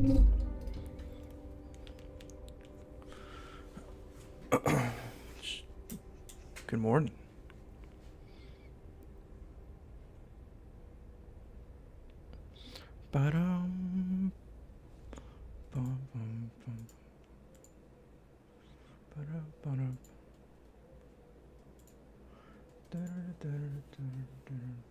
Good morning. Ba-dum, bum, bum, bum. Ba-dum, ba-dum. Da-da-da-da-da-da-da-da.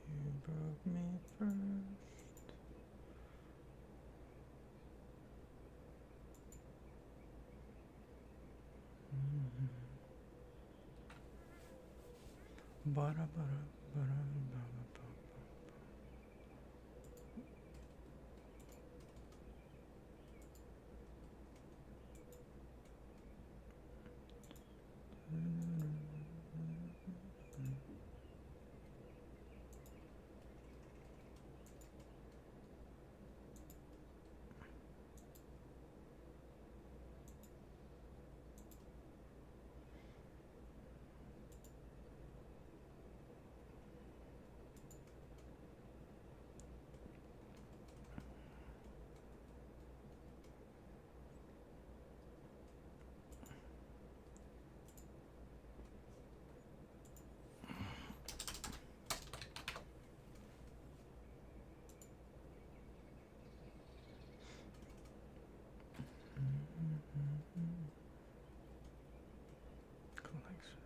You broke me first. Ba-da-ba-da-ba-da-ba-ba-ba. Collection.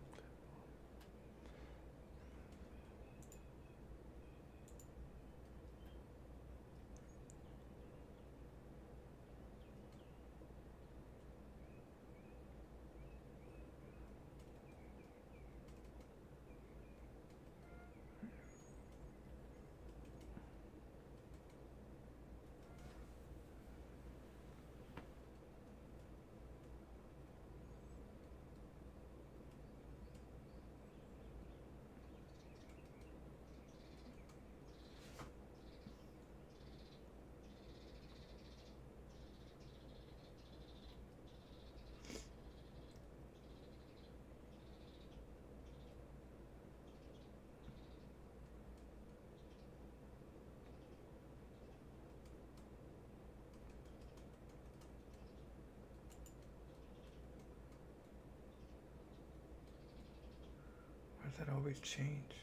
Why does that always change?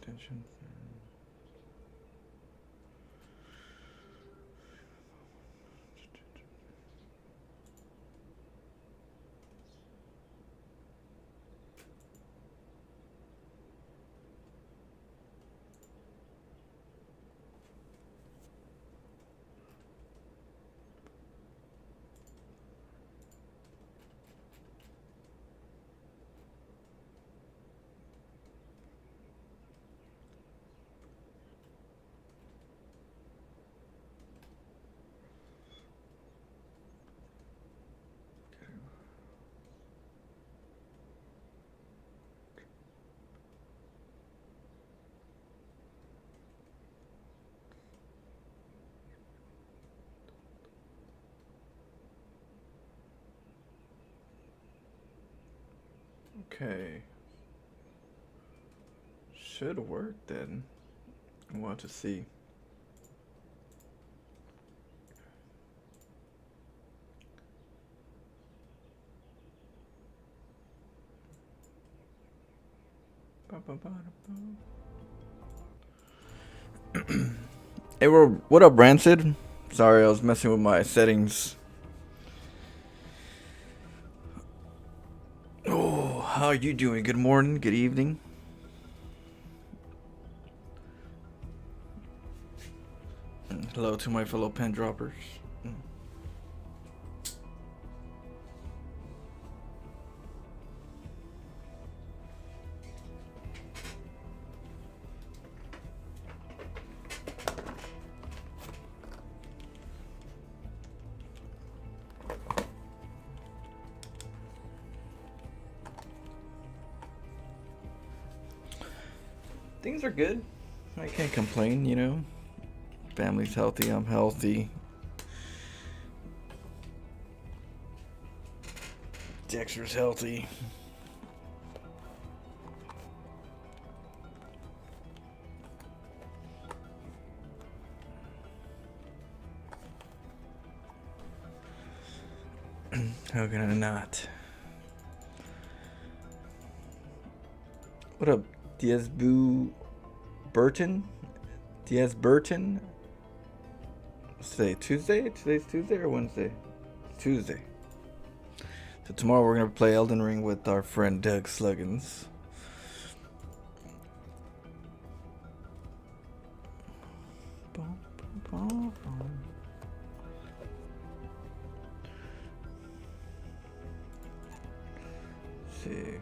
Extension. Okay. Should work then. We'll have to see. Hey, what up, Rancid? Sorry, I was messing with my settings. Oh, how are you doing? Good morning, good evening. Hello to my fellow pen droppers. Things are good. I can't complain, you know. Family's healthy, I'm healthy. Dexter's healthy. How can I not? What up, DS Boo Burton? DS Burton? What's today? Tuesday? Today's Tuesday or Wednesday? Tuesday. So tomorrow we're gonna play Elden Ring with our friend Doug Sluggins. Let's see.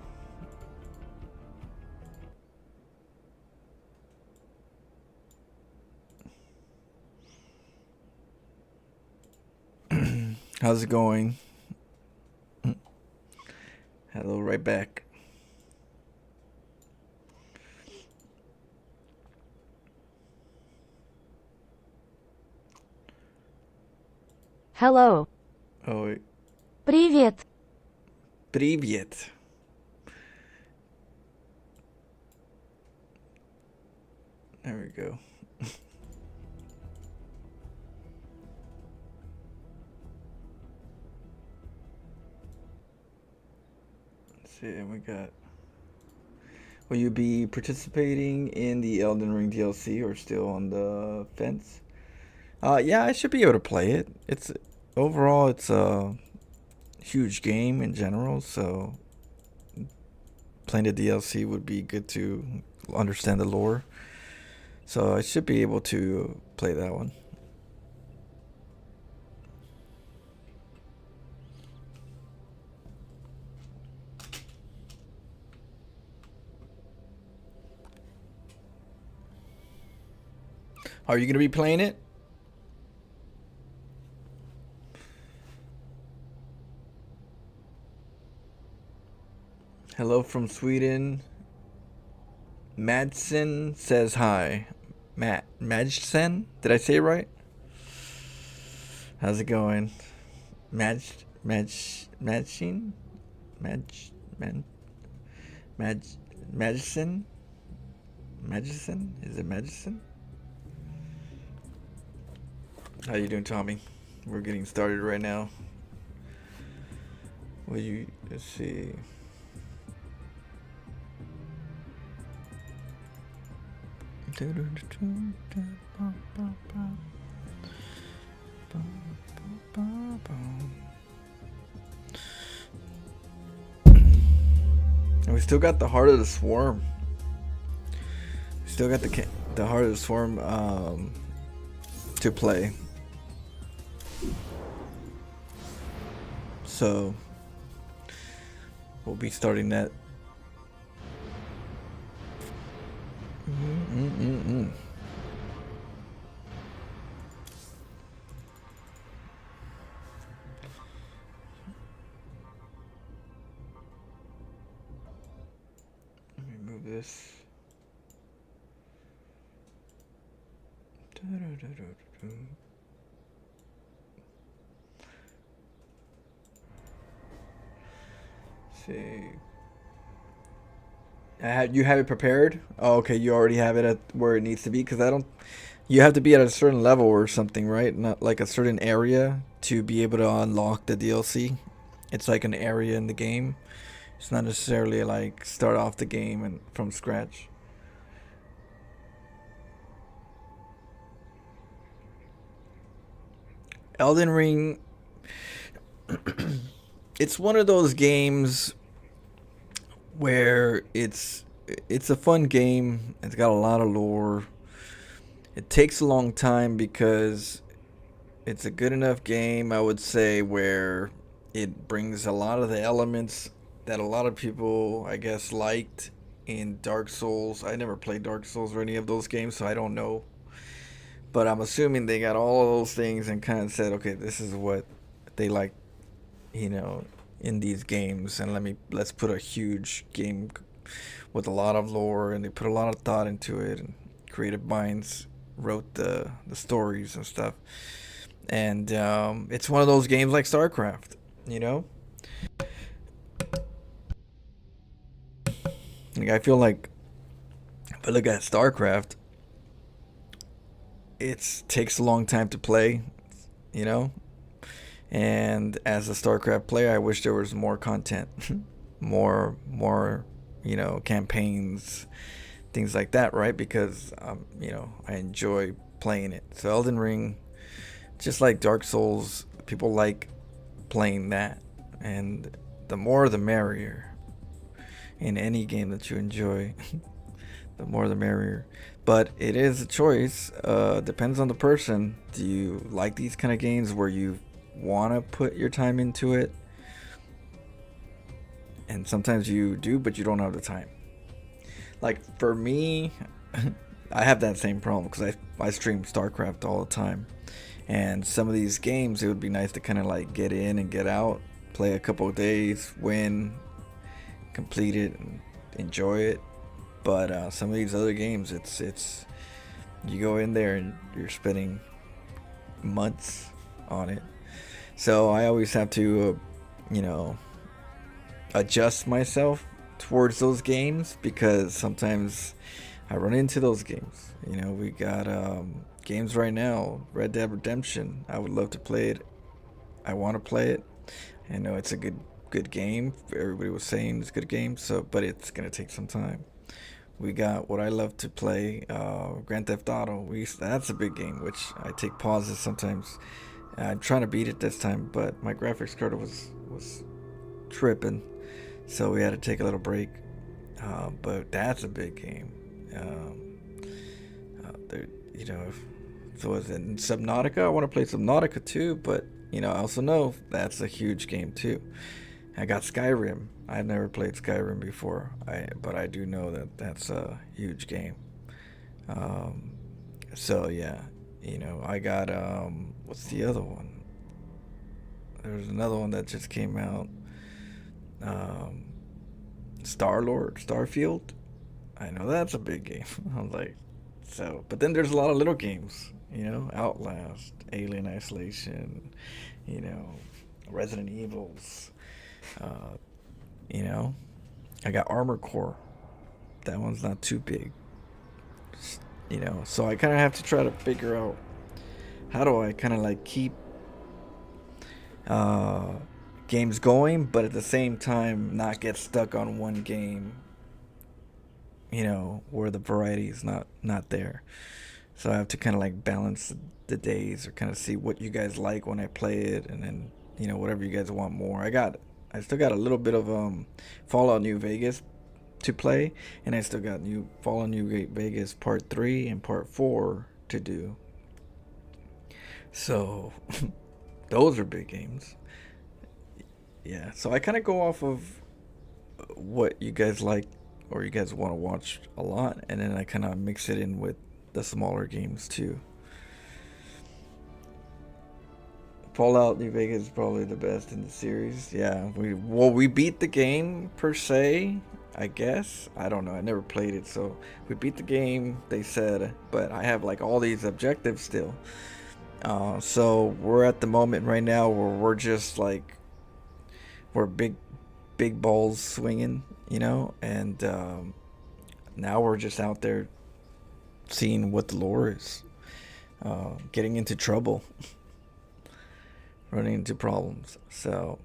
How's it going? Hello, right back. Hello. Ой. Привет. Привет. There we go. Let's see, we got. Will you be participating in the Elden Ring DLC or still on the fence? Yeah, I should be able to play it. It's overall, it's a huge game in general, so playing the DLC would be good to understand the lore. So I should be able to play that one. Are you going to be playing it? Hello from Sweden. Madsen says hi. Madsen? Did I say it right? How's it going? Madsen? Madsen? Magician? Is it Magician? How you doing, Tommy? We're getting started right now. Let's see. And we still got the Heart of the Swarm. We still got the Heart of the Swarm to play. So we'll be starting that. Let me move this. See. You have it prepared? Oh, okay, you already have it at where it needs to be, because I don't. You have to be at a certain level or something, right? Not like a certain area to be able to unlock the DLC. It's like an area in the game, It's not necessarily like start off the game and from scratch. Elden Ring, it's one of those games where it's a fun game. It's got a lot of lore. It takes a long time because it's a good enough game, I would say, where it brings a lot of the elements that a lot of people, I guess, liked in Dark Souls. I never played Dark Souls or any of those games, so I don't know. But I'm assuming they got all of those things and kind of said, okay, this is what they like, you know, in these games, and let's put a huge game with a lot of lore, and they put a lot of thought into it, and creative minds wrote the stories and stuff. And it's one of those games like StarCraft, you know. Like I feel like if I look at StarCraft, it takes a long time to play, you know. And as a StarCraft player, I wish there was more content, more, campaigns, things like that, right? Because I enjoy playing it. So Elden Ring, just like Dark Souls, people like playing that, and the more the merrier in any game that you enjoy. The more the merrier. But it is a choice. Depends on the person. Do you like these kind of games where you want to put your time into it? And sometimes you do, but you don't have the time. Like for me, I have that same problem because I stream StarCraft all the time. And some of these games, it would be nice to kind of like get in and get out, play a couple of days, win, complete it, and enjoy it. But some of these other games, it's you go in there and you're spending months on it. So I always have to, adjust myself towards those games because sometimes I run into those games. We got games right now, Red Dead Redemption. I would love to play it. I want to play it. I know it's a good game. Everybody was saying it's a good game. So, but it's gonna take some time. We got what I love to play, Grand Theft Auto. That's a big game, which I take pauses sometimes. I'm trying to beat it this time, but my graphics card was tripping, so we had to take a little break. But that's a big game. There, so is it Subnautica? I want to play Subnautica too, but I also know that's a huge game too. I got Skyrim. I've never played Skyrim before, but I do know that that's a huge game. Um, so yeah, I got what's the other one? There's another one that just came out. Um, Starfield. I know that's a big game. I'm like, so, but then there's a lot of little games. Outlast, Alien Isolation, you know, Resident Evils. Uh, you know, I got Armor Core. That one's not too big. So I kind of have to try to figure out how do I kind of like keep uh, games going, but at the same time not get stuck on one game. Where the variety is not there. So I have to kind of like balance the days or kind of see what you guys like when I play it, and then whatever you guys want more. I still got a little bit of Fallout New Vegas to play, and I still got new Fallout New Vegas Part 3 and Part 4 to do. So those are big games. Yeah, so I kind of go off of what you guys like or you guys want to watch a lot, and then I kind of mix it in with the smaller games too. Fallout New Vegas is probably the best in the series. Yeah, we beat the game per se. I guess I don't know. I never played it, so we beat the game. They said, but I have like all these objectives still. So we're at the moment right now where we're just like we're big balls swinging, and now we're just out there seeing what the lore is, getting into trouble, running into problems. So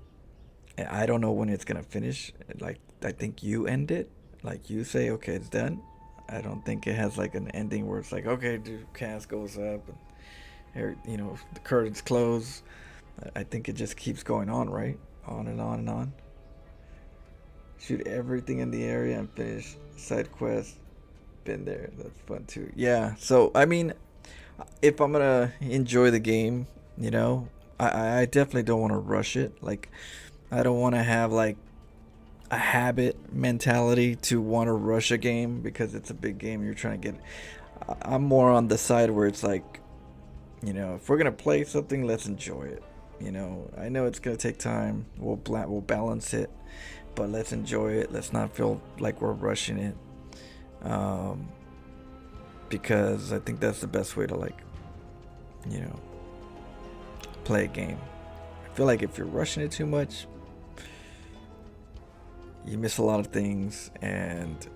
I don't know when it's gonna finish. Like, I think you end it. Like, you say, okay, it's done. I don't think it has like an ending where it's like, okay, dude, cast goes up and here, the curtains close. I think it just keeps going on, right? On and on and on. Shoot everything in the area and finish side quest. Been there. That's fun too. Yeah. So I mean, if I'm gonna enjoy the game, I definitely don't want to rush it. Like, I don't want to have like a habit mentality to want to rush a game because it's a big game you're trying to get. I'm more on the side where it's like, if we're gonna play something, let's enjoy it. I know it's gonna take time. We'll balance it, but let's enjoy it. Let's not feel like we're rushing it. Because I think that's the best way to like, play a game. I feel like if you're rushing it too much, you miss a lot of things, and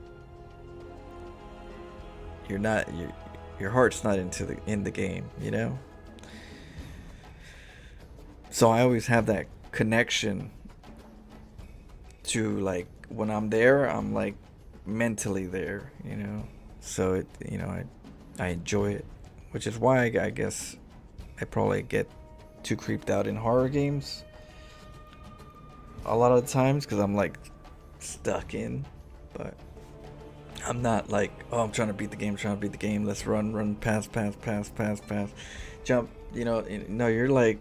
your heart's not in the game, So I always have that connection to, like, when I'm there, I'm like mentally there, So I enjoy it, which is why I guess I probably get too creeped out in horror games a lot of the times because I'm like stuck in, but I'm not like, oh, I'm trying to beat the game, let's run, pass, jump, no, you're like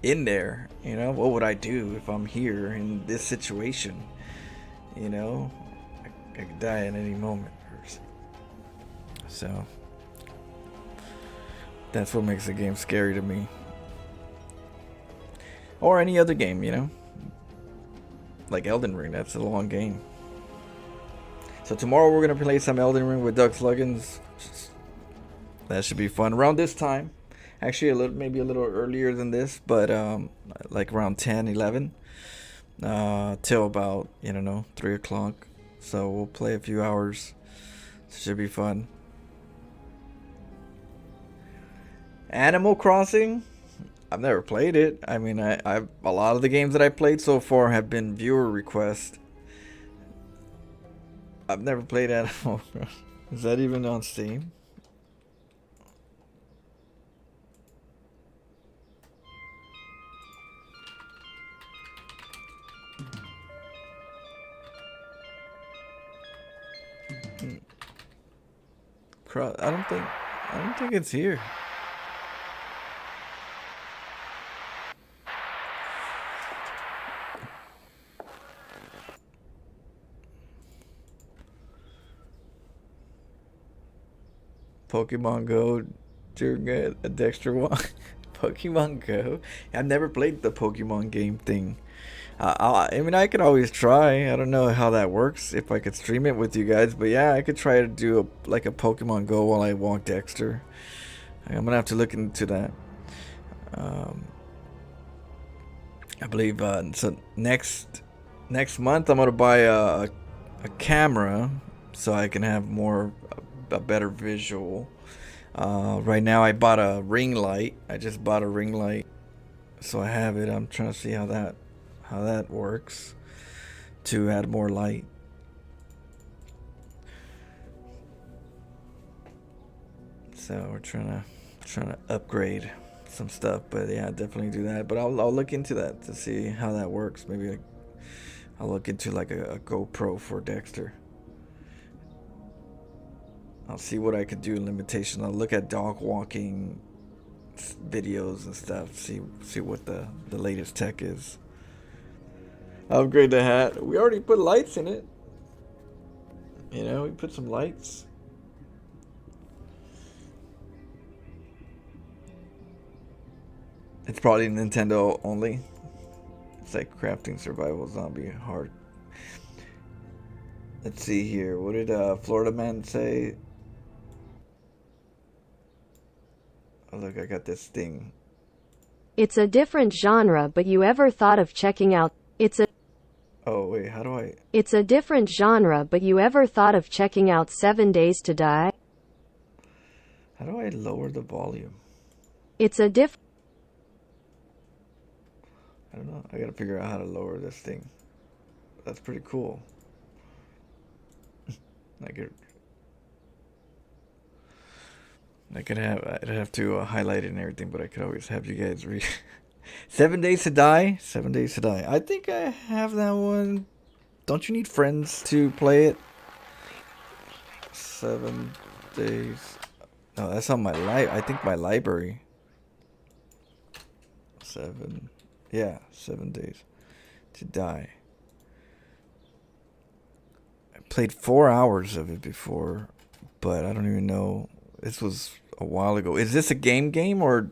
in there, what would I do if I'm here in this situation, I could die at any moment. So that's what makes the game scary to me, or any other game, like Elden Ring. That's a long game. So tomorrow we're gonna play some Elden Ring with Doug Sluggins. That should be fun around this time. Actually, maybe a little earlier than this, but like around 10, 11, till about 3 o'clock. So we'll play a few hours. Should be fun. Animal Crossing, I've never played it. I mean, I've a lot of the games that I played so far have been viewer requests. I've never played Animal Crossing. Is that even on Steam? I don't think it's here. Pokemon Go during a Dexter walk. Pokemon Go. I've never played the Pokemon game thing. I mean, I could always try. I don't know how that works, if I could stream it with you guys, but yeah, I could try to do a Pokemon Go while I walk Dexter. I'm gonna have to look into that. I believe so. Next month, I'm gonna buy a camera so I can have a better visual. Right now, I bought a ring light. I just bought a ring light, so I have it. I'm trying to see how that works to add more light. So we're trying to upgrade some stuff, but yeah, definitely do that. But I'll look into that to see how that works. Maybe I'll look into like a GoPro for Dexter. I'll see what I could do in limitation. I'll look at dog walking videos and stuff. See what the latest tech is. Upgrade the hat. We already put lights in it. We put some lights. It's probably Nintendo only. It's like crafting survival zombie hard. Let's see here. What did Florida Man say? Oh, look, I got this thing. It's a different genre, but you ever thought of checking out? Oh, wait, how do I? It's a different genre, but you ever thought of checking out 7 Days to Die? How do I lower the volume? It's a I don't know. I gotta figure out how to lower this thing. That's pretty cool. I'd have to highlight it and everything, but I could always have you guys read. 7 Days to Die. 7 Days to Die. I think I have that one. Don't you need friends to play it? 7 days. No, that's on my I think my library. 7. Yeah, 7 Days to Die. I played 4 hours of it before, but I don't even know. This was a while ago. Is this a game or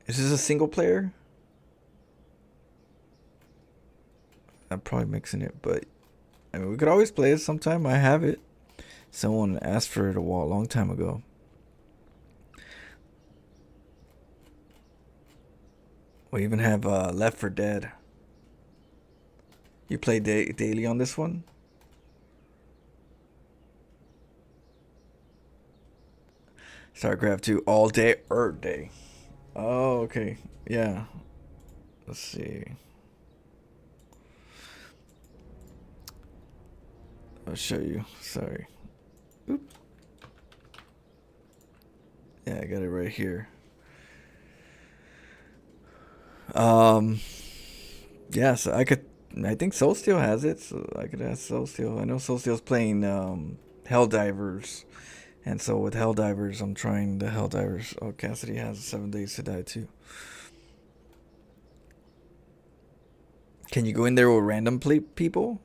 is this a single player? I'm probably mixing it, but I mean, we could always play it sometime. I have it. Someone asked for it a long time ago. We even have Left 4 Dead. You play daily on this one? StarCraft 2 all day day. Oh, okay. Yeah. Let's see. I'll show you. Sorry. Oop. Yeah, I got it right here. Yeah, so I think Soulsteel has it, so I could ask Soulsteel. I know Soulsteel's playing Helldivers, and so with Helldivers, I'm trying the Helldivers. Oh, Cassidy has 7 Days to Die too. Can you go in there with random people?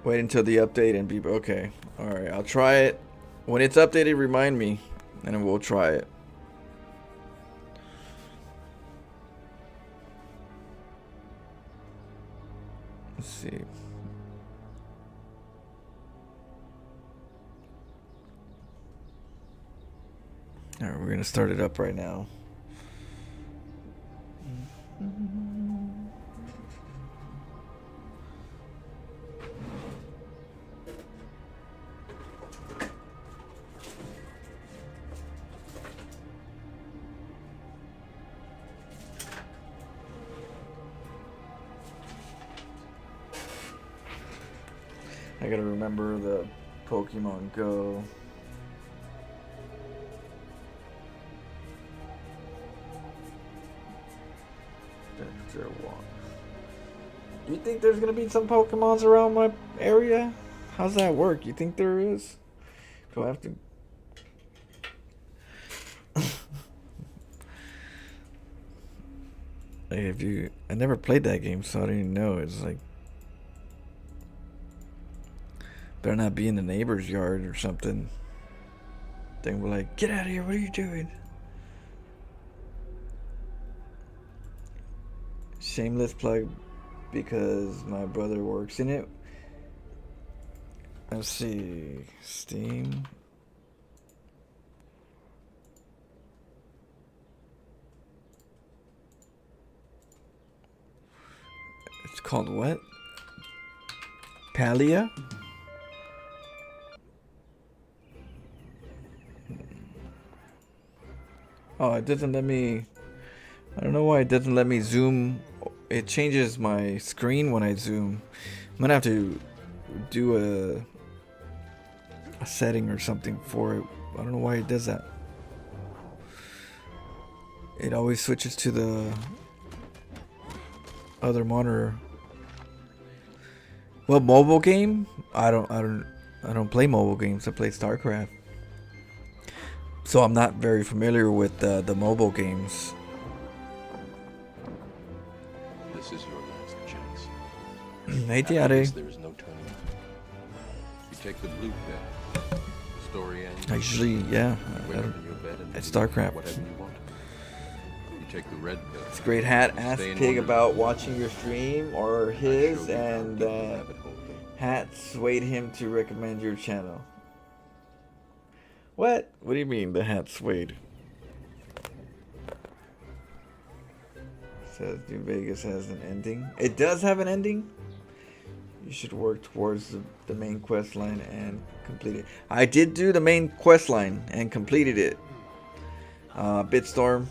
Wait until the update and be okay. All right, I'll try it. When it's updated, remind me, and then we'll try it. Let's see. All right, we're gonna start it up right now. I gotta remember the Pokemon Go. You think there's gonna be some Pokemons around my area? How's that work? You think there is? Do I have to? Hey, I never played that game, so I didn't even know. It's like better not be in the neighbor's yard or something. Then we're like, get out of here! What are you doing? Shameless plug, because my brother works in it. Let's see, Steam. It's called what? Palia? Oh, it doesn't let me. I don't know why it doesn't let me zoom. It changes my screen when I zoom. I'm gonna have to do a setting or something for it. I don't know why it does that. It always switches to the other monitor. Well, mobile game? I don't play mobile games. I play StarCraft. So I'm not very familiar with the mobile games. This is your last chance. Hey, Tiare. There is no turning back. You take the blue pill. Story ends. I usually, yeah. At StarCraft. Whatever you want. You take the red pill. It's a great hat. Ask Pig about watching your stream or his, and Hat swayed him to recommend your channel. What? What do you mean the hat swayed? Says New Vegas has an ending. It does have an ending? You You should work towards the main quest line and complete it. I did do the main quest line and completed it. Bitstorm.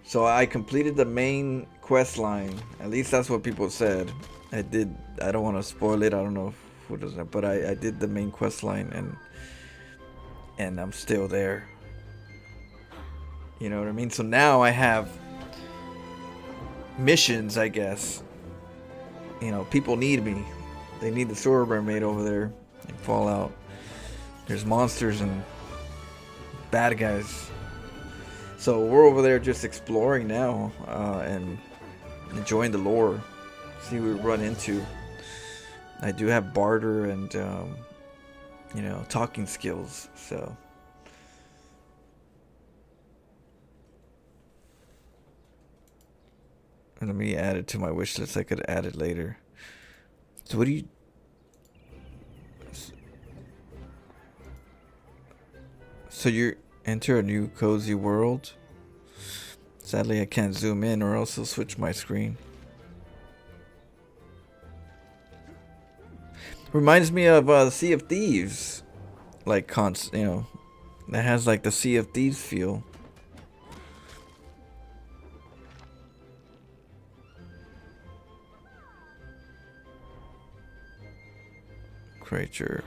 So I completed the main quest line. At least that's what people said. I did. I don't want to spoil it. I don't know who does that, but I did the main quest line and I'm still there. You know what I mean? So now I have missions, I guess. You know, people need me. They need the sewer mermaid over there in Fallout. There's monsters and bad guys. So we're over there just exploring now and enjoying the lore. See what we run into. I do have barter and, you know, talking skills. So. And let me add it to my wish list. I could add it later. So what do you... So you enter a new cozy world. Sadly, I can't zoom in or else it'll switch my screen. Reminds me of Sea of Thieves. Like, you know, that has like the Sea of Thieves feel. Creature.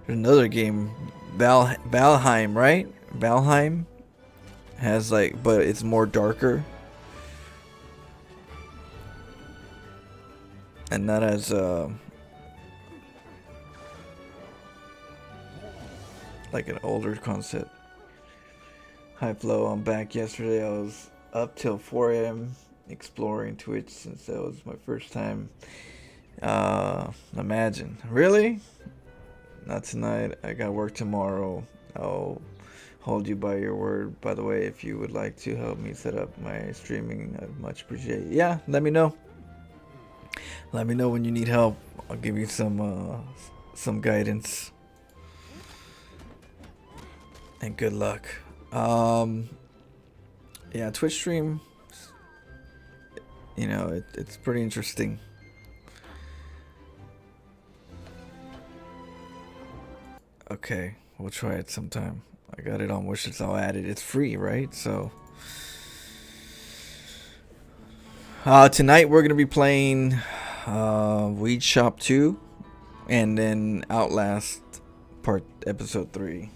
There's another game, Valheim, right? Valheim has like, but it's more darker and not as like an older concept. Hi Flo, I'm back. Yesterday I was up till 4 a.m. exploring Twitch since that was my first time. Imagine. Really? Not tonight. I got work tomorrow. I'll hold you by your word. By the way, if you would like to help me set up my streaming, I'd much appreciate it. Yeah, let me know. Let me know when you need help. I'll give you some guidance. And good luck. Yeah, Twitch stream, you know, it's pretty interesting. Okay, we'll try it sometime. I got it on wishlist. I'll add it. It's free, right? So tonight we're gonna be playing Weed Shop 2 and then Outlast episode 3.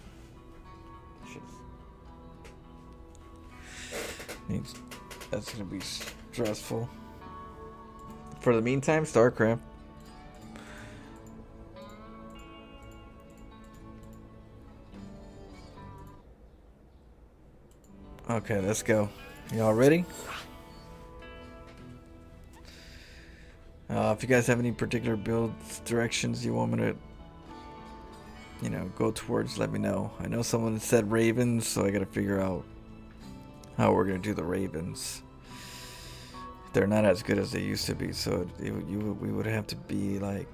That's gonna be stressful. For the meantime, StarCraft. Okay, let's go. Y'all ready? If you guys have any particular build directions you want me to, you know, go towards, let me know. I know someone said Ravens, so I gotta figure out how we're gonna do the Ravens. They're not as good as they used to be, so we would have to be like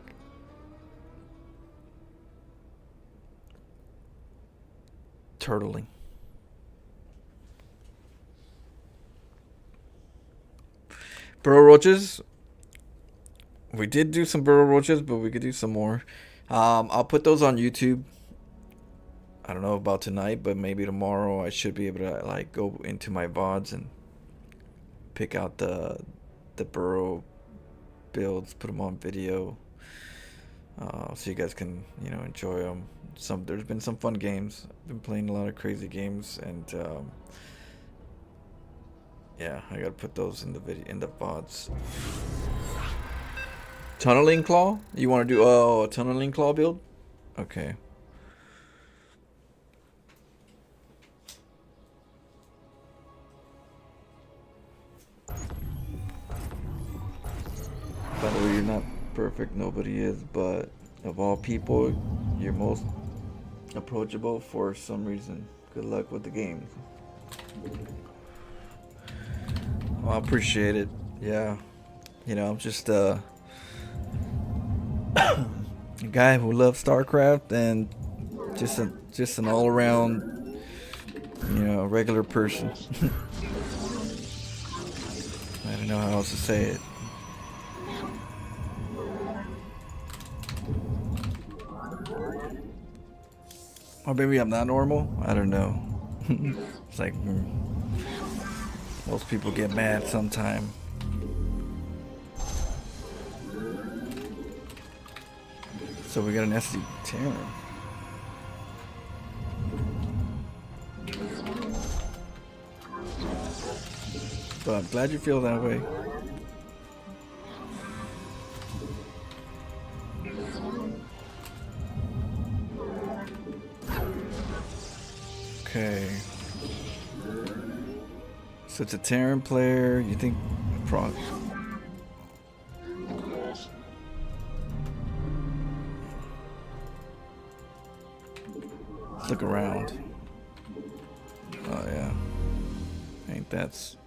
turtling. Burrow roaches. We did do some burrow roaches, but we could do some more. I'll put those on YouTube. I don't know about tonight, but maybe tomorrow I should be able to like go into my VODs and pick out the burrow builds, put them on video, so you guys can, you know, enjoy them. There's been some fun games. I've been playing a lot of crazy games, and yeah, I gotta put those in the VODs. Tunneling claw? You want to do a tunneling claw build? Okay. By the way, you're not perfect. Nobody is, but of all people, you're most approachable for some reason. Good luck with the game. Well, I appreciate it. Yeah. You know, I'm just a guy who loves StarCraft and just an all-around, you know, regular person. I don't know how else to say it. Or maybe I'm not normal. I don't know. It's like most people get mad sometime. So we got an SD Teran. But I'm glad you feel that way. Okay. So it's a Teran player. You think prog? Let's look around. Oh yeah. Ain't that's.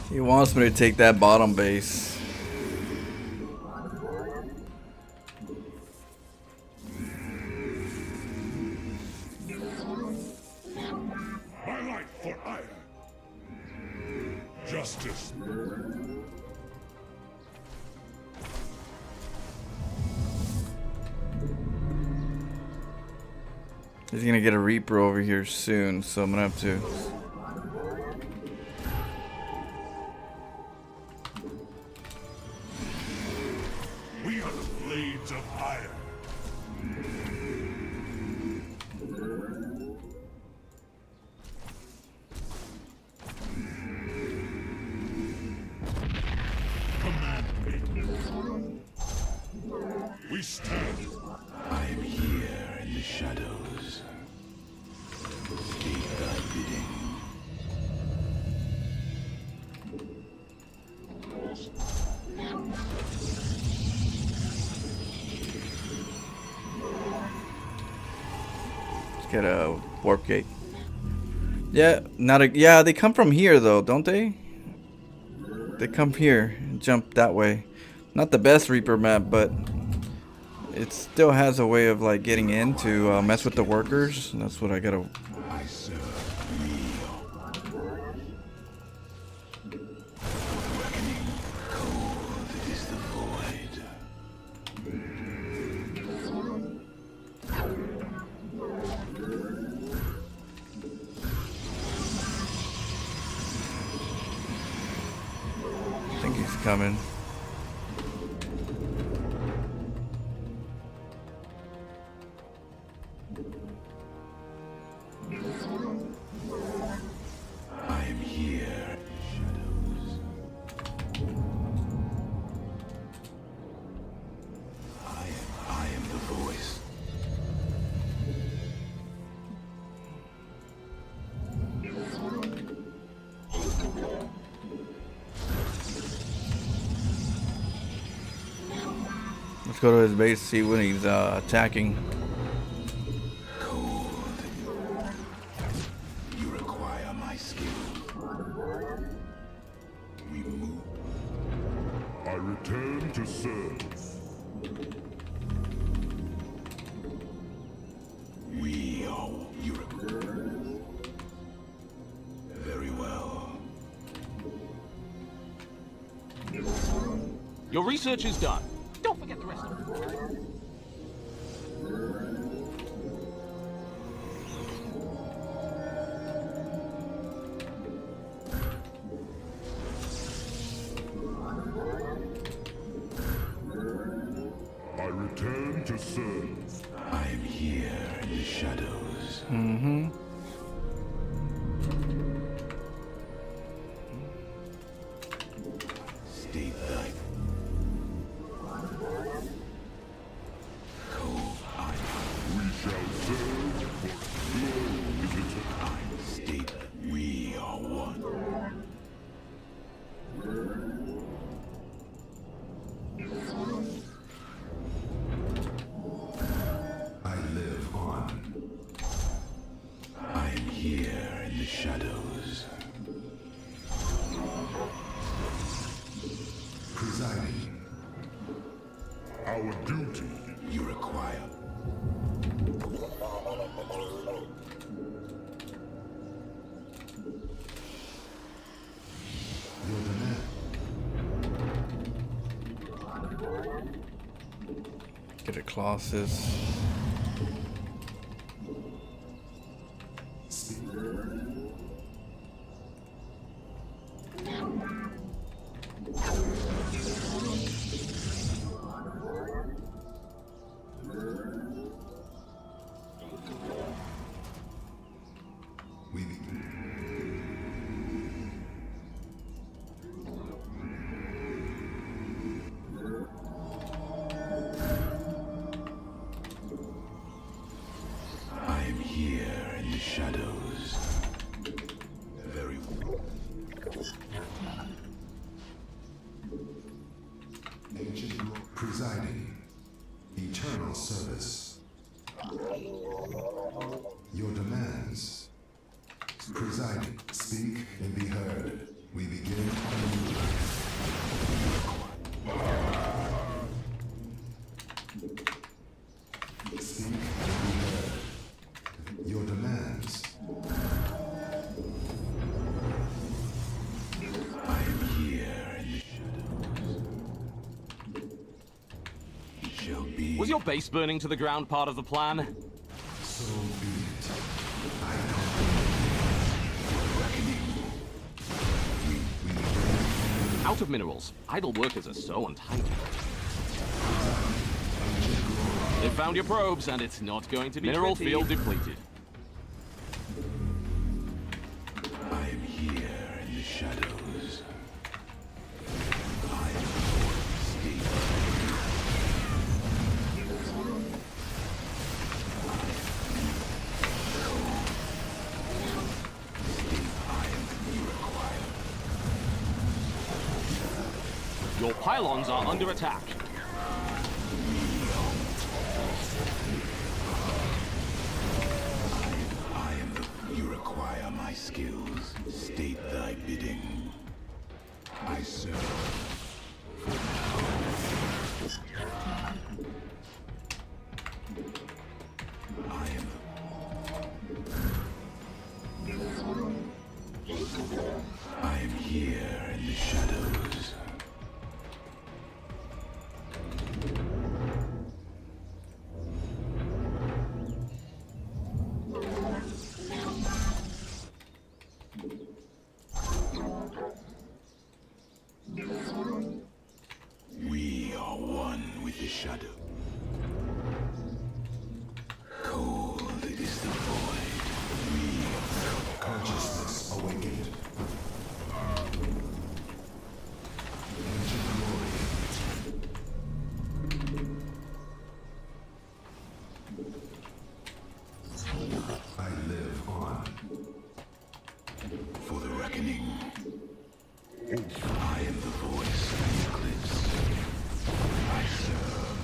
He wants me to take that bottom base. My life for ire. Justice. He's gonna get a Reaper over here soon, so I'm gonna have to. We are the blades of ire. Command me. We stand. I am here in the shadows. Speak thy bidding. Let's get a warp gate. Yeah, not a. Yeah, they come from here though, don't they? They come here and jump that way. Not the best Reaper map, but it still has a way of like getting in to mess with the workers. And that's what I gotta. I serve real. Reckoning cold is the void. I think he's coming. I am here. Shadows. I am the voice. Let's go to his base, see when he's attacking. Cold. You require my skill. We move. I return to serve. We are. You very well. Your research is done. Don't forget the rest of it. I return to serve. I am here in the shadows. Mm-hmm. State thy cold iron. We shall serve, for glory is eternal. State we are one. I live on. I am here in the shadows. presiding. Our duty you require. Your demand. Get a Colossus. We begin. I am here in the shadows. Very well. Ancient Lord presiding. Eternal service. Your demands. Presiding. Speak and be heard. We begin. Speak and be heard. Your demands. I am here in the shadows. It shall be. Was your base burning to the ground part of the plan? So be it. I know. Out of minerals. Idle workers are so untidy. They found your probes, and it's not going to be mineral pretty. field depleted. I am here in the shadows. I am Stevie. Your pylons are under attack. You require my skills. State thy bidding. I serve. I am. I am here in the shadows. We are one with the shadow. Cold is the void. We are consciousness awakened. Ancient glory. I live on. For the reckoning. I am the voice of the eclipse. I serve.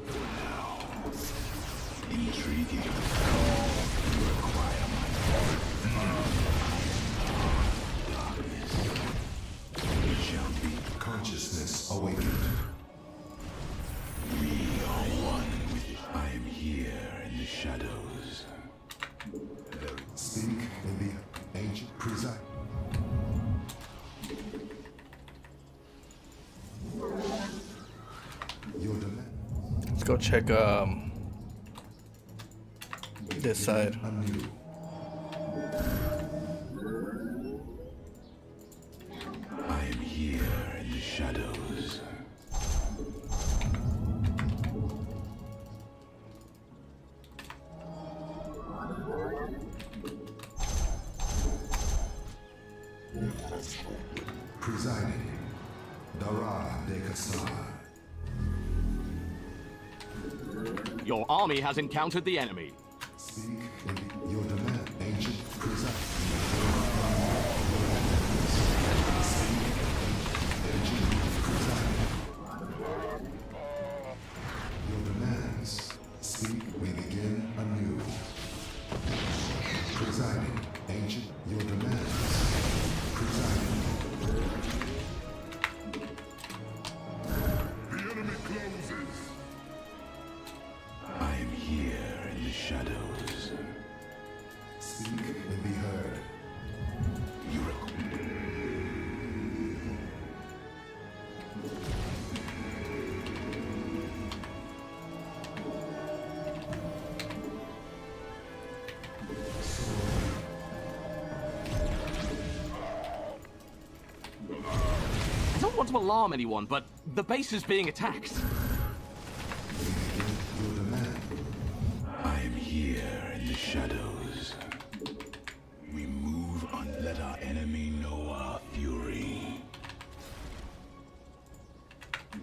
For now. Intriguing. You require my darkness. It shall be. Consciousness awakened. We are one with it. I am here in the shadows. Speak in the ancient preside. Your demand. Let's go check this side. Anew. I am here in the shadows. Presiding. Dara de Kasar. Your army has encountered the enemy. Speak in your demand, ancient preside. Your demands. Speak, we begin anew. Presiding, ancient, your demands. Presiding. to alarm anyone, but the base is being attacked. Your demand. I am here in the shadows. We move and let our enemy know our fury.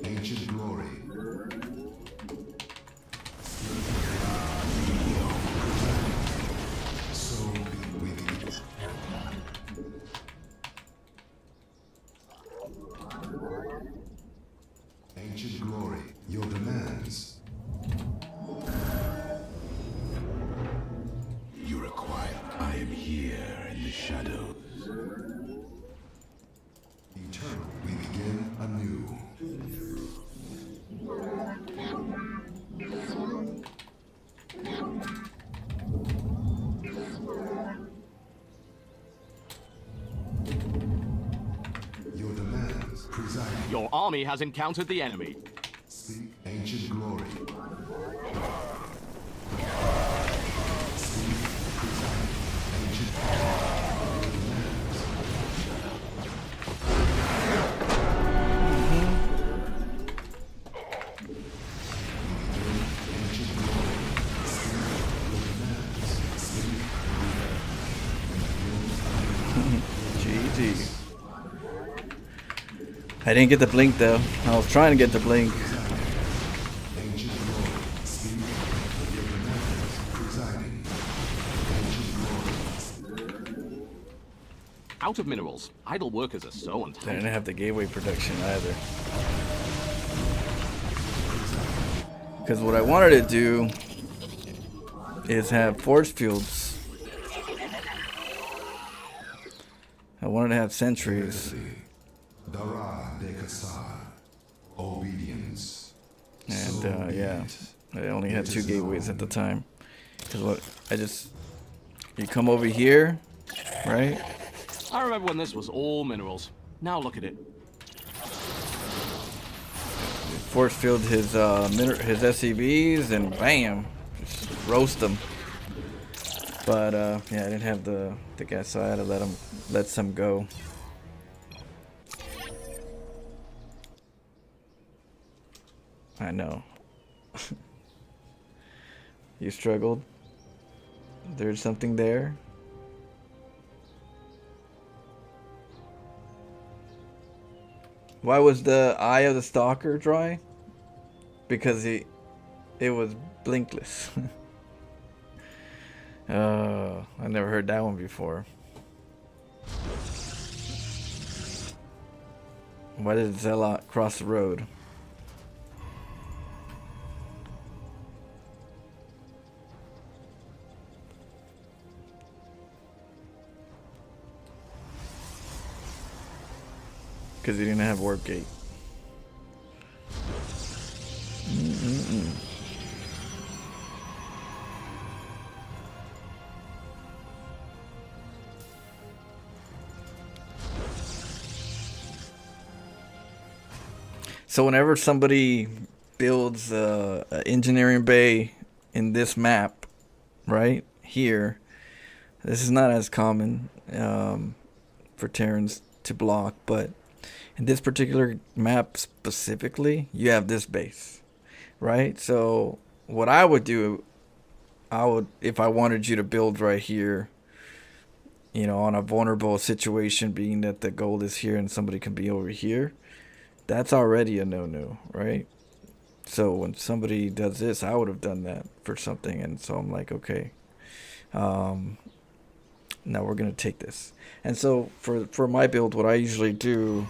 Ancient glory. So be with you. Ancient glory, your demands. You require. I am here in the shadows. Eternal, we begin anew. Your demands, presiding. Your army has encountered the enemy. Speak ancient glory. Speak presiding. Ancient your demands. Ancient glory. Speak your demands. Speak. GG. I didn't get the blink though. I was trying to get the blink. Ancient glory. Speak your demands. Presiding. Ancient glory. Out of minerals. Idle workers are so I untidy. didn't have the gateway production either. Because what I wanted to do is have force fields. I wanted to have sentries. Dara de Kassar. Obedience. And So yeah, be it. I only had It 2 is gateways known. at the time. Because what you come over here, right? I remember when this was all minerals. Now look at it. Force field his his SCVs and bam, just roast them. But yeah, I didn't have the gas, so I had to let some go. I know. You struggled. There's something there. Why was the eye of the Stalker dry? Because it was blinkless. I never heard that one before. Why did Zealot cross the road? Because he didn't have warp gate. So whenever somebody builds a engineering bay in this map, right here, this is not as common for Terrans to block, but in this particular map specifically, you have this base, right? So what I would do, if I wanted you to build right here, you know, on a vulnerable situation, being that the gold is here and somebody can be over here, that's already a no-no, right? So when somebody does this, I would have done that for something, and so I'm like, okay, now we're gonna take this. And so for my build, what I usually do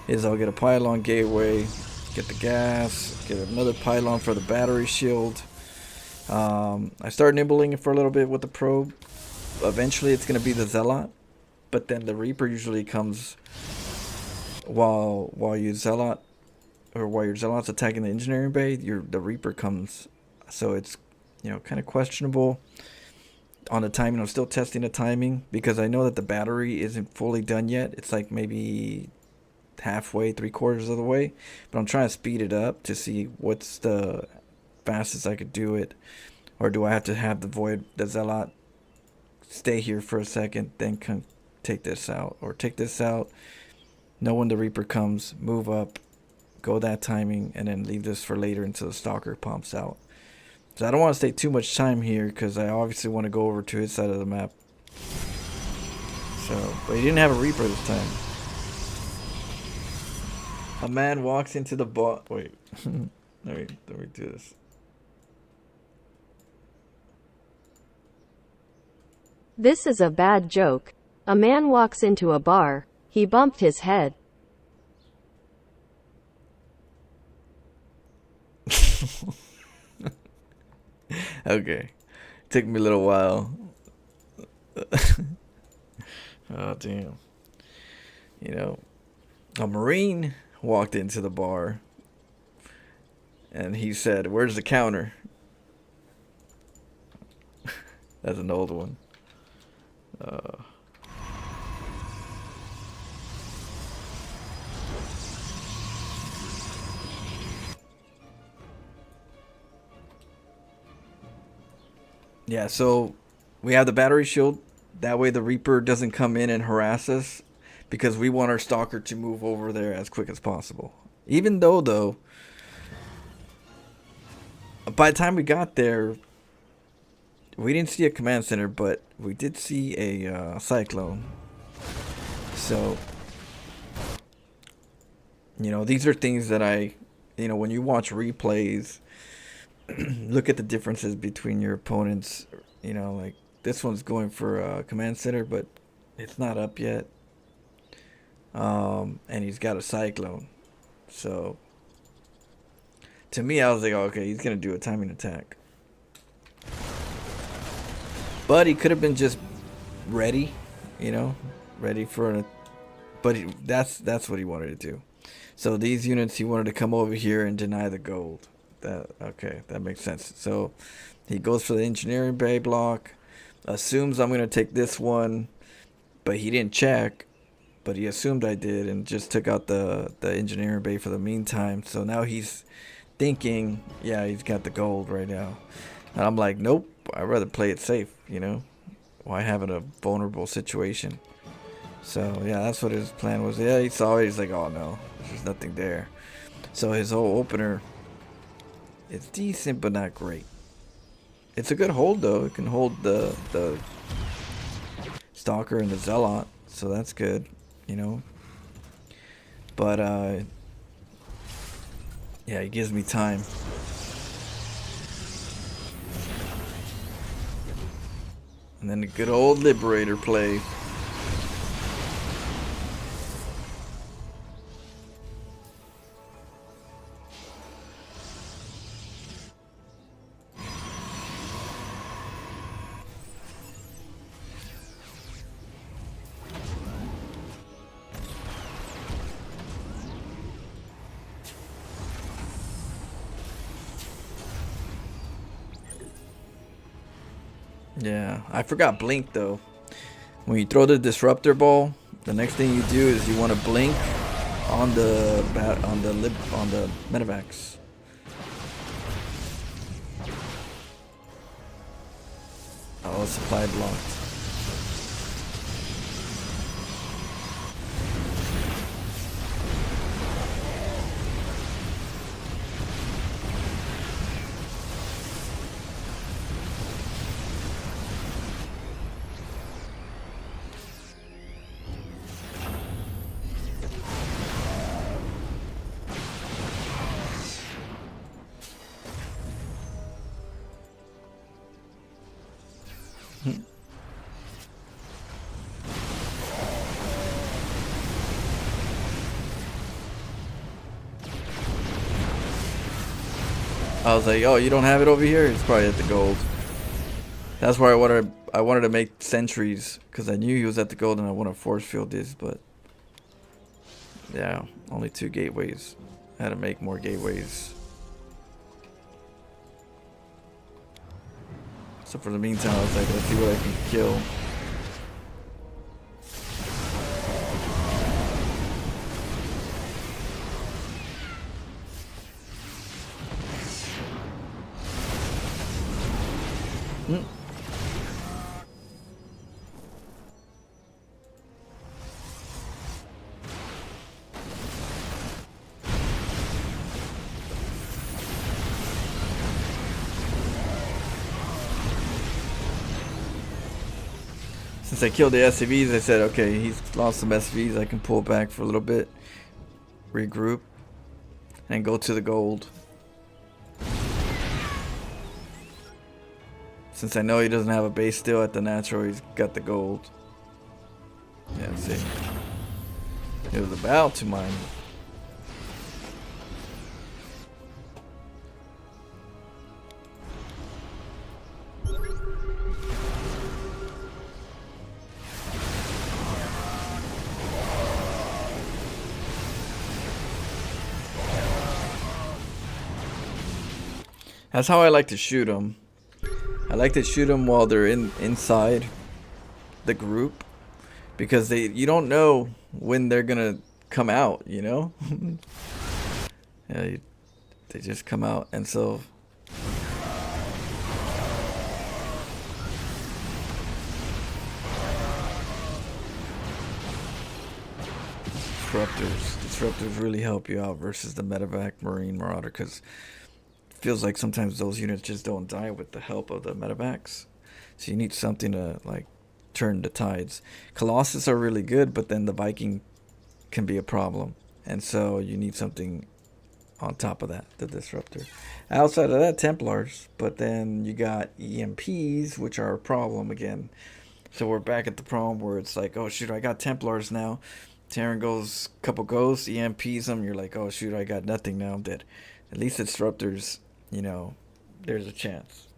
is I'll get a pylon gateway, get the gas, get another pylon for the battery shield. I start nibbling it for a little bit with the probe. Eventually it's gonna be the Zealot, but then the Reaper usually comes while your Zealot's attacking the engineering bay. The Reaper comes, so it's, you know, kind of questionable on the timing. I'm still testing the timing because I know that the battery isn't fully done yet. It's like maybe halfway, 3/4 of the way, but I'm trying to speed it up to see what's the fastest I could do it. Or do I have to have the Zealot stay here for a second, then take this out, or take this out, know when the Reaper comes, move up, go that timing, and then leave this for later until the Stalker pumps out. So I don't want to stay too much time here because I obviously want to go over to his side of the map. So, but he didn't have a Reaper this time. A man walks into the bar. Wait, let me do this. This is a bad joke. A man walks into a bar. He bumped his head. Okay, took me a little while. Oh damn. You know, a Marine walked into the bar and he said, "Where's the counter?" That's an old one. Yeah, so we have the battery shield. That way the Reaper doesn't come in and harass us, because we want our Stalker to move over there as quick as possible. Even though, by the time we got there, we didn't see a command center, but we did see a cyclone. So, you know, these are things that when you watch replays, look at the differences between your opponents. You know, like this one's going for a command center, but it's not up yet. And he's got a cyclone. So, to me, I was like, okay, he's going to do a timing attack. But he could have been just ready, ready for an... But that's what he wanted to do. So these units, he wanted to come over here and deny the gold. Okay, that makes sense. So he goes for the engineering bay block, assumes I'm going to take this one, but he didn't check, but he assumed I did and just took out the engineering bay for the meantime. So now he's thinking, yeah, he's got the gold right now. And I'm like, nope, I'd rather play it safe, Why have it a vulnerable situation? So yeah, that's what his plan was. Yeah, he saw it, he's like, oh no, there's nothing there. So his whole opener, it's decent, but not great. It's a good hold, though. It can hold the Stalker and the Zealot, so that's good, But, yeah, it gives me time. And then the good old Liberator play. Yeah, I forgot blink though. When you throw the disruptor ball, the next thing you do is you want to blink on the medevacs. Oh, supply blocked. I was like, oh, you don't have it over here? It's probably at the gold. That's why I wanted to make sentries, because I knew he was at the gold and I wanted to force field this, but yeah, only 2 gateways. I had to make more gateways. So for the meantime, I was like, let's see what I can kill. Since I killed the SCVs, I said, okay, he's lost some SCVs. I can pull back for a little bit, regroup, and go to the gold. Since I know he doesn't have a base still at the natural, he's got the gold. Yeah, see. It was about to mine. That's how I like to shoot them. I like to shoot them while they're inside the group, because you don't know when they're gonna come out, you know. Yeah, they just come out, and so disruptors really help you out versus the medevac Marine Marauder, because feels like sometimes those units just don't die with the help of the medevacs. So you need something to like turn the tides. Colossus are really good, but then the Viking can be a problem. And so you need something on top of that, the disruptor. Outside of that, Templars, but then you got EMPs, which are a problem again. So we're back at the problem where it's like, oh shoot, I got Templars now. Teran goes, couple ghosts, EMPs them, you're like, oh shoot, I got nothing now, I'm dead. At least disruptors, you know, there's a chance.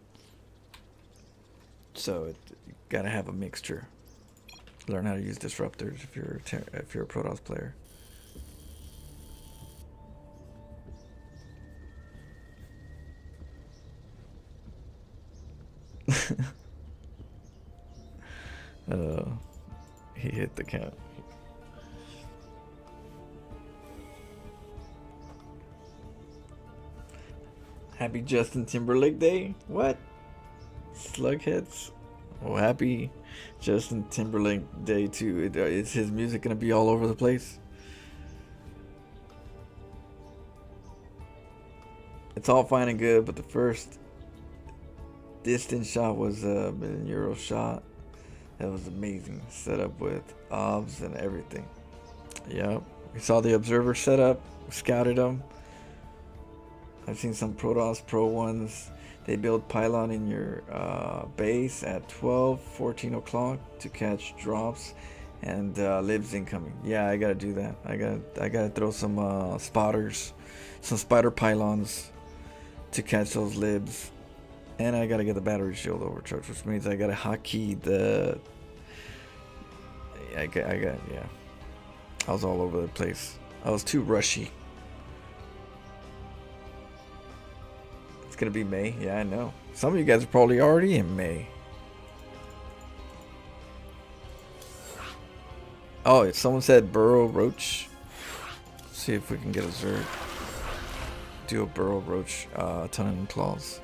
So you gotta have a mixture. Learn how to use disruptors if you're a Protoss player. He hit the count. Happy Justin Timberlake Day? What? Slugheads? Oh, happy Justin Timberlake Day too. Is his music gonna be all over the place? It's all fine and good, but the first distance shot was a €1 million shot. That was amazing. Set up with obs and everything. Yep. We saw the observer setup, scouted them. I've seen some Protoss Pro ones. They build pylon in your base at 14 o'clock to catch drops and libs incoming. Yeah, I gotta do that. I gotta throw some spotters, some spider pylons to catch those libs, and I gotta get the battery shield overcharged, which means I gotta hotkey the. Yeah. I was all over the place. I was too rushy. Gonna be May. Yeah, I know. Some of you guys are probably already in May. Oh, someone said Burrow Roach. Let's see if we can get a Zerg. Do a Burrow Roach ton of claws.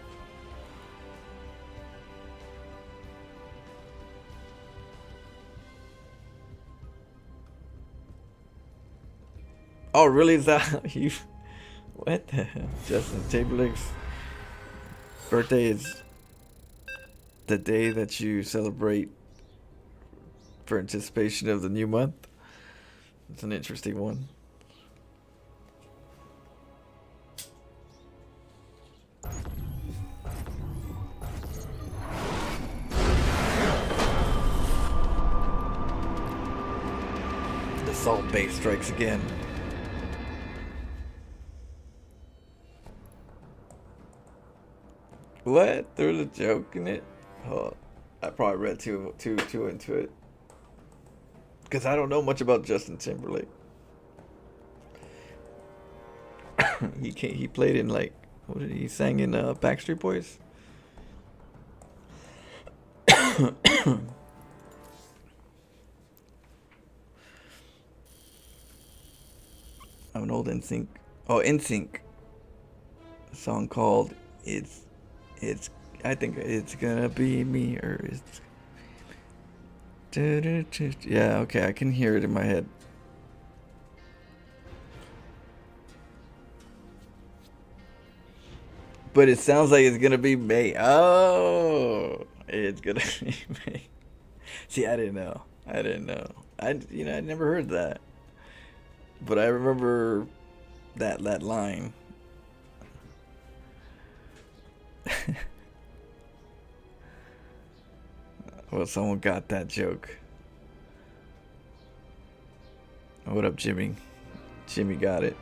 Oh, really? Is that how you? What the hell? Justin Timberlake's birthday is the day that you celebrate for anticipation of the new month. It's an interesting one. The assault base strikes again. What? There was a joke in it? Oh, I probably read too into it. Because I don't know much about Justin Timberlake. He played in like, what did he sang in Backstreet Boys? I'm an old NSYNC. Oh, NSYNC. A song called It's I think it's gonna be me, or it's yeah, okay, I can hear it in my head. But it sounds like it's gonna be May. Oh, it's gonna be May. See, I didn't know. I didn't know. I never heard that. But I remember that line. Well, someone got that joke. What up, Jimmy? Jimmy got it.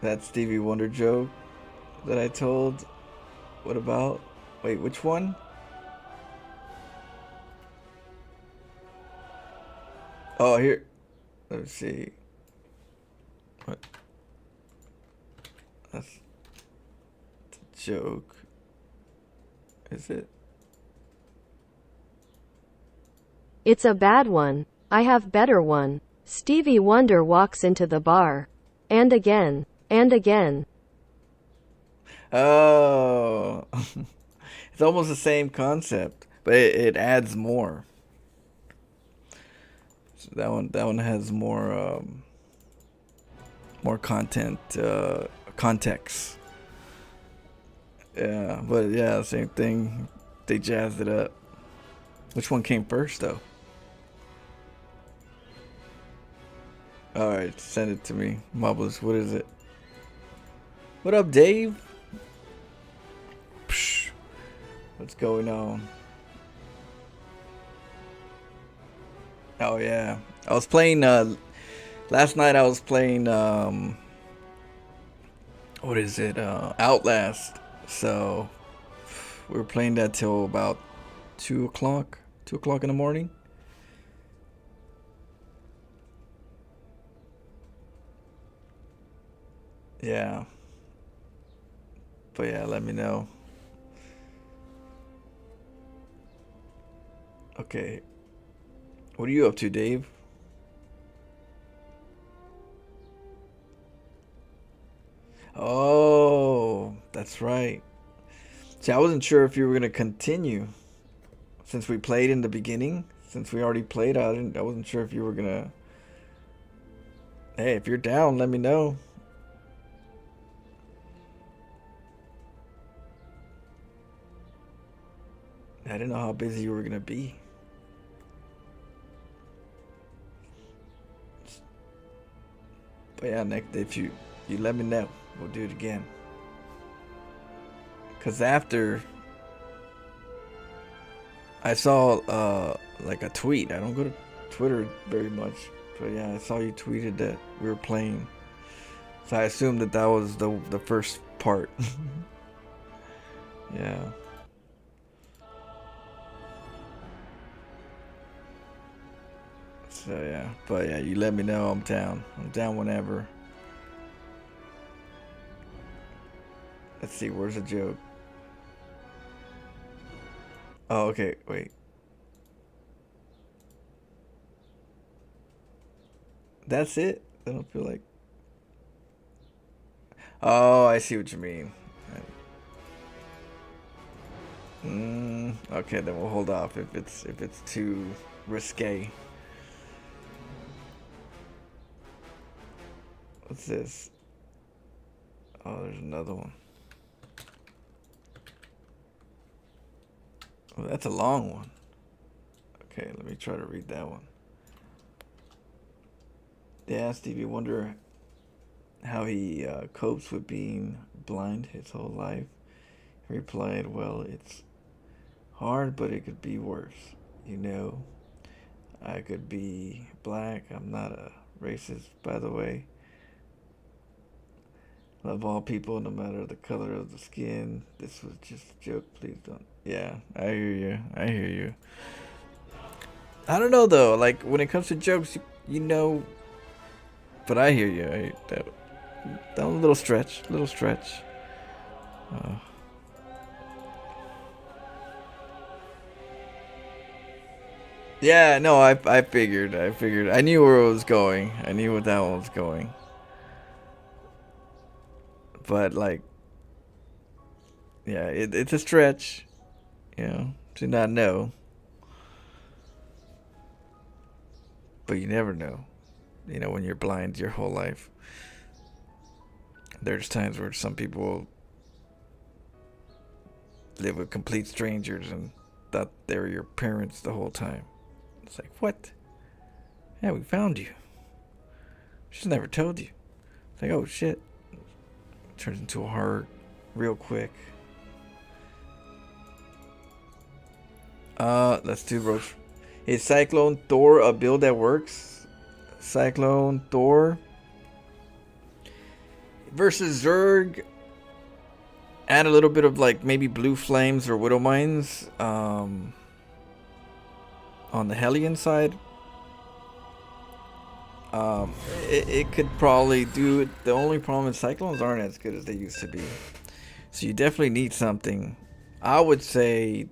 That Stevie Wonder joke that I told. What about? Wait, which one? Oh, here. Let's see. What? That's the joke. Is it? It's a bad one. I have better one. Stevie Wonder walks into the bar. And again. And again. Oh. It's almost the same concept, but it adds more. So that one has more content, context. Yeah, but yeah, same thing. They jazzed it up. Which one came first, though? All right, send it to me, Mubbles. What is it? What up, Dave? Psh, what's going on? Oh yeah, I was playing. Last night I was playing. What is it? Outlast. So we were playing that till about 2 o'clock. 2 o'clock in the morning. Yeah. But yeah, let me know. Okay. What are you up to, Dave? Oh, that's right. See, I wasn't sure if you were gonna continue since we played in the beginning. Since we already played, I wasn't sure if you were gonna. Hey, if you're down, let me know. I didn't know how busy you were gonna be. But yeah, next if you let me know, we'll do it again. Cause after I saw like a tweet. I don't go to Twitter very much, but yeah, I saw you tweeted that we were playing. So I assumed that was the first part. Yeah. So yeah, but yeah, you let me know. I'm down. I'm down whenever. Let's see, where's the joke? Oh, okay, wait. That's it? I don't feel like. Oh, I see what you mean. Okay, then we'll hold off if it's too risque. What's this? Oh, there's another one. Oh, that's a long one. Okay, let me try to read that one. They asked Stevie Wonder how he copes with being blind his whole life. He replied, well, it's hard, but it could be worse. You know, I could be black. I'm not a racist, by the way. Love all people, no matter the color of the skin. This was just a joke. Please don't. Yeah, I hear you. I hear you. I don't know, though. Like, when it comes to jokes, you know. But I hear you. That was a little stretch. Yeah, no, I figured. I knew where it was going. I knew what that one was going. But, like, yeah, it's a stretch, you know, to not know. But you never know, you know, when you're blind your whole life. There's times where some people live with complete strangers and thought they were your parents the whole time. It's like, what? Yeah, we found you. She's never told you. It's like, oh shit. Turns into a horror real quick. Let's do Roach. Is Cyclone Thor a build that works? Cyclone Thor versus Zerg. Add a little bit of like maybe Blue Flames or Widow Mines on the Hellion side. It could probably do it. The only problem is Cyclones aren't as good as they used to be. So you definitely need something. I would say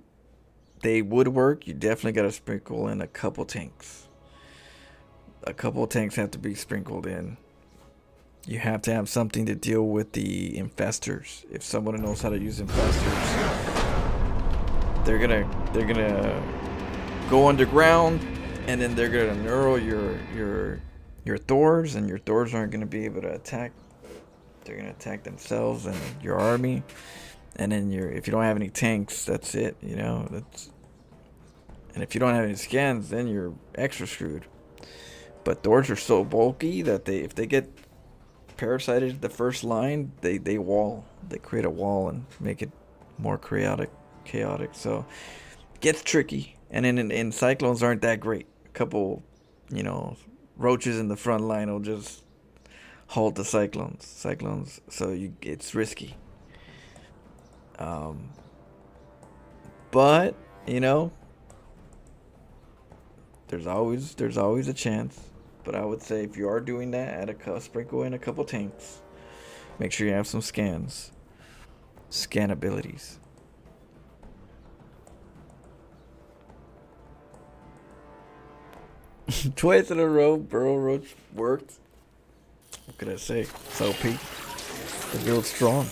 they would work. You definitely got to sprinkle in a couple tanks. A couple of tanks have to be sprinkled in. You have to have something to deal with the infestors. If someone knows how to use infestors, they're gonna go underground, and then they're gonna neural your Thors, and your Thors aren't gonna be able to attack. They're gonna attack themselves and your army, and then if you don't have any tanks, that's it. You know, and if you don't have any scans, then you're extra screwed. But Thors are so bulky that if they get parasited the first line, they create a wall and make it more chaotic. So it gets tricky. And then in Cyclones aren't that great. A couple, roaches in the front line will just halt the Cyclones. So it's risky. But there's always a chance. But I would say if you are doing that, sprinkle in a couple tanks. Make sure you have some scans. Scan abilities. Twice in a row, Burrow Roach worked. What could I say? It's OP. The build's strong.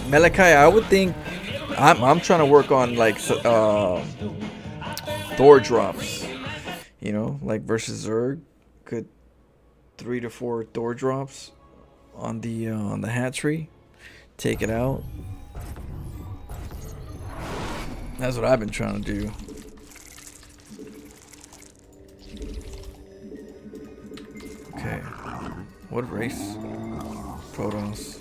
Malachi, I would think I'm trying to work on like Thor drops, like versus Zerg, good 3 to 4 Thor drops on the hatchery, take it out. That's what I've been trying to do. Okay, what race? Protons.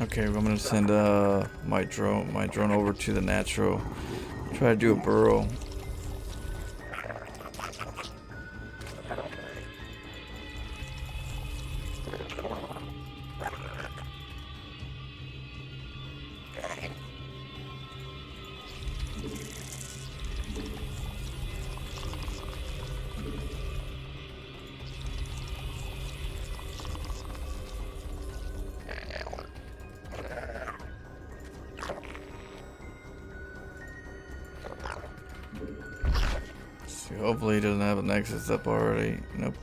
Okay, I'm gonna send my drone over to the natural. Try to do a burrow. Hopefully he doesn't have a nexus up already. Nope.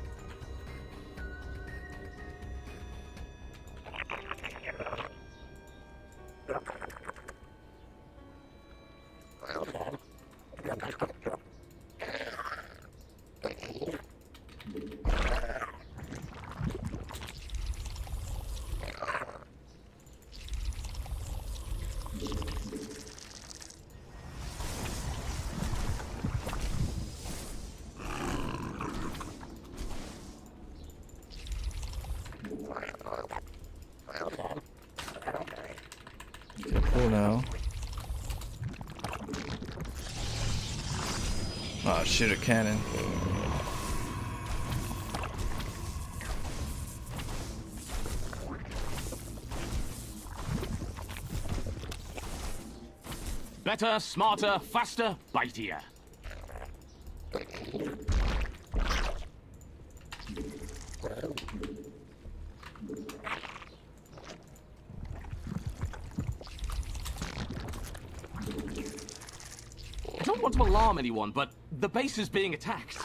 Oh shit, a cannon. Better, smarter, faster, bitier. I don't want to alarm anyone, but the base is being attacked.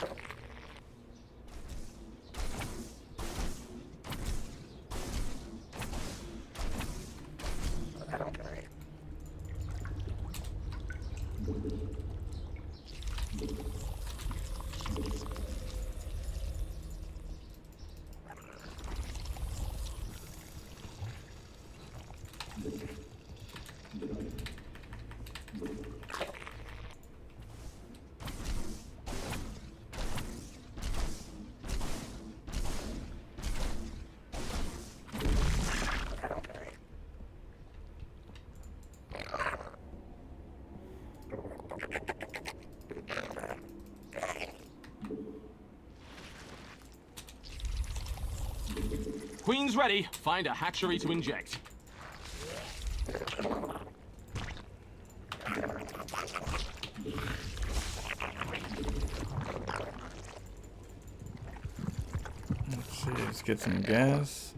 Queen's ready. Find a hatchery to inject. Let's see, let's get some gas.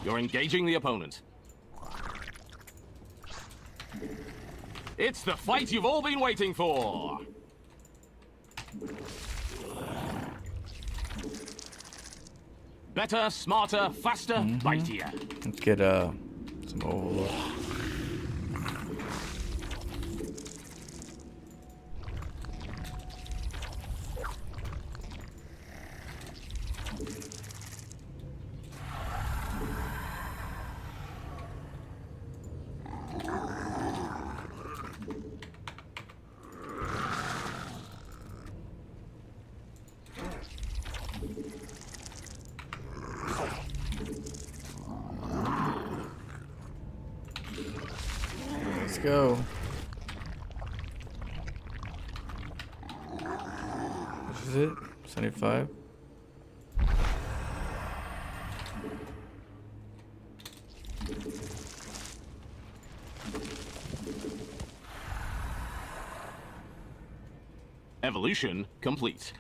You're engaging the opponent. It's the fight you've all been waiting for! Better, smarter, faster, bitier. Let's get some overload. Let's go. This is it? 75? Evolution complete.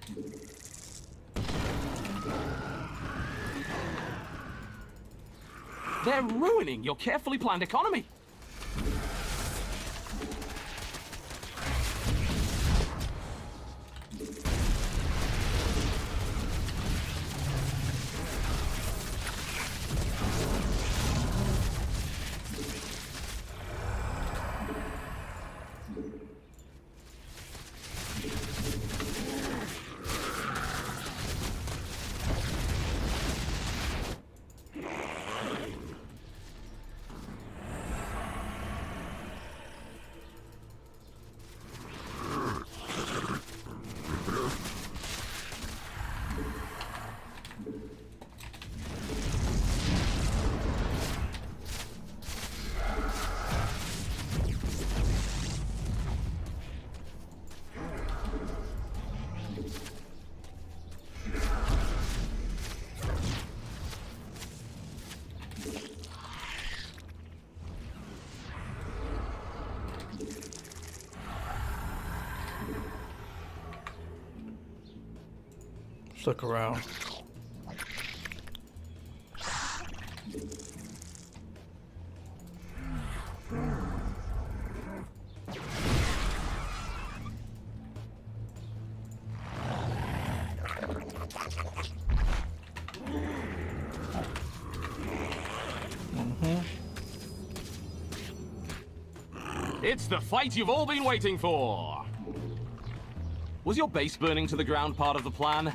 They're ruining your carefully planned economy. Let's look around. It's the fight you've all been waiting for. Was your base burning to the ground part of the plan?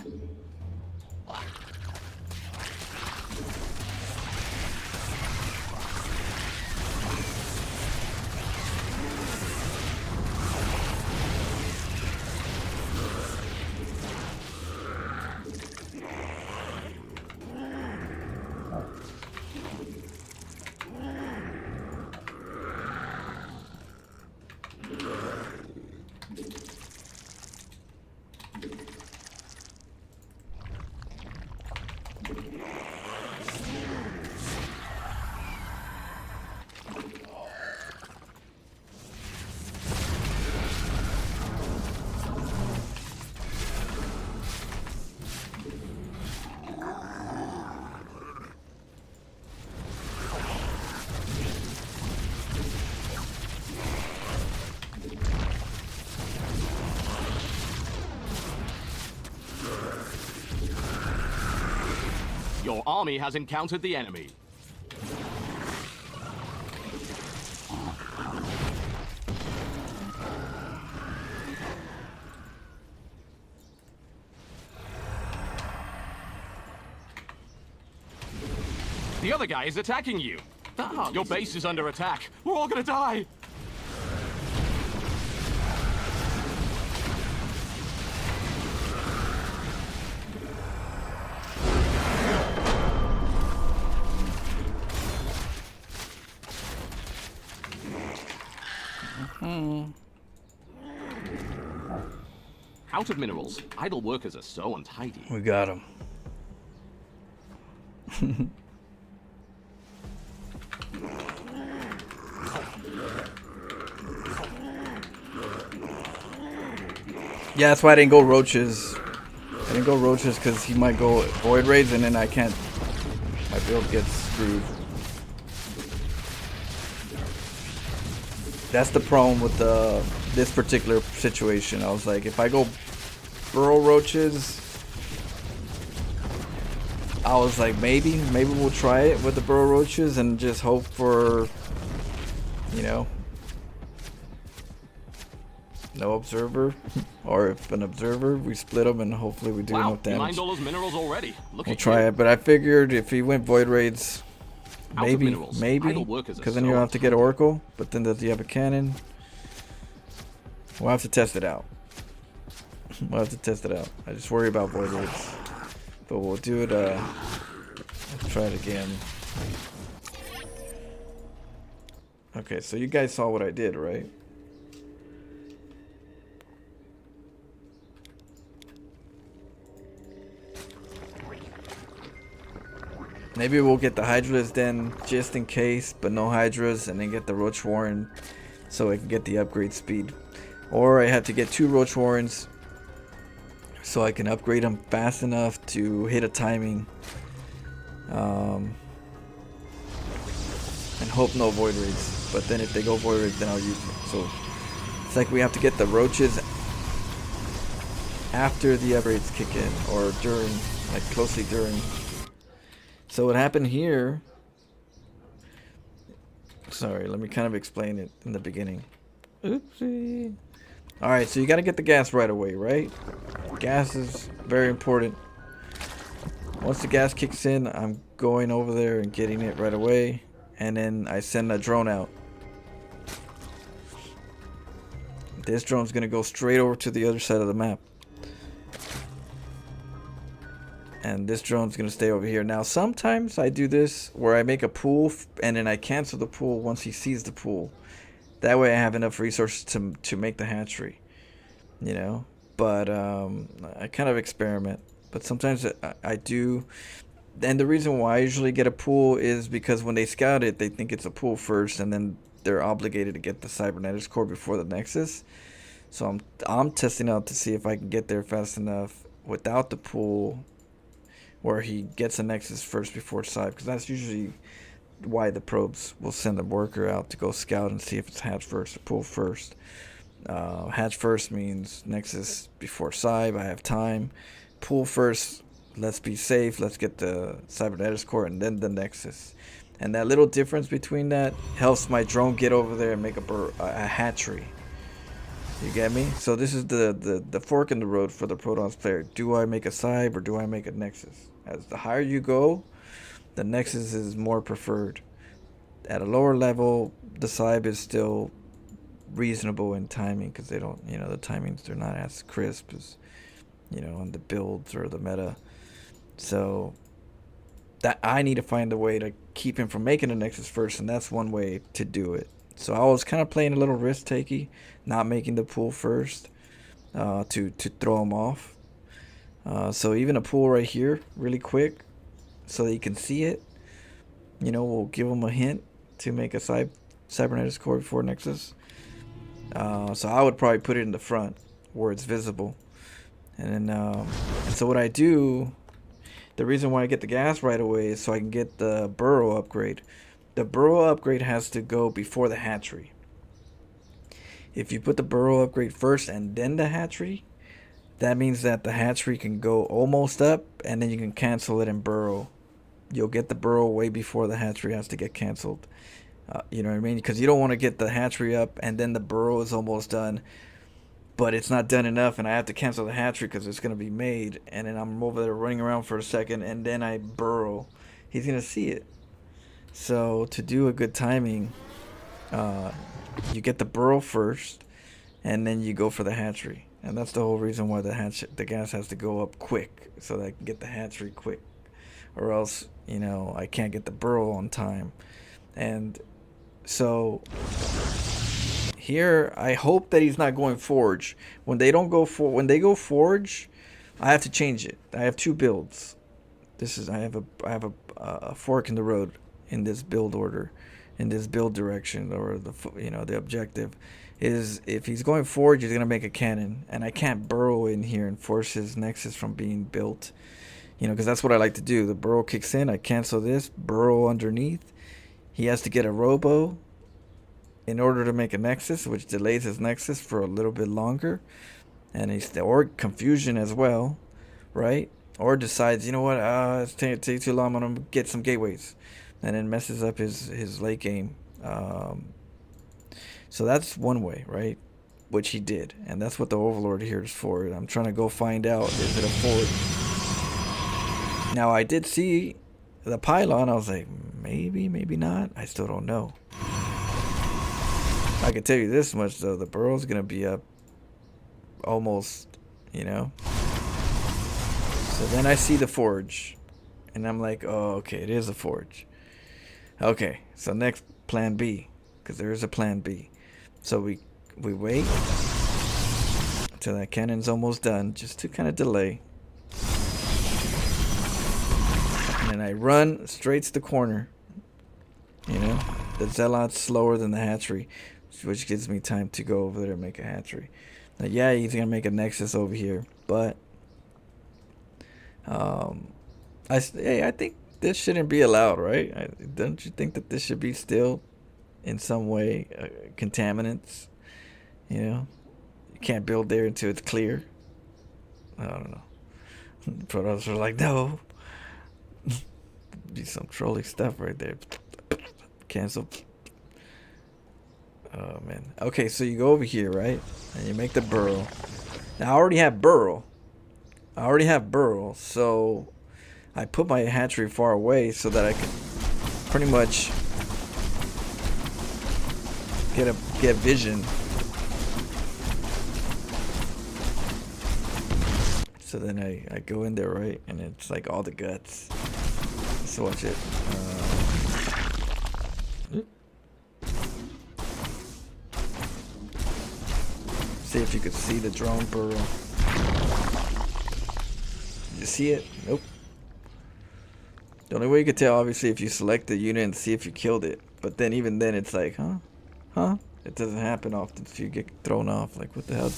Your army has encountered the enemy. The other guy is attacking you. Your base is under attack. We're all gonna die. Out of minerals. Idle workers are so untidy. We got him. Yeah, that's why I didn't go roaches. I didn't go roaches because he might go void raids and then I can't. My build gets screwed. That's the problem with this particular situation. I was like, if I go burrow roaches, I was like, maybe we'll try it with the burrow roaches and just hope for, you know, no observer, or if an observer, we split them and hopefully we do Wow, enough you damage. mined all those minerals already. Look We'll at try you. it, but I figured if he went void raids, Out of maybe, minerals. Idle workers are because then so you'll have to get Oracle. But then does he have a cannon? We'll have to test it out. We'll have to test it out. I just worry about void raids, but we'll do it. Let's try it again. Okay, so you guys saw what I did, right? Maybe we'll get the Hydras then, just in case, but no Hydras, and then get the Roach Warren so I can get the upgrade speed. Or I have to get 2 Roach Warrens so I can upgrade them fast enough to hit a timing. And hope no Void Raids. But then if they go Void Raids, then I'll use them. So it's like we have to get the Roaches after the upgrades kick in, or during, like closely during. So what happened here, sorry, let me kind of explain it in the beginning. Oopsie. Alright, so you got to get the gas right away, right? Gas is very important. Once the gas kicks in, I'm going over there and getting it right away. And then I send a drone out. This drone's going to go straight over to the other side of the map. And this drone's going to stay over here. Now, sometimes I do this where I make a pool and then I cancel the pool once he sees the pool. That way I have enough resources to make the hatchery, you know. But I kind of experiment. But sometimes I do. And the reason why I usually get a pool is because when they scout it, they think it's a pool first, and then they're obligated to get the cybernetics core before the Nexus. So I'm testing out to see if I can get there fast enough without the pool, where he gets a nexus first before side, because that's usually why the probes will send a worker out to go scout and see if it's hatch first or pool first. Hatch first means nexus before side. I have time. Pool first. Let's be safe. Let's get the cybernetics core and then the nexus. And that little difference between that helps my drone get over there and make a hatchery. You get me? So this is the fork in the road for the Protons player. Do I make a cyb or do I make a nexus? As the higher you go, the nexus is more preferred. At a lower level, the cyb is still reasonable in timing, because they don't, the timings, they're not as crisp as, on the builds or the meta. So that I need to find a way to keep him from making the nexus first, and that's one way to do it. So I was kind of playing a little risk takey, not making the pool first, to throw him off. So even a pool right here, really quick, so that you can see it, will give him a hint to make a cybernetics core before nexus. So I would probably put it in the front where it's visible, and then and so what I do, the reason why I get the gas right away is so I can get the burrow upgrade. The burrow upgrade has to go before the hatchery. If you put the burrow upgrade first and then the hatchery, that means that the hatchery can go almost up, and then you can cancel it and burrow. You'll get the burrow way before the hatchery has to get canceled. You know what I mean? Because you don't want to get the hatchery up and then the burrow is almost done, but it's not done enough, and I have to cancel the hatchery because it's going to be made, and then I'm over there running around for a second, and then I burrow. He's going to see it. So to do a good timing, you get the burrow first, and then you go for the hatchery. And that's the whole reason why the gas has to go up quick, so that I can get the hatchery quick, or else I can't get the burrow on time. And so here I hope that he's not going forge. When they go forge, I have to change it. I have two builds. I have a fork in the road in this build order, in this build direction, or the objective is, if he's going forward, he's gonna make a cannon, and I can't burrow in here and force his nexus from being built, because that's what I like to do. The burrow kicks in, I cancel this, burrow underneath. He has to get a robo in order to make a nexus, which delays his nexus for a little bit longer, and or confusion as well, right? Or decides, it's taking too long, I'm gonna get some gateways, and then messes up his late game. So that's one way, right? Which he did, and that's what the Overlord here is for. I'm trying to go find out, is it a forward? Now I did see the pylon. I was like, maybe not. I still don't know. I can tell you this much though: the burrow's gonna be up almost, So then I see the forge, and I'm like, oh, okay, it is a forge. Okay, so next, plan B, because there is a plan B. So we wait until that cannon's almost done, just to kind of delay. And then I run straight to the corner. The Zealot's slower than the hatchery, which gives me time to go over there and make a hatchery. Now, yeah, he's gonna make a nexus over here, but I think this shouldn't be allowed, right? Don't you think that this should be still, in some way, contaminants? You can't build there until it's clear. I don't know. The Protoss are like, no. Be some trolling stuff right there. Cancel. Oh man. Okay, so you go over here, right? And you make the burrow. Now I already have burrow, so I put my hatchery far away so that I can pretty much get vision. So then I go in there, right? And it's like all the guts. Let's watch it. See if you could see the drone burrow. Did you see it? Nope. The only way you could tell, obviously, if you select the unit and see if you killed it. But then even then, it's like, huh? It doesn't happen often if you get thrown off. Like, what the hell?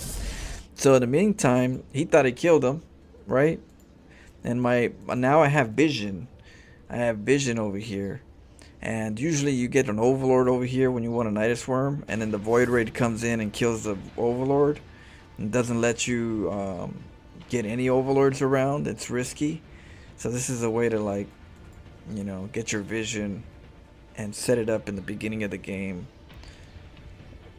So in the meantime, he thought he killed him. right? And now I have vision. I have vision over here. And usually you get an overlord over here when you want a Nidus Worm, and then the Void Raid comes in and kills the overlord and doesn't let you get any overlords around. It's risky. So this is a way to, like, you know, get your vision and set it up in the beginning of the game,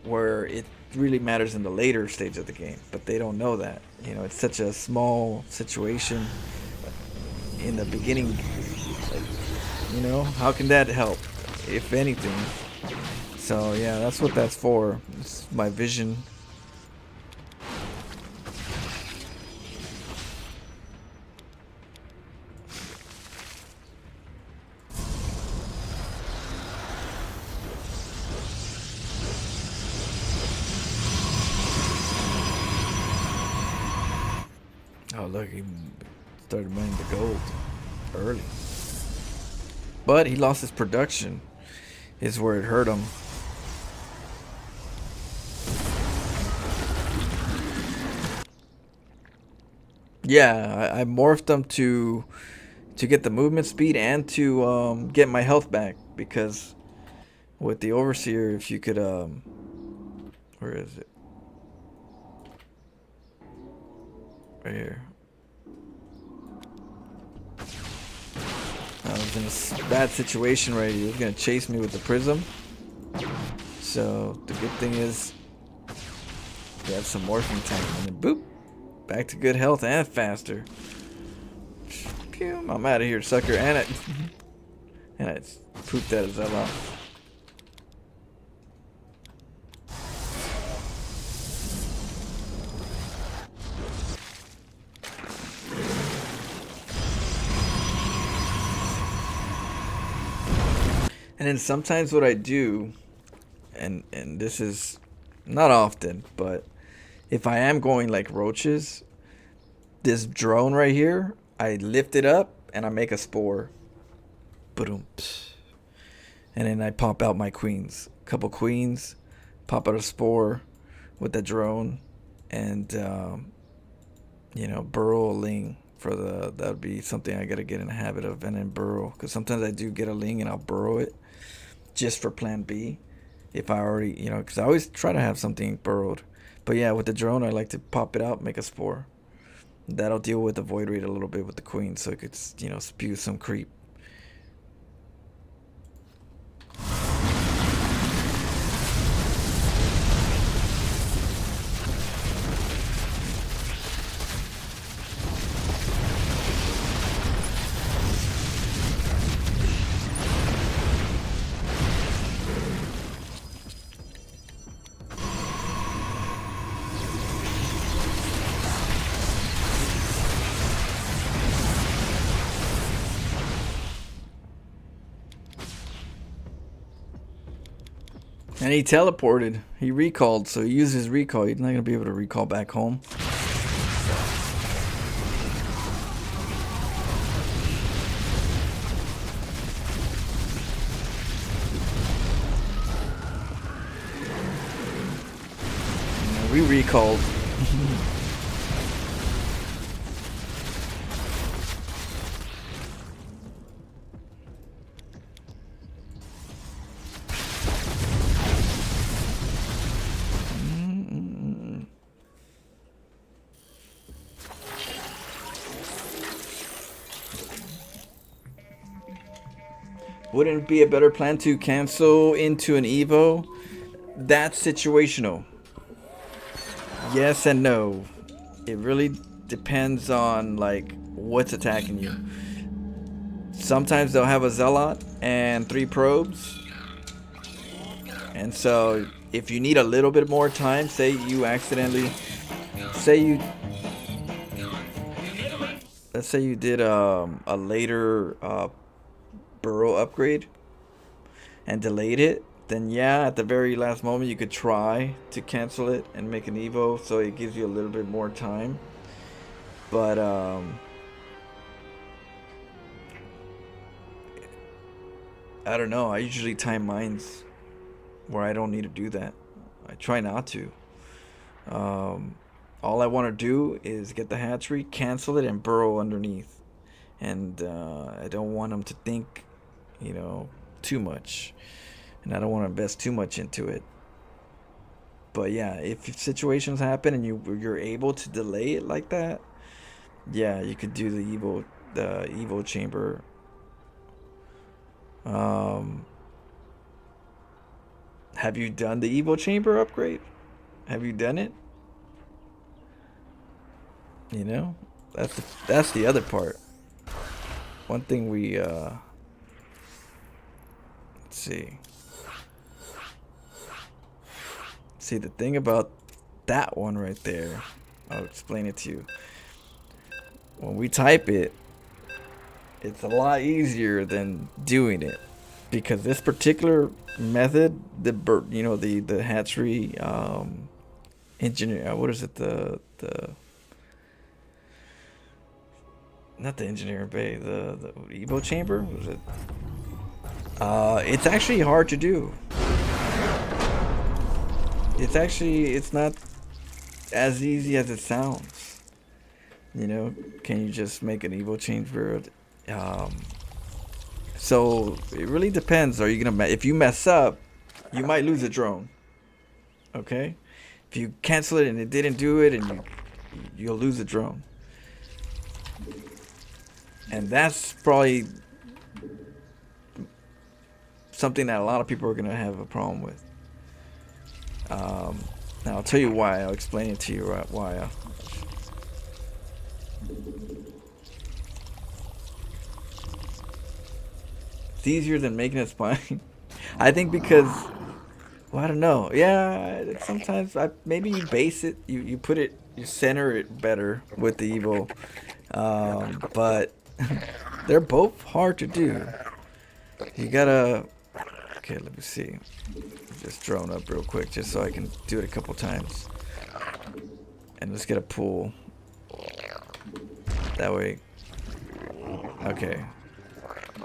where it really matters in the later stage of the game, but they don't know that. You know, it's such a small situation in the beginning. Like, you know, how can that help, if anything? So yeah, that's what that's for. It's my vision. Oh look, he started mining the gold early. But he lost his production, is where it hurt him. Yeah, I morphed them to get the movement speed and to get my health back, because with the Overseer, if you could where is it? Right here. I was in a bad situation right here. He was gonna chase me with the prism. So the good thing is we have some morphing time, and then boop, back to good health and faster. Pew, I'm out of here, sucker. And I pooped that as well. And then sometimes what I do, and this is not often, but if I am going like roaches, this drone right here, I lift it up and I make a spore. Boom. And then I pop out my queens. A couple queens, pop out a spore with the drone, and you know, burrow a ling for that would be something I gotta get in the habit of, and then burrow, because sometimes I do get a ling and I'll burrow it just for plan B, if I already, you know, because I always try to have something burrowed. But yeah, with the drone, I like to pop it out, make a spore. That'll deal with the void rate a little bit with the queen, so it could, you know, spew some creep. And he teleported. He recalled, so he used his recall. He's not going to be able to recall back home. We recalled. Wouldn't it be a better plan to cancel into an Evo? That's situational. Yes and no. It really depends on like what's attacking you. Sometimes they'll have a Zealot and 3 probes. And so if you need a little bit more time, say you let's say you did a later burrow upgrade and delayed it, then yeah, at the very last moment you could try to cancel it and make an Evo, so it gives you a little bit more time. But I don't know, I usually time mines where I don't need to do that. I try not to. all I want to do is get the hatchery, cancel it, and burrow underneath. And I don't want them to think, too much. And I don't want to invest too much into it. But yeah, if situations happen and you're able to delay it like that, yeah, you could do the evil chamber. Have you done the evil chamber upgrade? Have you done it? That's the other part. One thing we let's see. See, the thing about that one right there, I'll explain it to you. When we type it, it's a lot easier than doing it, because this particular method, the hatchery engineer, what is it, the not the engineer bay, the Evo chamber, was it? It's actually hard to do. It's not as easy as it sounds. Can you just make an Evo chamber? So it really depends. Are you gonna, if you mess up, you might lose a drone. Okay, if you cancel it and it didn't do it, and you'll lose a drone. And that's probably something that a lot of people are gonna have a problem with. Now I'll tell you why. I'll explain it to you why. It's easier than making a spine. I think because, well, I don't know. Yeah, sometimes maybe you base it, you put it, you center it better with the Evo. But they're both hard to do. You gotta. Okay, let me see. Just drone up real quick, just so I can do it a couple times. And let's get a pool. That way. Okay.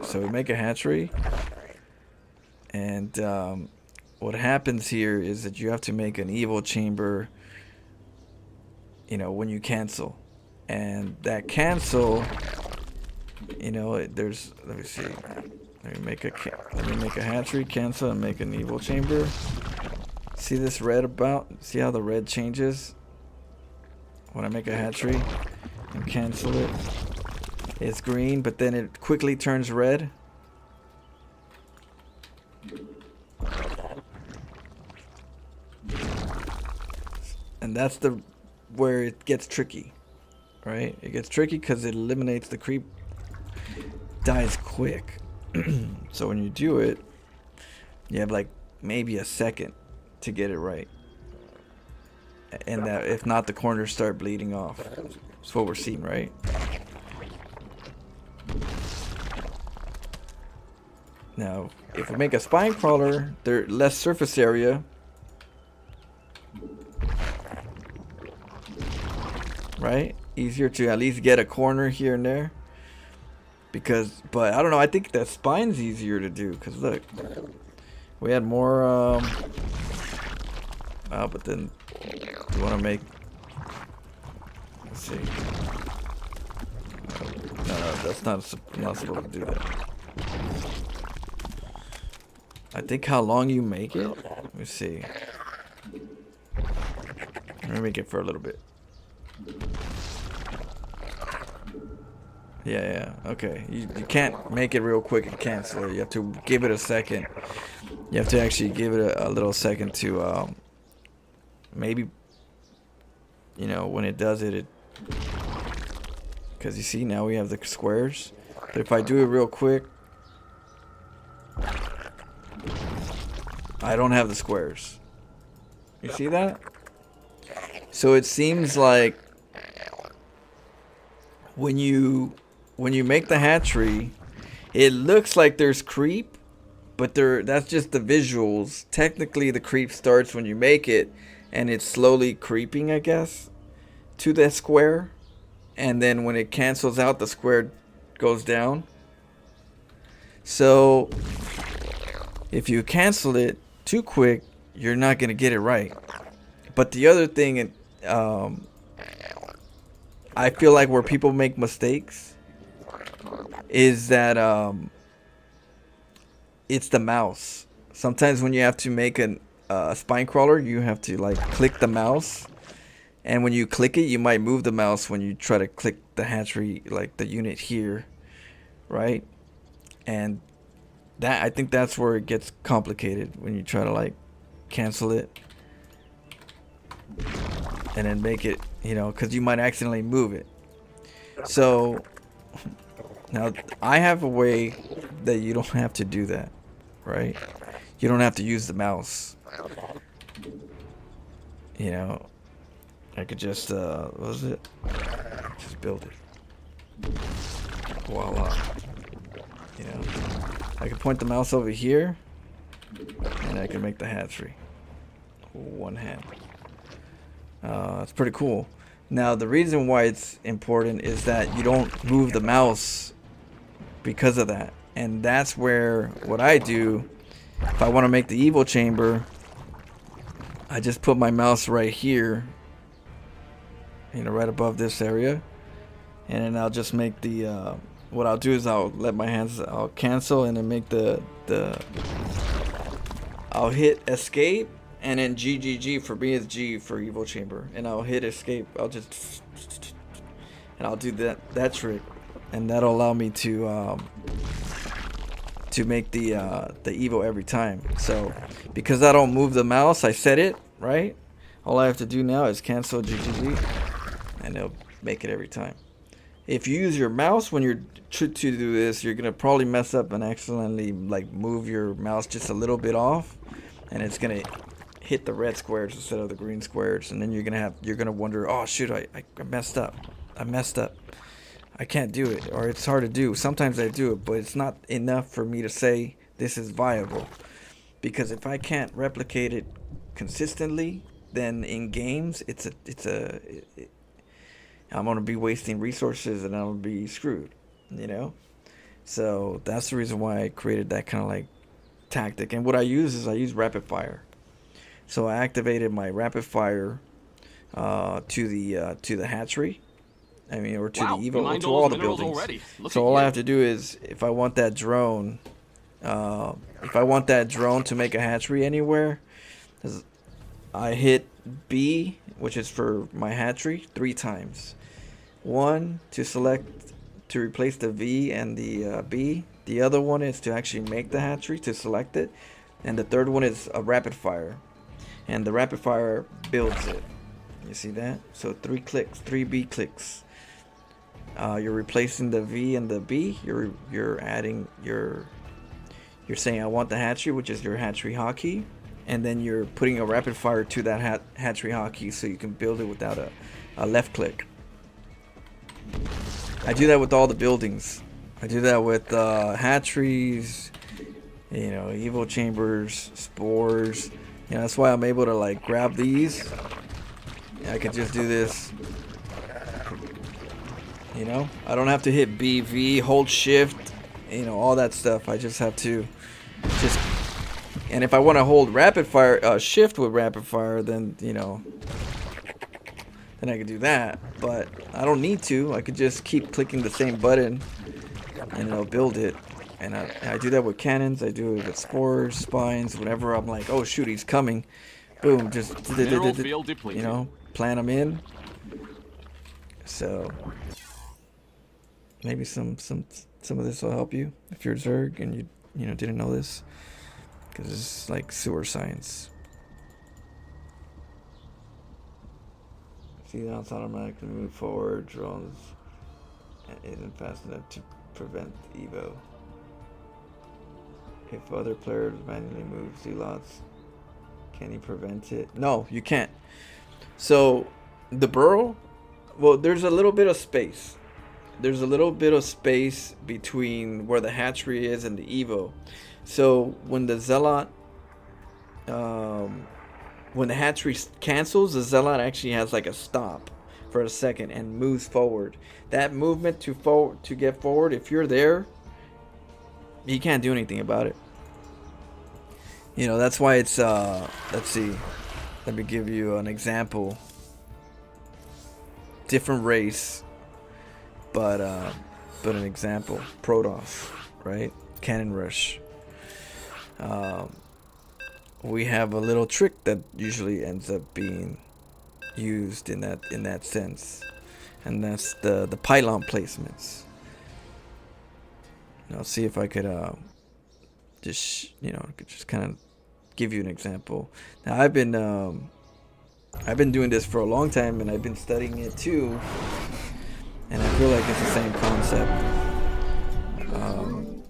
So we make a hatchery. And what happens here is that you have to make an Evo chamber, when you cancel. And that cancel, there's, let me see. Let me make a hatchery, cancel, and make an Evo chamber. See this red see how the red changes when I make a hatchery and cancel it? It's green, but then it quickly turns red. And that's where it gets tricky, right? It gets tricky because it eliminates the creep, dies quick. So when you do it, you have like maybe a second to get it right, and that if not, the corners start bleeding off. That's what we're seeing, right? Now, if we make a spine crawler, there's less surface area, right? Easier to at least get a corner here and there. But I don't know, I think that spine's easier to do, because look, we had more, but then you want to make, let's see, no, that's I'm not supposed to do that. I think how long you make it, let me see, let me make it for a little bit. Yeah, okay. You can't make it real quick and cancel it. You have to give it a second. You have to actually give it a little second to, maybe, when it does it, because you see now we have the squares. But if I do it real quick, I don't have the squares. You see that? So it seems like when you make the hatchery, it looks like there's creep, but that's just the visuals. Technically, the creep starts when you make it, and it's slowly creeping, I guess, to the square. And then when it cancels out, the square goes down. So if you cancel it too quick, you're not going to get it right. But the other thing I feel like where people make mistakes is that it's the mouse. Sometimes when you have to make a spine crawler, you have to like click the mouse, and when you click it, you might move the mouse when you try to click the hatchery, like the unit here, right? And that, I think that's where it gets complicated, when you try to like cancel it and then make it, you know, because you might accidentally move it. So now I have a way that you don't have to do that, right? You don't have to use the mouse. You know, I could just what was it? Just build it. Voila. You know, I can point the mouse over here, and I can make the hatchery. One hand. It's pretty cool. Now, the reason why it's important is that you don't move the mouse because of that. And that's where what I do, if I want to make the evil chamber, I just put my mouse right here, you know, right above this area. And then I'll just make the, what I'll do is I'll let my hands, I'll cancel and then make I'll hit escape. And then GGG for me is G for evil chamber, and I'll hit escape. I'll just, and I'll do that trick, and that'll allow me to make the evil every time. So because I don't move the mouse, I set it right. All I have to do now is cancel GGG, and it'll make it every time. If you use your mouse when you're to do this, you're gonna probably mess up and accidentally like move your mouse just a little bit off, and it's gonna hit the red squares instead of the green squares, and then you're gonna wonder, oh shoot, I messed up. I can't do it, or it's hard to do. Sometimes I do it, but it's not enough for me to say this is viable, because if I can't replicate it consistently, then in games I'm gonna be wasting resources and I'm gonna be screwed, you know. So that's the reason why I created that kind of like tactic. And what I use rapid fire. So I activated my rapid fire to the hatchery. I mean, or to the evil, to all the buildings. So all I have to do is, if I want that drone, to make a hatchery anywhere, I hit B, which is for my hatchery, 3 times. 1 to select, to replace the V and the B. The other one is to actually make the hatchery, to select it. And the third one is a rapid fire. And the rapid fire builds it. You see that? So 3 clicks, 3 B clicks. You're replacing the V and the B. You're adding you're saying I want the hatchery, which is your hatchery hotkey, and then you're putting a rapid fire to that hatchery hotkey so you can build it without a left click. I do that with all the buildings. I do that with hatcheries, you know, evil chambers, spores. You know, that's why I'm able to like grab these. I can just do this. You know, I don't have to hit B, V, hold shift, you know, all that stuff. I just have to and if I want to hold rapid fire, shift with rapid fire, then, you know, then I can do that. But I don't need to. I could just keep clicking the same button and it'll build it. And I do that with cannons. I do it with spores, spines, whenever I'm like, oh shoot, he's coming. Boom, just you know, plant them in. So maybe some of this will help you if you're Zerg and you know didn't know this, because it's like sewer science. See, now it's automatically move forward. Drones isn't fast enough to prevent Evo. If other players manually move zealots, can he prevent it? No, you can't. So the burrow, well, there's a little bit of space. There's a little bit of space between where the hatchery is and the Evo. So when the zealot, when the hatchery cancels, the zealot actually has like a stop for a second and moves forward. That movement to get forward, if you're there, you can't do anything about it. You know, that's why it's let's see, let me give you an example. different race, but an example, Protoss, right? Cannon Rush. We have a little trick that usually ends up being used in that sense, and that's the pylon placements. And I'll see if I could just kind of give you an example. Now I've been doing this for a long time, and I've been studying it too, and I feel like it's the same concept.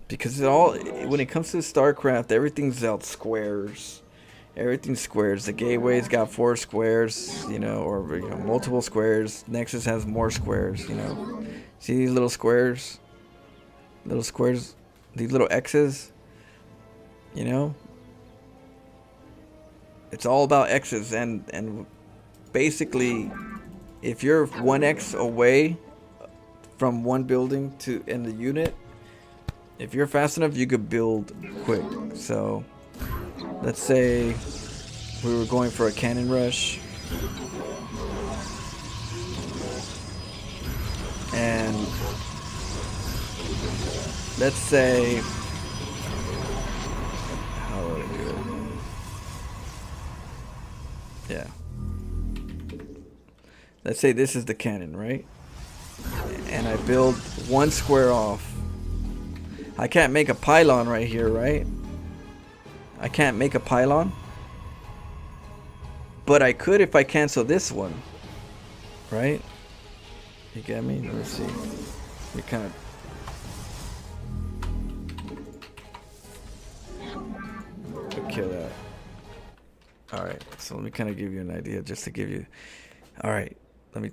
Because when it comes to StarCraft, everything's out squares. Everything's squares. The gateway's got 4 squares, or multiple squares. Nexus has more squares, See these little squares? Little squares, these little X's, It's all about X's, and basically, if you're 1X away from one building in the unit, if you're fast enough, you could build quick. So let's say we were going for a cannon rush, and let's say, how would I do it? Yeah. Let's say this is the cannon, right? And I build 1 square off. I can't make a pylon right here, right? I can't make a pylon. But I could if I cancel this one. Right? You get me? Let me see. We kind of kill that. Alright, so let me kind of give you an idea just to give you. Alright, let me.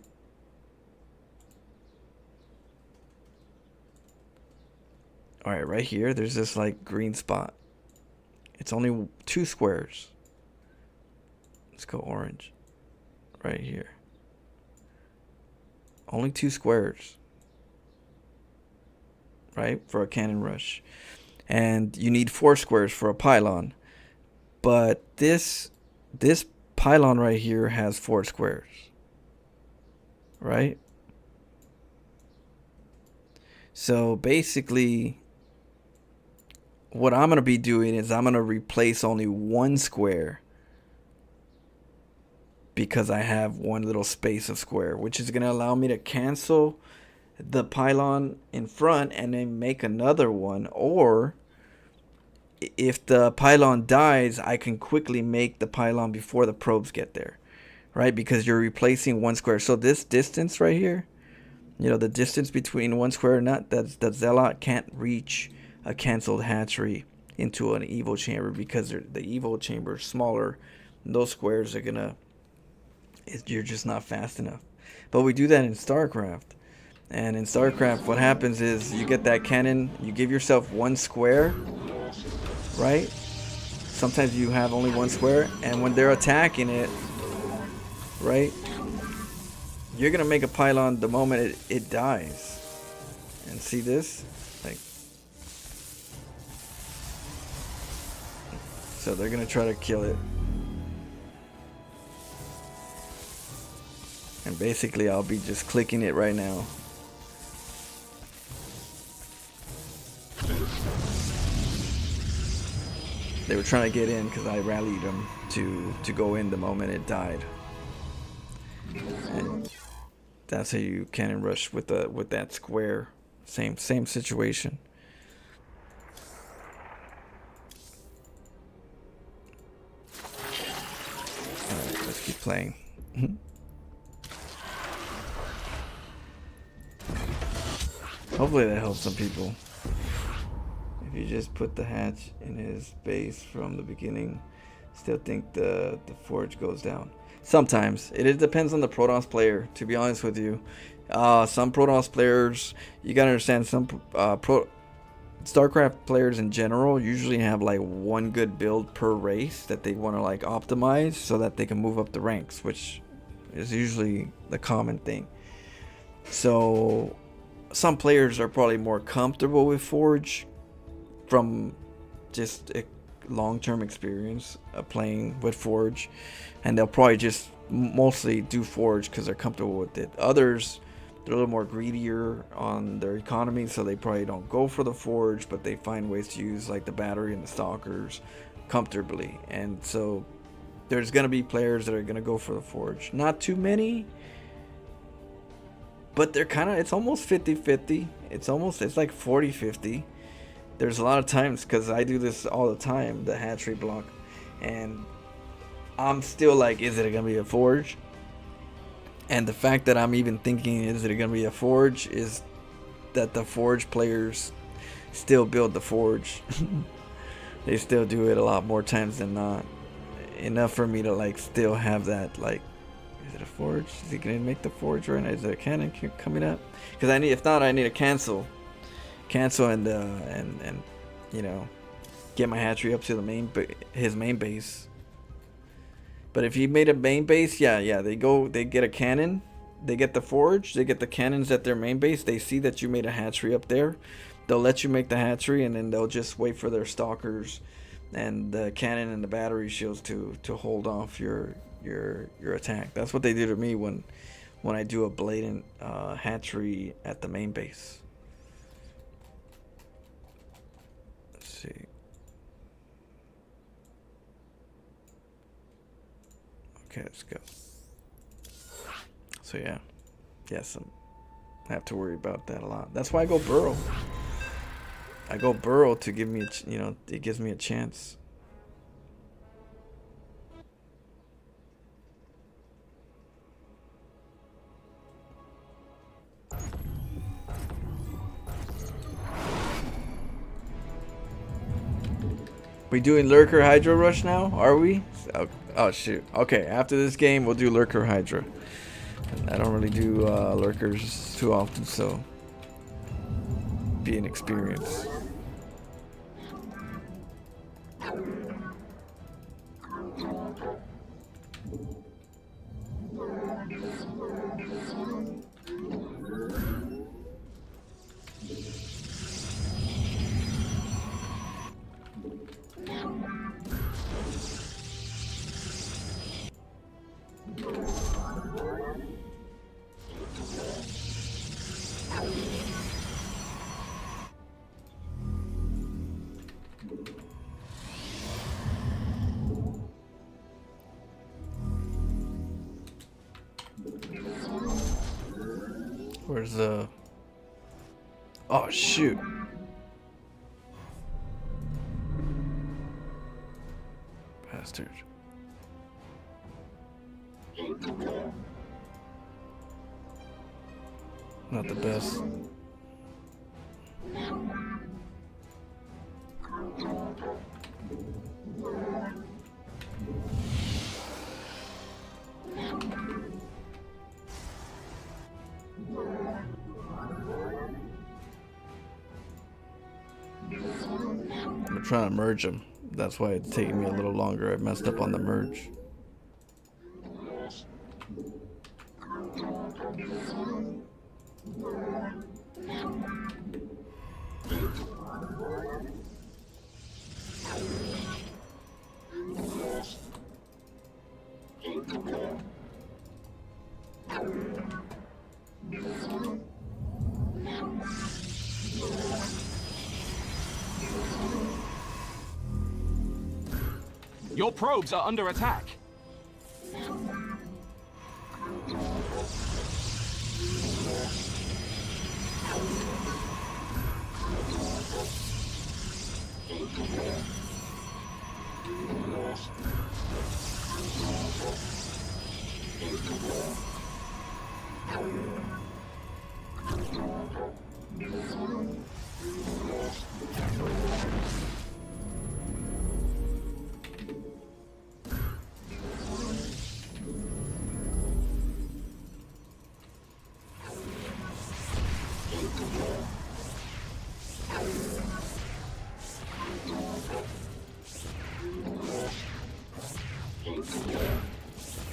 Alright, right here, there's this like green spot. It's only 2 squares. Let's go orange. Right here. Only 2 squares. Right? For a cannon rush. And you need 4 squares for a pylon. But this pylon right here has 4 squares. Right? So basically, what I'm going to be doing is I'm going to replace only 1 square, because I have one little space of square, which is going to allow me to cancel the pylon in front and then make another one. Or if the pylon dies, I can quickly make the pylon before the probes get there, right? Because you're replacing 1 square. So this distance right here, the distance between 1 square and not, that Zealot can't reach a canceled hatchery into an evil chamber, because the evil chamber is smaller. Those squares are gonna, you're just not fast enough. But we do that in StarCraft. And in StarCraft, what happens is you get that cannon, you give yourself 1 square, right? Sometimes you have only 1 square, and when they're attacking it, right, you're gonna make a pylon the moment it dies. And see this? Like, so they're gonna try to kill it. And basically I'll be just clicking it right now. They were trying to get in because I rallied them to go in the moment it died. And that's how you cannon rush with that square. Same situation. Alright, let's keep playing. Hopefully that helps some people. If you just put the hatch in his base from the beginning, still think the forge goes down. Sometimes. It depends on the Protoss player, to be honest with you. Some Protoss players, you gotta understand, some StarCraft players in general usually have like 1 good build per race that they want to like optimize so that they can move up the ranks, which is usually the common thing. So some players are probably more comfortable with Forge from just a long-term experience of playing with Forge, and they'll probably just mostly do forge because they're comfortable with it. Others, they're a little more greedier on their economy, so they probably don't go for the forge, but they find ways to use like the battery and the stalkers comfortably. And so there's gonna be players that are gonna go for the forge. Not too many, but they're kind of, it's almost 50-50. It's like 40-50. There's a lot of times, because I do this all the time, the hatchery block, and I'm still like, is it gonna be a forge? And the fact that I'm even thinking, is it gonna be a forge, is that the forge players still build the forge. They still do it a lot more times than not. Enough for me to like still have that, like, is it a forge? Is he gonna make the forge right now? Is there a cannon coming up? Because I need, if not, I need to cancel and you know, get my hatchery up to the his main base. But if he made a main base, yeah, they get a cannon, they get the forge, they get the cannons at their main base. They see that you made a hatchery up there, they'll let you make the hatchery, and then they'll just wait for their stalkers and the cannon and the battery shields to hold off your attack. That's what they do to me when I do a blatant hatchery at the main base. Let's see. Okay, let's go. So yeah, yes, I have to worry about that a lot. That's why I go burrow. I go burrow to give me, you know, it gives me a chance. We doing Lurker Hydra Rush now? Are we? Oh shoot. Okay, after this game we'll do Lurker Hydra. I don't really do Lurkers too often, so be an experience. Where's the... Oh, shoot. Bastard. Not the best. I'm trying to merge them. That's why it's taking me a little longer. I messed up on the merge. Your probes are under attack.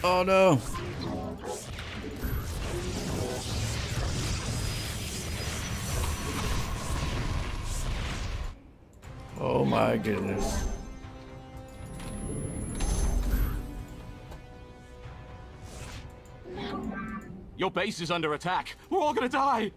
Oh no. Oh my goodness. Your base is under attack. We're all gonna die.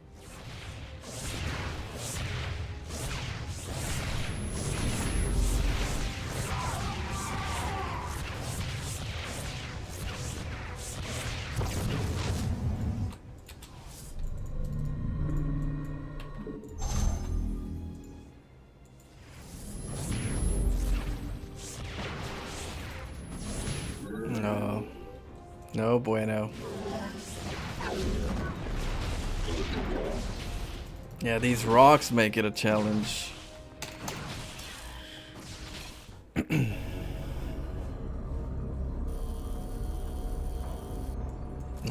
No. No bueno. Yeah, these rocks make it a challenge. We'll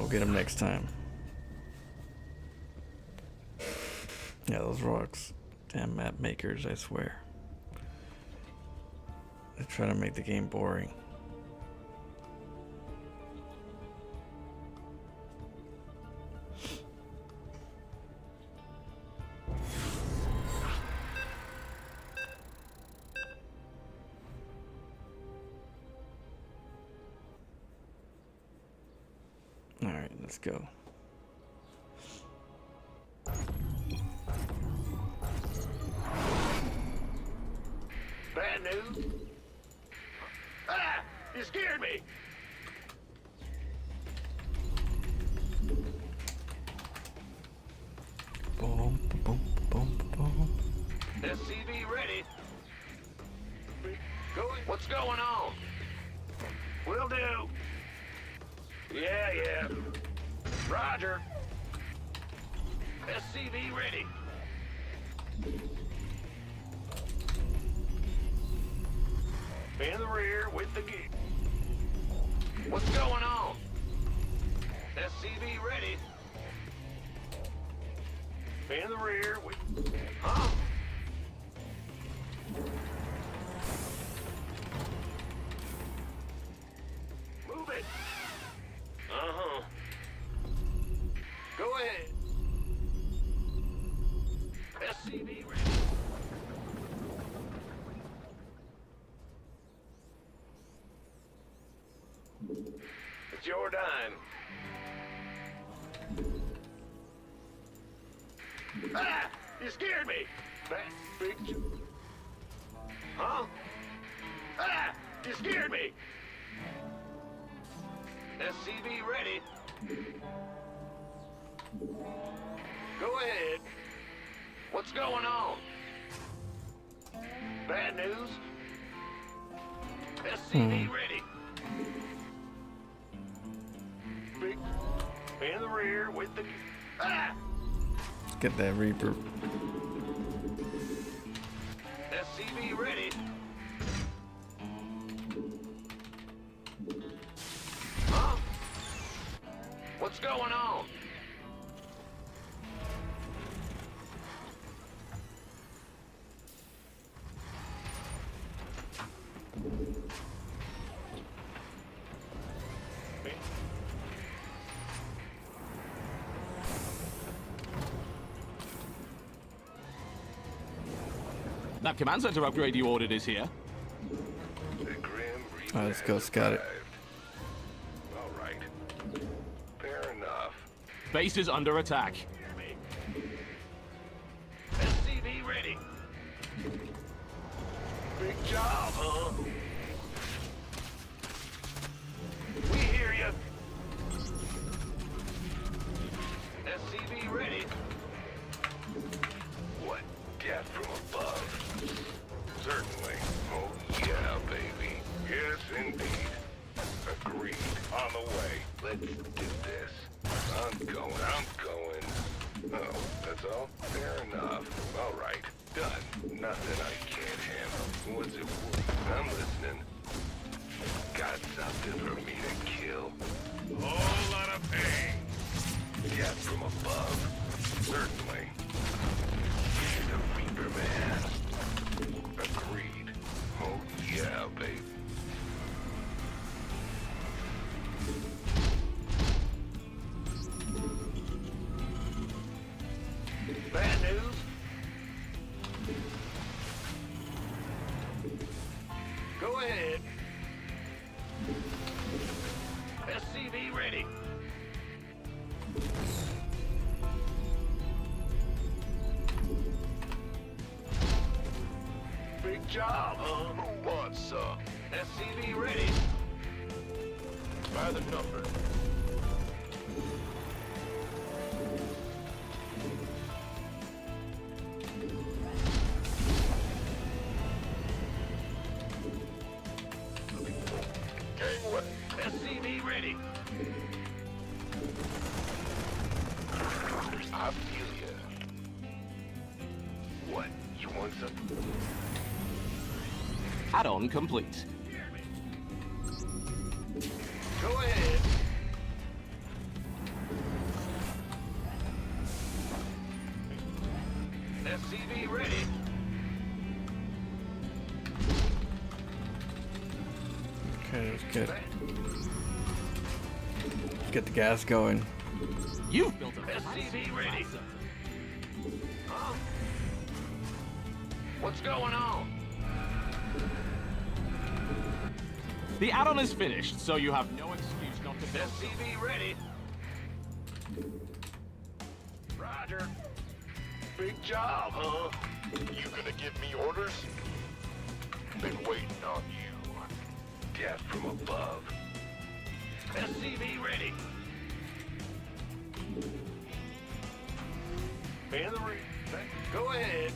get him next time. Yeah, those rocks. Damn map makers, I swear. They're trying to make the game boring. Alright, let's go. Bad news? Ah! You scared me! Boom, boom, boom, boom. SCV ready. What's going on? Will do. Yeah. Roger. SCV ready. In the rear with the gear. What's going on? SCV ready. In the rear with... Huh? Move it. Uh-huh. Go ahead. SCV ready. It's your dime. Ah! You scared me! That big... Huh? Ah! You scared me! SCV ready. Go ahead. What's going on? Bad news? SCV ready. Big... In the rear with the... Ah! Let's get that Reaper. SCV ready. Huh? What's going on? That command center upgrade you ordered is here. The Grim Reaper Alright, let's go scout it. All right. Fair enough. Base is under attack. SCV ready. Big job, huh? We hear you. SCV ready. What? Death from above? Certainly. Oh, yeah, baby. Yes, indeed. Agreed. On the way. Let's do this. I'm going. Oh, that's all? Fair enough. All right. Done. Nothing I can't handle. What's it worth? I'm listening. Got something for me to kill? Whole lot of pain. Death from above? Certainly. You're the Reaper Man. Agreed. Oh, yeah, babe. Bad news? Go ahead. SCV ready. Big job, huh? Who wants some? SCV ready. By the number. Gangway. SCV ready. I feel ya. What? You want some? Add-on complete. Go ahead. SCV ready. Okay, let's get the gas going. You've built a SCV ready. Huh? What's going on? The add-on is finished, so you have no excuse not to build. SCV ready. Roger. Big job, huh? You gonna give me orders? Been waiting on you. Death from above. SCV ready. In the ring. Go ahead.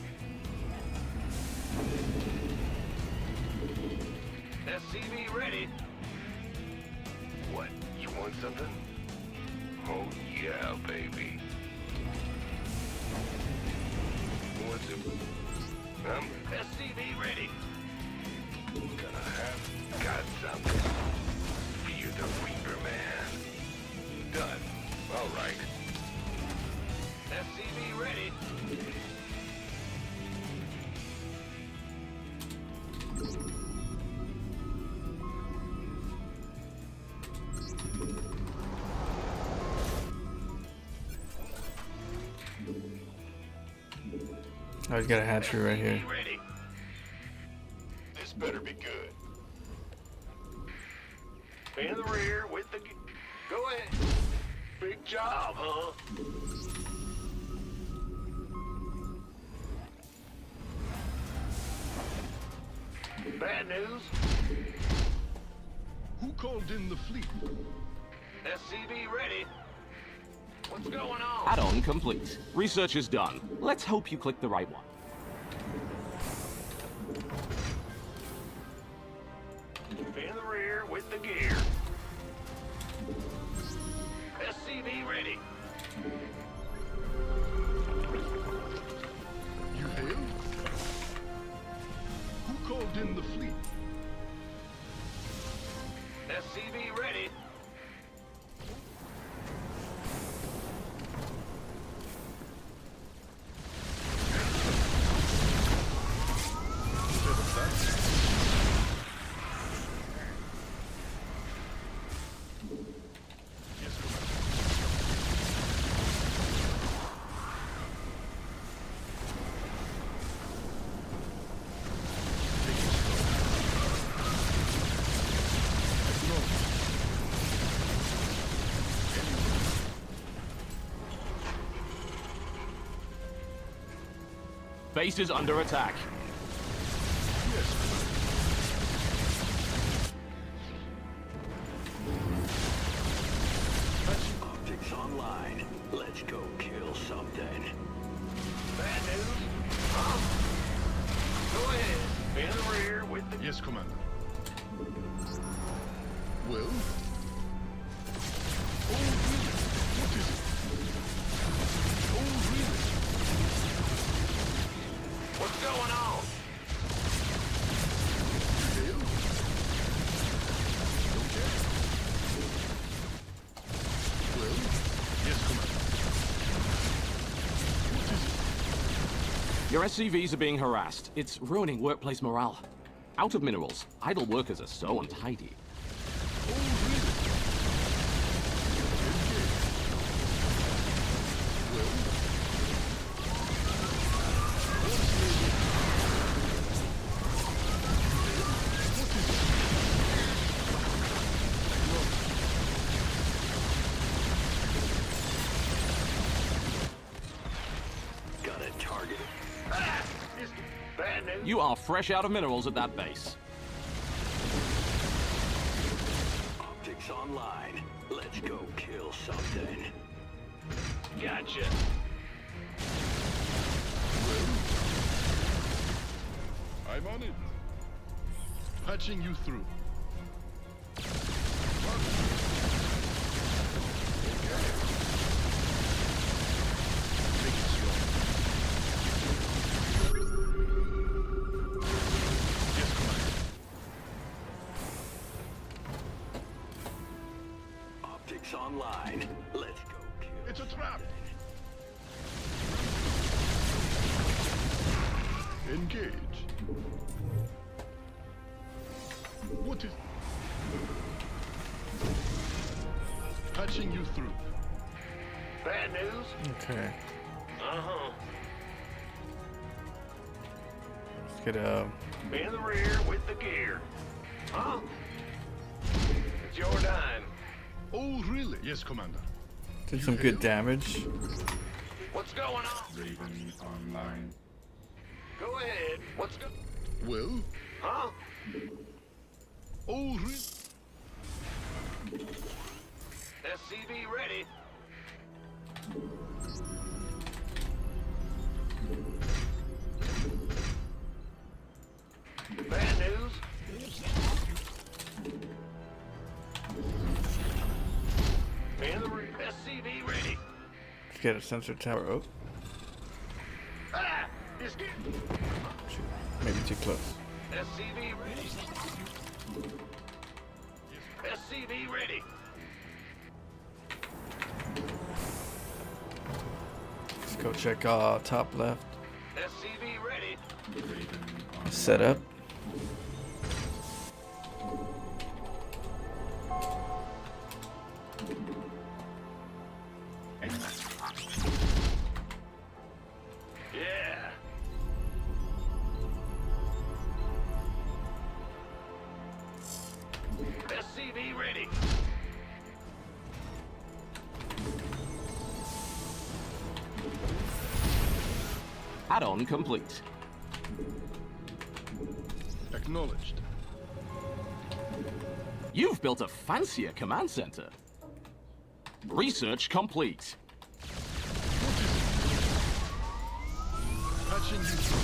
SCV ready. What? You want something? Oh yeah, baby. What's it? SCV ready. Gonna have got something. Fear the Reaper, man. Done. All right. SCV ready. Oh, he's got a hatchery right here. Ready. This better be good. In the rear with the... Go ahead. Big job, huh? Bad news? Who called in the fleet? SCV ready. What's going on? Add-on complete. Research is done. Let's hope you click the right one. In the rear with the gear. SCV ready. You hail? Who called in the fleet? SCV ready. Base is under attack. Optics online. Let's go kill something. Bad news? Huh? Go ahead. In the rear with the... Yes, Commander. Well? Oh, really? What is it? Oh, really? What's going on? Hail? Okay. Well? Yes, Commander. What is it? Your SCVs are being harassed. It's ruining workplace morale. Out of minerals, idle workers are so untidy. Oh, really? Okay. Well? Got a target. Ah! Bad news? You are fresh out of minerals at that base. Optics online. Let's go kill something. Gotcha. I'm on it. Patching you through. Make it slow. Yes, Commander. Optics online. Let's go kill. It's a trap. Engage. What is... Patching you through. Bad news? Okay. Uh-huh. Let's get In the rear with the gear. Huh? It's your dime. Oh, really? Yes, Commander. did some good damage. What's going on? Raven online. Go ahead. What's go... Well? Huh? Oh, really? SCV ready. Bad news? In the rear. SCV ready. Let's get a sensor tower. Oh, Ah! It's getting... shoot. Maybe too close. SCV ready. SCV ready. Let's go check top left. SCV ready. Set up. Yeah. SCV ready. Add-on complete. Acknowledged. You've built a fancier command center. Research complete. Patching you through.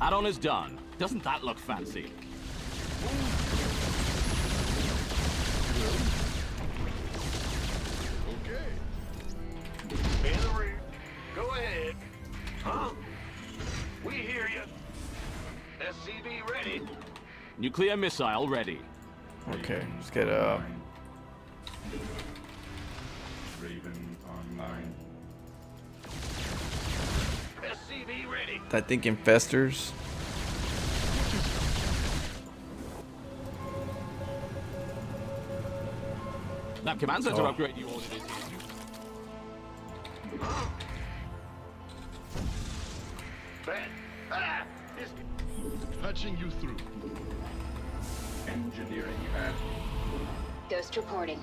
Add-on is done. Doesn't that look fancy? Okay. In the rear. Go ahead. Huh? We hear you. SCV ready. Nuclear missile ready. Okay, let's get Raven online. SCV ready. I think infestors. That command center Oh. upgrade you ordered is here. Bad. Ah! It's... Patching you through. Engineering at Ghost reporting.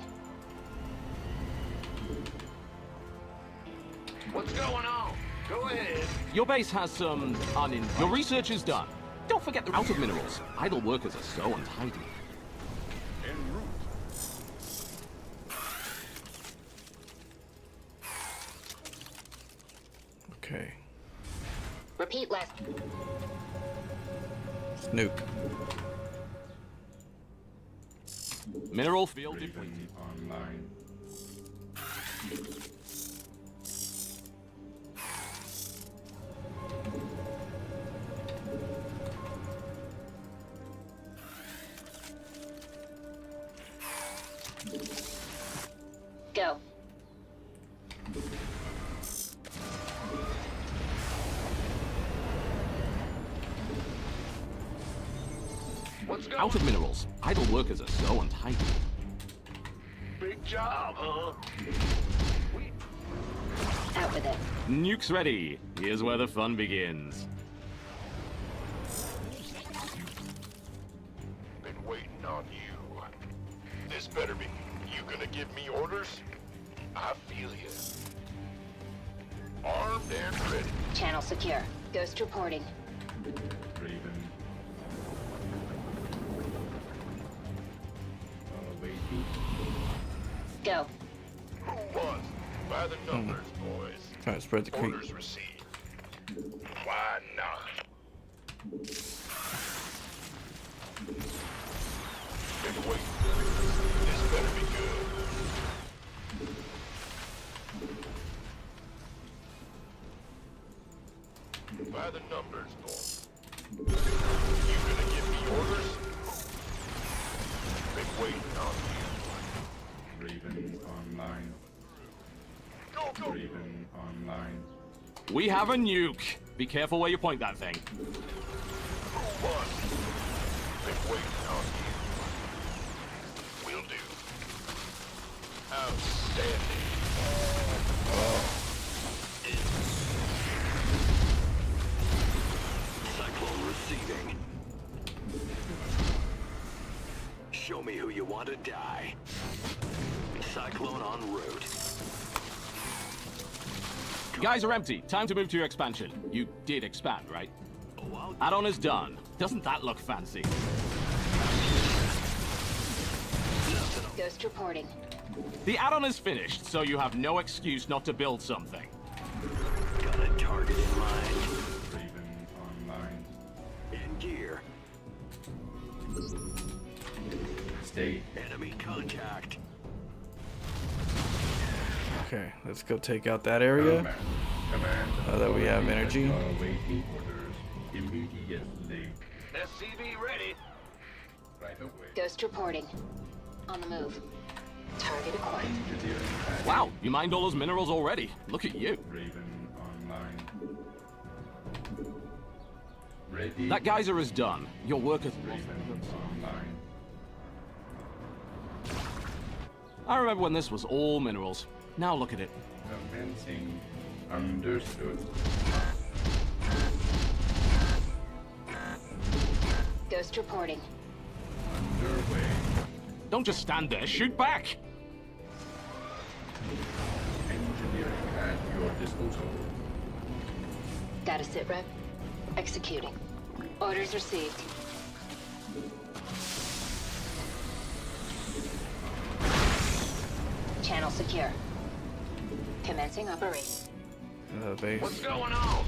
What's going on? Go ahead. Your base has some Your research is done. Don't forget the out of minerals. Idle workers are so untidy. En route. Okay. Repeat last. Snoop. Mineral field depleted. Raven online. Go. What's going Out of minerals. Idle workers are so untidy. Big job, huh? We... Out with it. Nukes ready. Here's where the fun begins. Been waiting on you. This better be... You gonna give me orders? I feel you. Armed and ready. Channel secure. Ghost reporting. Raven. Waiting. Go. Who won? By the numbers, boys. Try to spread the creek. Orders received. Why not? Been waiting. This better be good. By the numbers, boys. You gonna give me orders? Been waiting on you. Raven online. Go, go. Raven online. We have a nuke. Be careful where you point that thing. Who won? Been waiting on you. Will do. Outstanding. Cyclone receiving. Show me who you want to die. Cyclone en route. Guys are empty. Time to move to your expansion. You did expand, right? Add-on is done. Doesn't that look fancy? Ghost reporting. The add-on is finished, so you have no excuse not to build something. Got a target in mind. Raven online. In gear. State. Enemy contact. Okay, let's go take out that area. Command. Now that we have energy. Awaiting orders immediately. SCV ready. Right away. Ghost reporting. On the move. Target acquired. Engineering package. Wow, you mined all those minerals already. Look at you. Raven online. Ready. That geyser is done. Your work is... Raven online. I remember when this was all minerals. Now look at it. Commencing. Understood. Ghost reporting. Underway. Don't just stand there. Shoot back! Engineering at your disposal. Got a sit rep. Executing. Orders received. Channel secure. Commencing operation. Base. What's going on?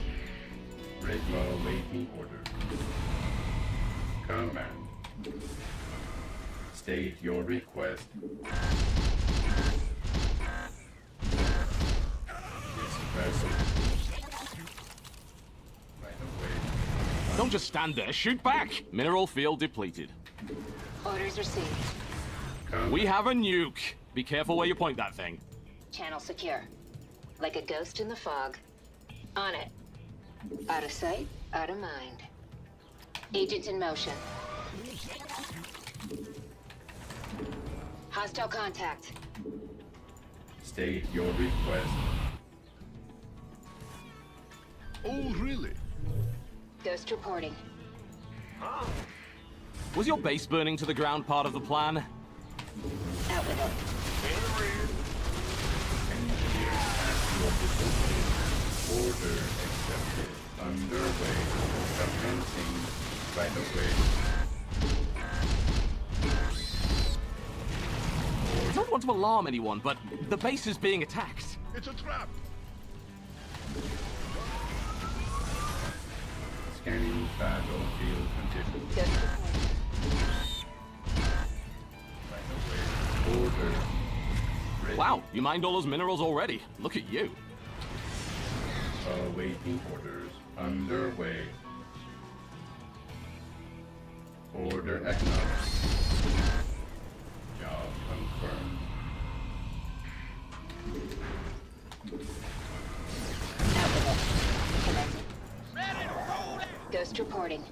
Ready. Awaiting orders. Command. State your request. Dispersal. Right away. Don't just stand there. Shoot back! Mineral field depleted. Orders received. Command. We have a nuke. Be careful where you point that thing. Channel secure. Like a ghost in the fog. On it. Out of sight, out of mind. Agent in motion. Hostile contact. State your request. Oh, really? Ghost reporting. Was your base burning to the ground part of the plan? Out with it. In the rear. Engineering at your disposal. Order accepted. Underway. Commencing. Right away. I don't want to alarm anyone, but the base is being attacked. It's a trap. Scanning battlefield conditions. Ghost reporting. Right away. Order. Ready. Wow, you mined all those minerals already. Look at you. Awaiting orders. Underway. Order acknowledged. Job confirmed. Out with it. Commencing. Ghost reporting.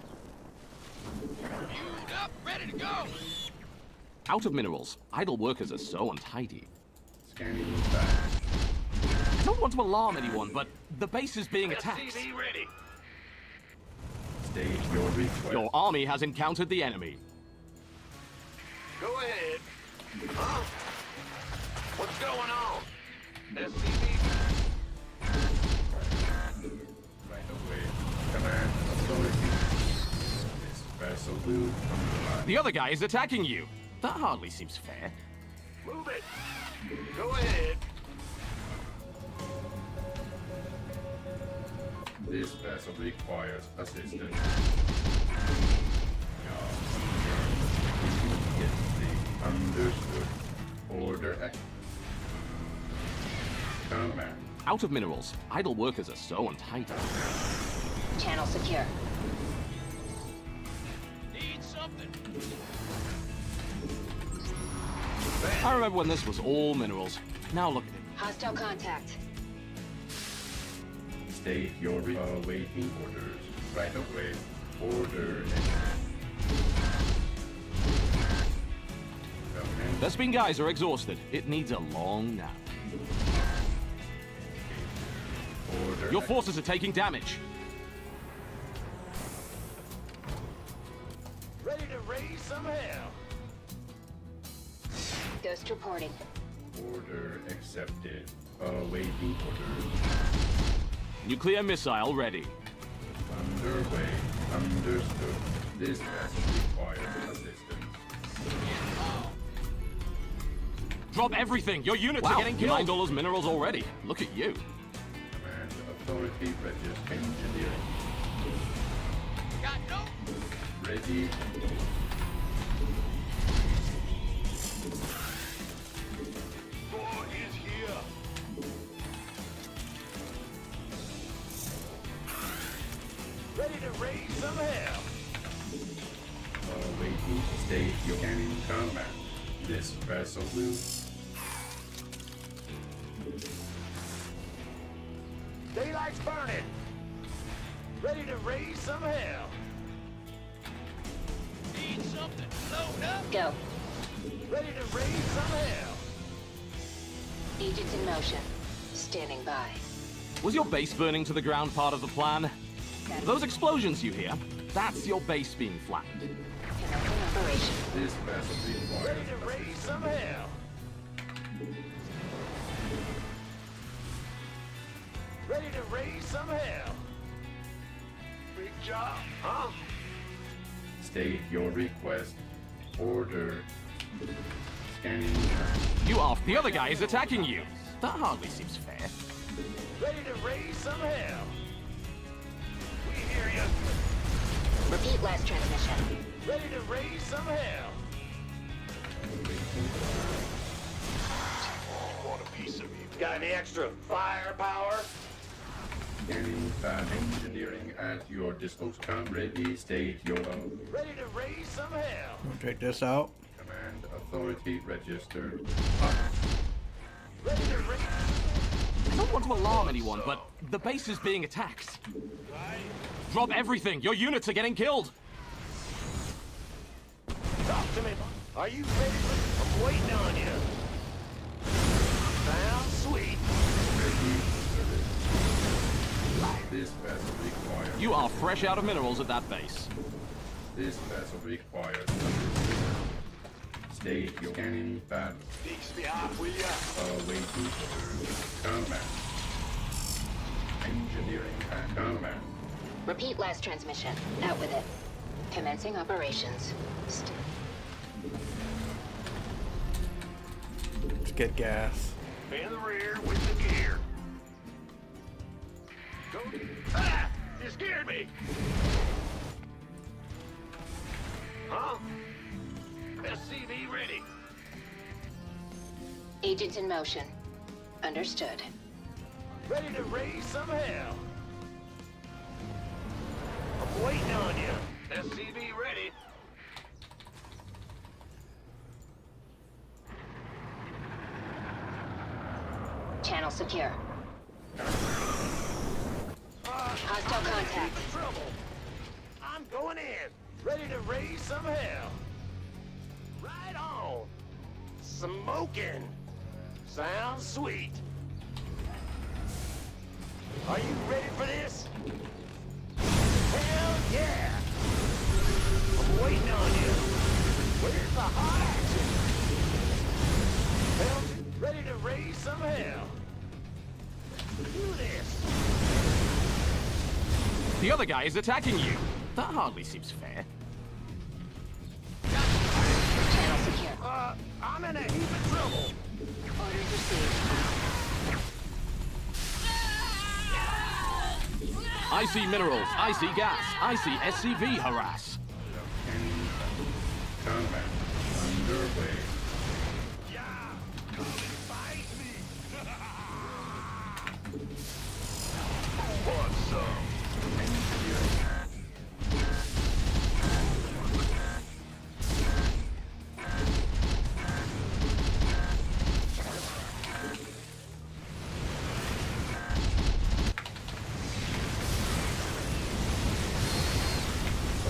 Out of minerals. Idle workers are so untidy. Scanning back. I don't want to alarm anyone, but the base is being attacked. SCV ready. State your request. Your army has encountered the enemy. Go ahead. Huh? What's going on? SCV. The other guy is attacking you. That hardly seems fair. Move it. Go ahead. This vessel requires assistance. Understood. Order X. Command. Out of minerals. Idle workers are so untidy. Channel secure. Need something. I remember when this was all minerals. Now look at it. Hostile contact. State your awaiting orders. Right away. Order Command. The spin guys are exhausted. It needs a long nap. Order Your forces are taking damage. Ready to raise some hell. Ghost reporting. Order accepted. Awaiting orders. Nuclear missile ready. Underway. Understood. This vessel requires assistance. Drop everything. Your units are getting killed. Mined all those minerals already. Look at you. Command authority register engineering. Got no. Ready. War is here. Ready to raise some hell. Awaiting state your cannon combat. This vessel will. Daylight's burning. Ready to raise some hell. Need something. Load up. Go. Ready to raise some hell. Agents in motion. Standing by. Was your base burning to the ground part of the plan? Those explosions you hear, that's your base being flattened. Commencing operation. This vessel Ready requires to raise some hell. Ready to raise some hell. Big job, huh? state your request. Order. Scanning. You off. The other guy is attacking you. That hardly seems fair. Ready to raise some hell. We hear you. Repeat last transmission. Ready to raise some hell. Want a piece of you? Got any extra firepower? Scanning fab engineering at your disposal. Come ready, state your own. Ready to raise some hell. Check this out. Command authority registered. Ready to raise. I don't want to alarm anyone, but the base is being attacked. Drop everything. Your units are getting killed. Talk to me. Are you ready? I'm waiting on you. Sounds sweet. This vessel requires. You are fresh out of minerals at that base. This vessel requires. State your scanning fab. Fix me up, will ya? Awaiting combat. Engineering and combat. Repeat last transmission. Out with it. Commencing operations. Let's get gas. In the rear with the gear. Go. Ah! You scared me. Huh? SCV ready. Agents in motion. Understood. Ready to raise some hell. I'm waiting on you. SCV ready. Channel secure. Hostile contact. Trouble. I'm going in. Ready to raise some hell. Right on. Smoking. Sounds sweet. Are you ready for this? Hell yeah. I'm waiting on you. Where's the hot action? Hell, ready to raise some hell. Do this. The other guy is attacking you. That hardly seems fair. Got Secure. I'm in a heap of trouble. Orders received. I see minerals. I see gas. I see SCV harass. Combat underway. Yeah, come and fight me. Want some?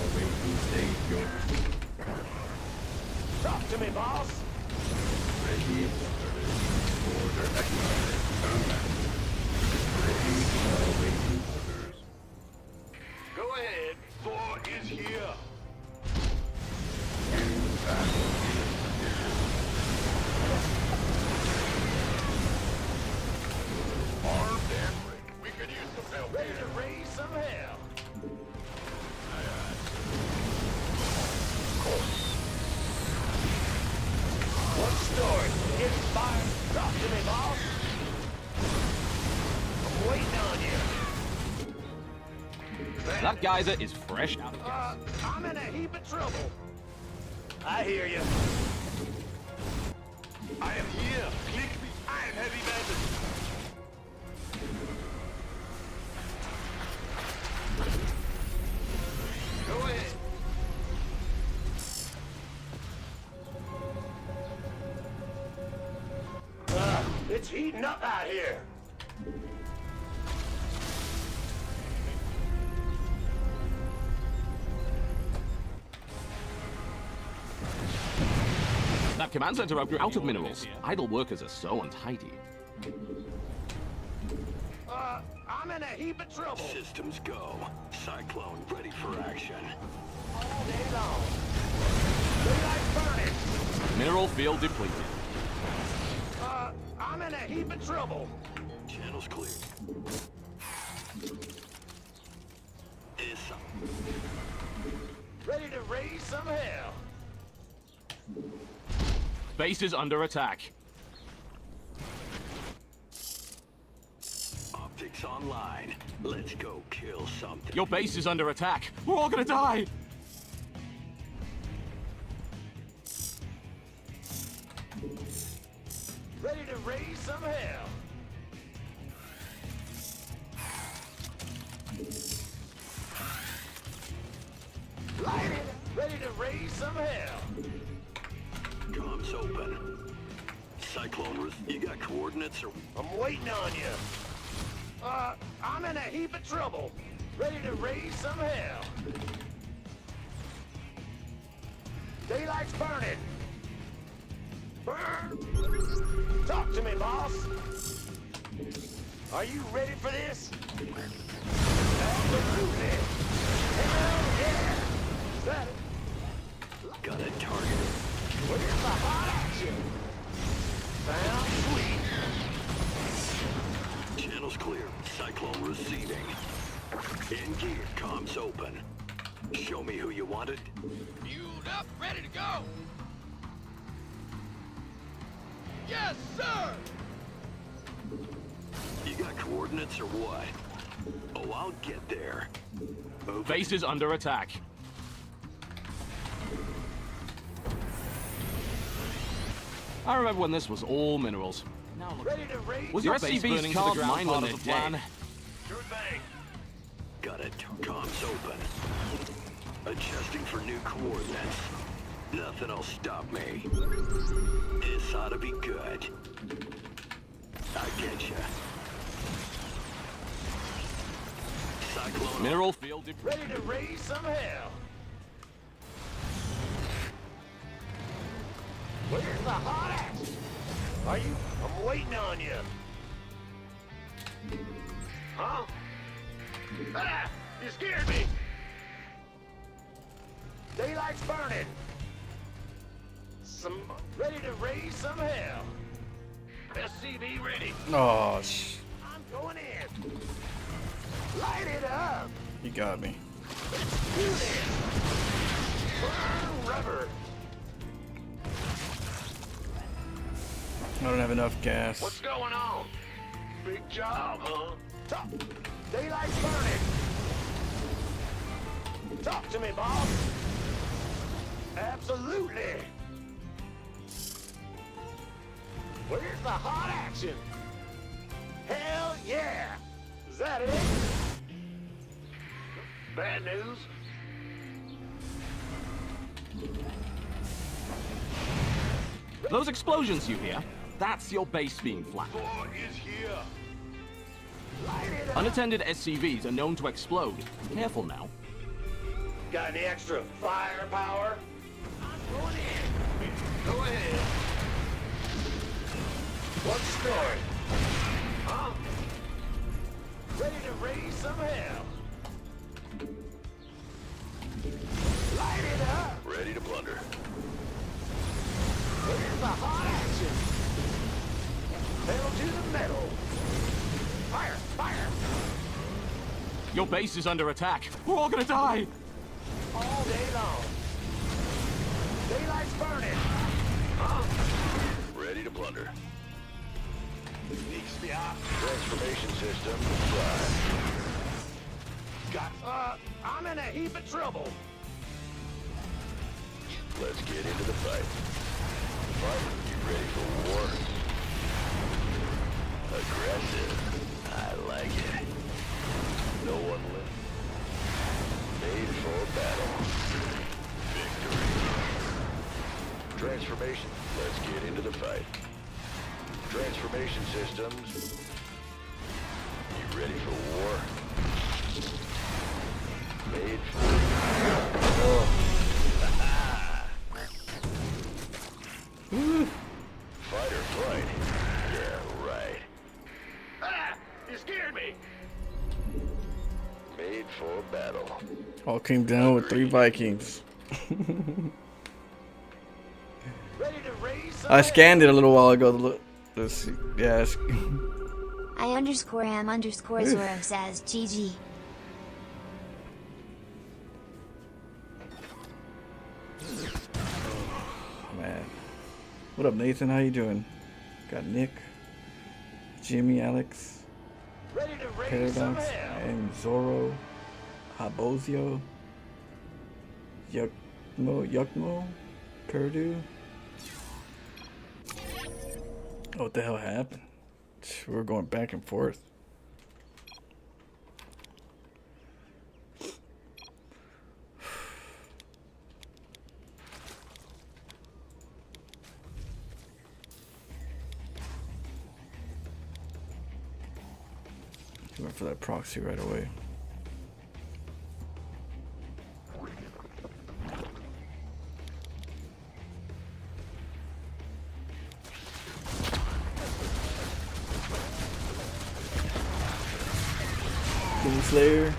Awaiting stage order. Talk to me, boss. Ready for order acknowledged. Combat. Ready awaiting orders. Go ahead. Thor is here. Armed and ready. We could use some help. Ready to raise some hell. What's the story? Get fired. Talk to me, boss. I'm waiting on you. That geyser is fresh out of gas. I'm in a heap of trouble. I hear you. I am here. Click me. I am heavy metal. Go ahead. It's heating up out here. That command center upgrade out of minerals. Idle workers are so untidy. I'm in a heap of trouble. Systems go. Cyclone ready for action. All day long. Daylight burning. Mineral field depleted. I'm in a heap of trouble. Channels clear. Is Ready to raise some hell. Base is under attack. optics online. Let's go kill something. Your base is under attack. We're all gonna die. Ready to raise some hell. Light it. Ready to raise some hell. Comms open. Cyclone, you got coordinates or... I'm waiting on you. I'm in a heap of trouble. Ready to raise some hell. Daylight's burning. Burn. Talk to me, boss. Are you ready for this? Absolutely. Hell yeah. Is that it? Got it targeted. Where's the hot action? Sounds sweet. Channels clear. Cyclone receiving. In gear. Comms open. Show me who you wanted. Fueled up, ready to go. Yes, sir. You got coordinates or what? Oh, I'll get there. Over. Base is under attack. I remember when this was all minerals. Now look. Ready to raise. Was your SCVs burning to the ground part of the plan? Sure thing. Got it. Comms open. Adjusting for new coordinates. Nothing'll stop me. This ought to be good. I get ya. Cyclone. Mineral field Ready to raise some hell. Where's the hot action? Are you? I'm waiting on you. Huh? Ah! You scared me. Daylight's burning. Ready to raise some hell. SCV ready. Oh, I'm going in. Light it up. you got me. Let's do this. Burn rubber. I don't have enough gas. What's going on? Big job, huh? Talk. Daylight's burning. Talk to me, boss. Absolutely. Where's the hot action? Hell yeah. Is that it? Bad news. Those explosions you hear, that's your base being flattened. War is here. Light it up. Unattended SCVs are known to explode. Careful now. Got any extra firepower? I'm going in. Go ahead. What's the story? Huh? Ready to raise some hell. Light it up. Ready to plunder. Where's the hot action? Pedal to the metal. Fire! Fire! Your base is under attack. We're all gonna die. All day long. Daylight's burning. Huh? Ready to plunder. Sneaks me out. Transformation system prime. Got, I'm in a heap of trouble. Let's get into the fight. Fight, you ready for war? Aggressive. I like it. No one left. Made for battle. Victory. Transformation. Let's get into the fight. Transformation systems. You ready for war? Made for... Fight or flight? Yeah, right. Ah! You scared me. Made for battle. All came down with 3 Vikings. Ready to raise some I scanned it a little while ago. Let's see. Yeah. I_am_Zoro says GG. Man. What up, Nathan? How you doing? Got Nick, Jimmy, Alex, Ready to raise some Paradox, hell. and Zoro, Habozio, Yukmo, Purdue. Oh, what the hell happened? We're going back and forth. Went for that proxy right away. Demon Slayer.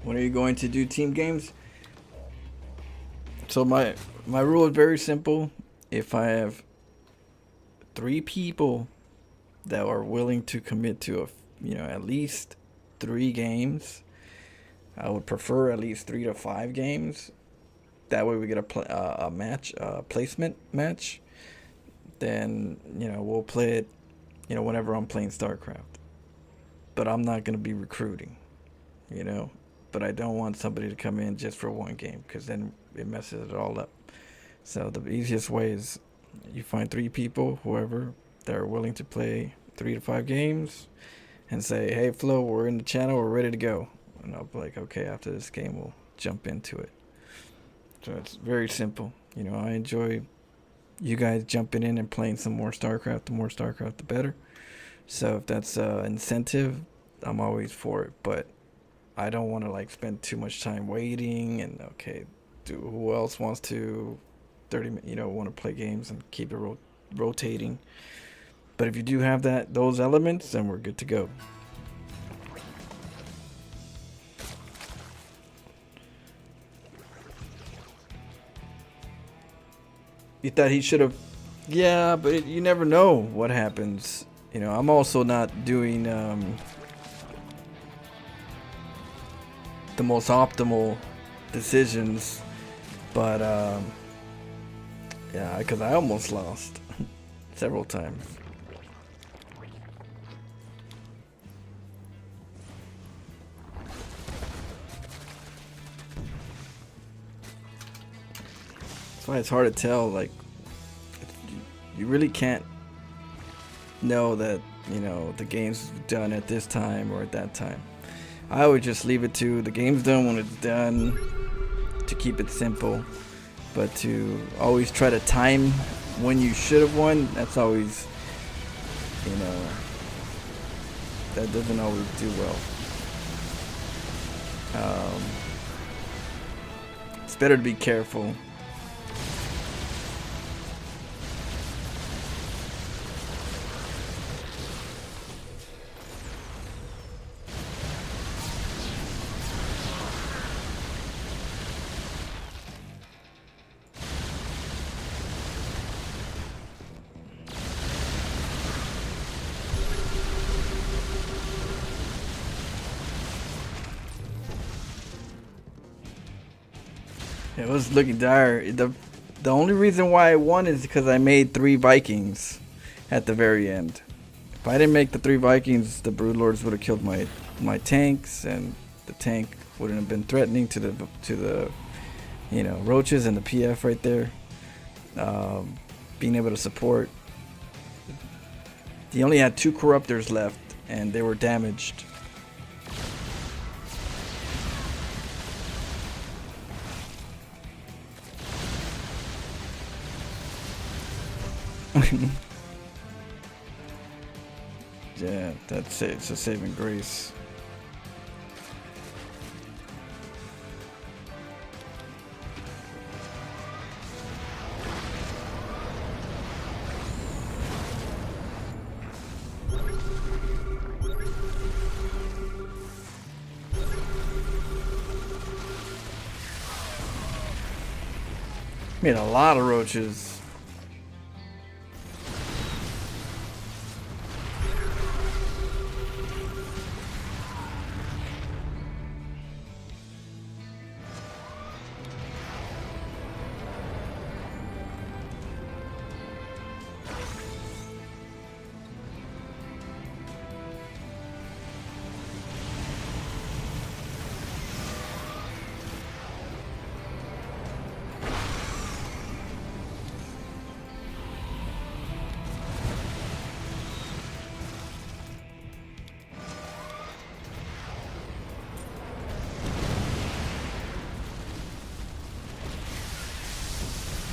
When are you going to do team games? So my rule is very simple. If I have 3 people that are willing to commit to at least 3 games, I would prefer at least 3 to 5 games. That way we get a match, placement match. Then we'll play it, whenever I'm playing StarCraft. But I'm not gonna be recruiting, But I don't want somebody to come in just for 1 game, because then it messes it all up. So the easiest way is you find 3 people, whoever, that are willing to play 3 to 5 games, and say, hey Flo, we're in the channel, we're ready to go. And I'll be like, okay, after this game we'll jump into it. So it's very simple. I enjoy you guys jumping in and playing some more StarCraft. The more StarCraft, the better. So if that's incentive, I'm always for it. But I don't want to spend too much time waiting and who else wants to 30 want to play games and keep it rotating. But if you do have those elements, then we're good to go. You thought he should have... Yeah, but you never know what happens. I'm also not doing the most optimal decisions. But, Yeah, because I almost lost several times. That's why it's hard to tell. Like, you really can't know that, you know, the game's done at this time or at that time. I would just leave it to the game's done when it's done, to keep it simple. But to always try to time when you should have won, that's always, you know, that doesn't always do well. It's better to be careful. It was looking dire. The only reason why I won is because I made 3 Vikings at the very end. If I didn't make the 3 Vikings, the Broodlords would have killed my tanks, and the tank wouldn't have been threatening to the you know, roaches and the PF right there. Being able to support. He only had 2 Corruptors left, and they were damaged. Yeah, that's it. It's a saving grace. Made a lot of roaches.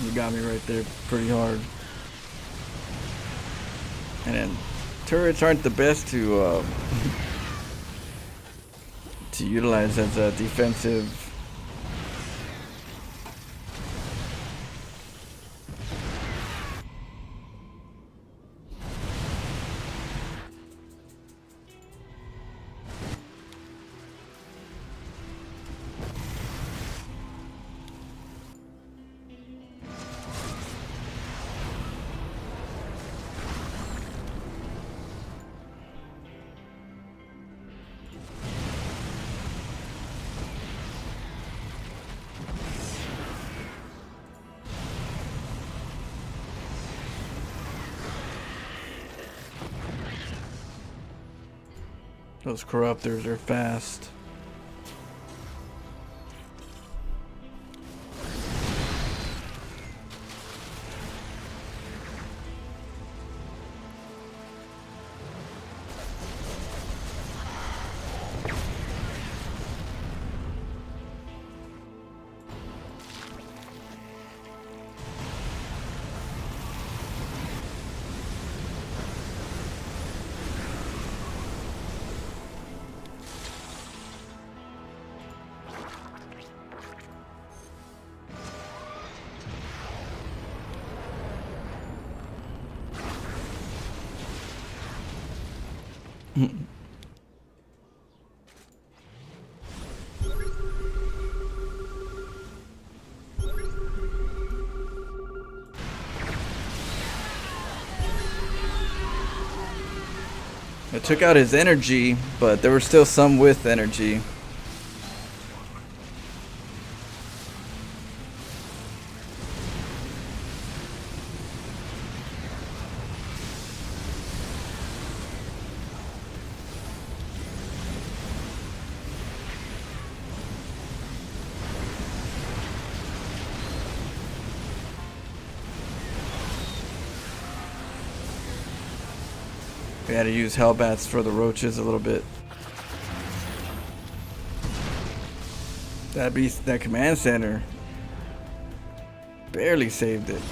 You got me right there pretty hard. And then turrets aren't the best to utilize as a defensive. Those corruptors are fast. It took out his energy, but there were still some with energy. We had to use hellbats for the roaches a little bit. That command center barely saved it.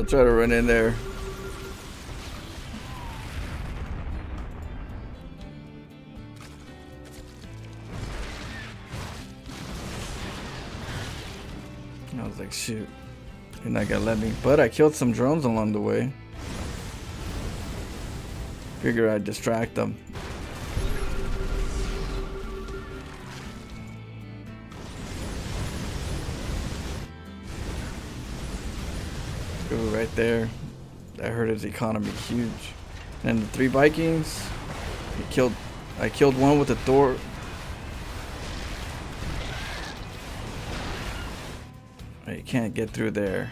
Try to run in there. I was like, shoot, you're not gonna let me. But I killed some drones along the way. Figured I'd distract them. Ooh, right there. That hurt his economy huge. And the 3 Vikings. I killed one with a Thor. You can't get through there.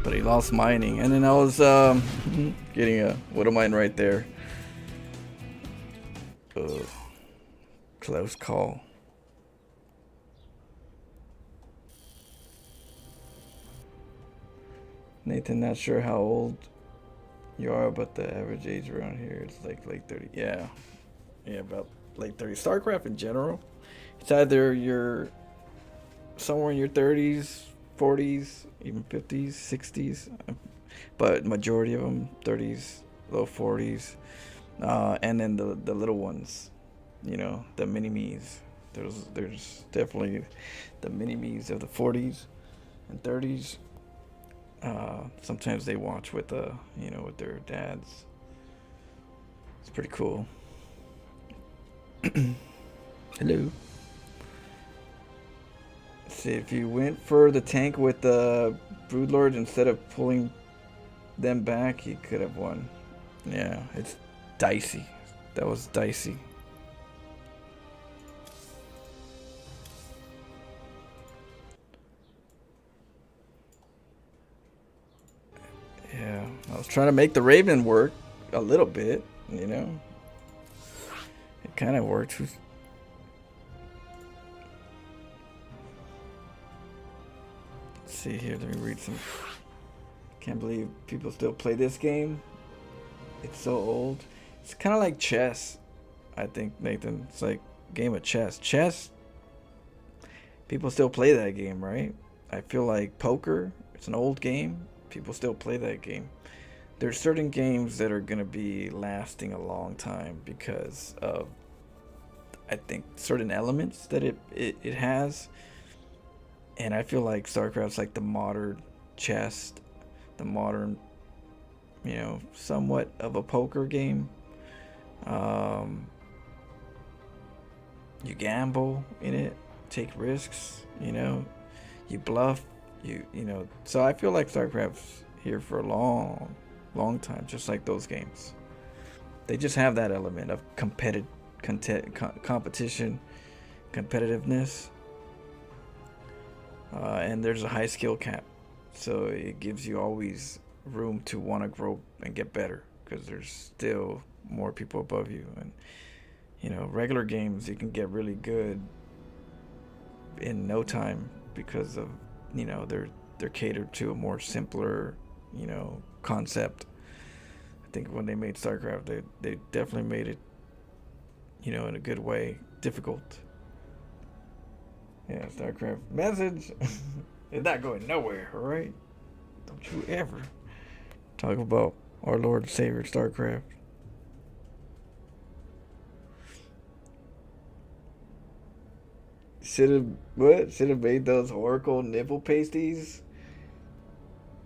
But he lost mining. And then I was getting a Widow Mine right there. Ugh. Close call. Nathan, not sure how old you are, but the average age around here is like late 30. Yeah, about late 30s. StarCraft in general, it's either you're somewhere in your 30s, 40s, even 50s, 60s, but majority of them 30s, low 40s, and then the little ones, you know, the mini-me's. There's definitely the mini-me's of the 40s and 30s. Sometimes they watch with with their dads. It's pretty cool. Hello. See, if you went for the tank with the Broodlords instead of pulling them back, you could have won. Yeah, it's dicey. That was dicey. Yeah, I was trying to make the Raven work a little bit, you know. It kind of worked. Let's see here, let me read some. Can't believe people still play this game. It's so old. It's kind of like chess, I think, Nathan. It's like a game of chess. Chess, people still play that game, right? I feel like poker, it's an old game. People still play that game. There's certain games that are going to be lasting a long time because of, I think, certain elements that it has. And I feel like StarCraft's like the modern chess, the modern, you know, somewhat of a poker game. You gamble in it, take risks, you know, you bluff. You know, so I feel like StarCraft's here for a long time, just like those games. They just have that element of competition, competitiveness, and there's a high skill cap, so it gives you always room to want to grow and get better because there's still more people above you. And you know, regular games you can get really good in no time because of, you know, they're catered to a more simpler, you know, concept. I think when they made StarCraft, they definitely made it, you know, in a good way, difficult. Yeah, StarCraft message. It's not going nowhere, all right? Don't you ever talk about our Lord and Savior StarCraft. Should have made those Oracle nipple pasties.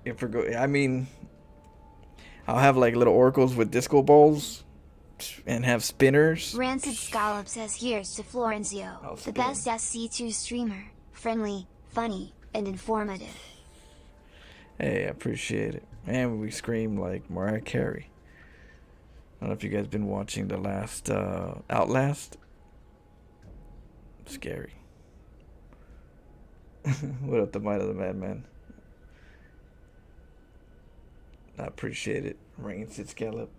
I mean, I'll have like little oracles with disco balls and have spinners. Rancid Scallop says here's to Florencio, the best SC2 streamer. Friendly, funny, and informative. Hey, I appreciate it. And we scream like Mariah Carey. I don't know if you guys been watching the last Outlast. Scary. What up, the Might of the Madman? I appreciate it. Rains its scallop.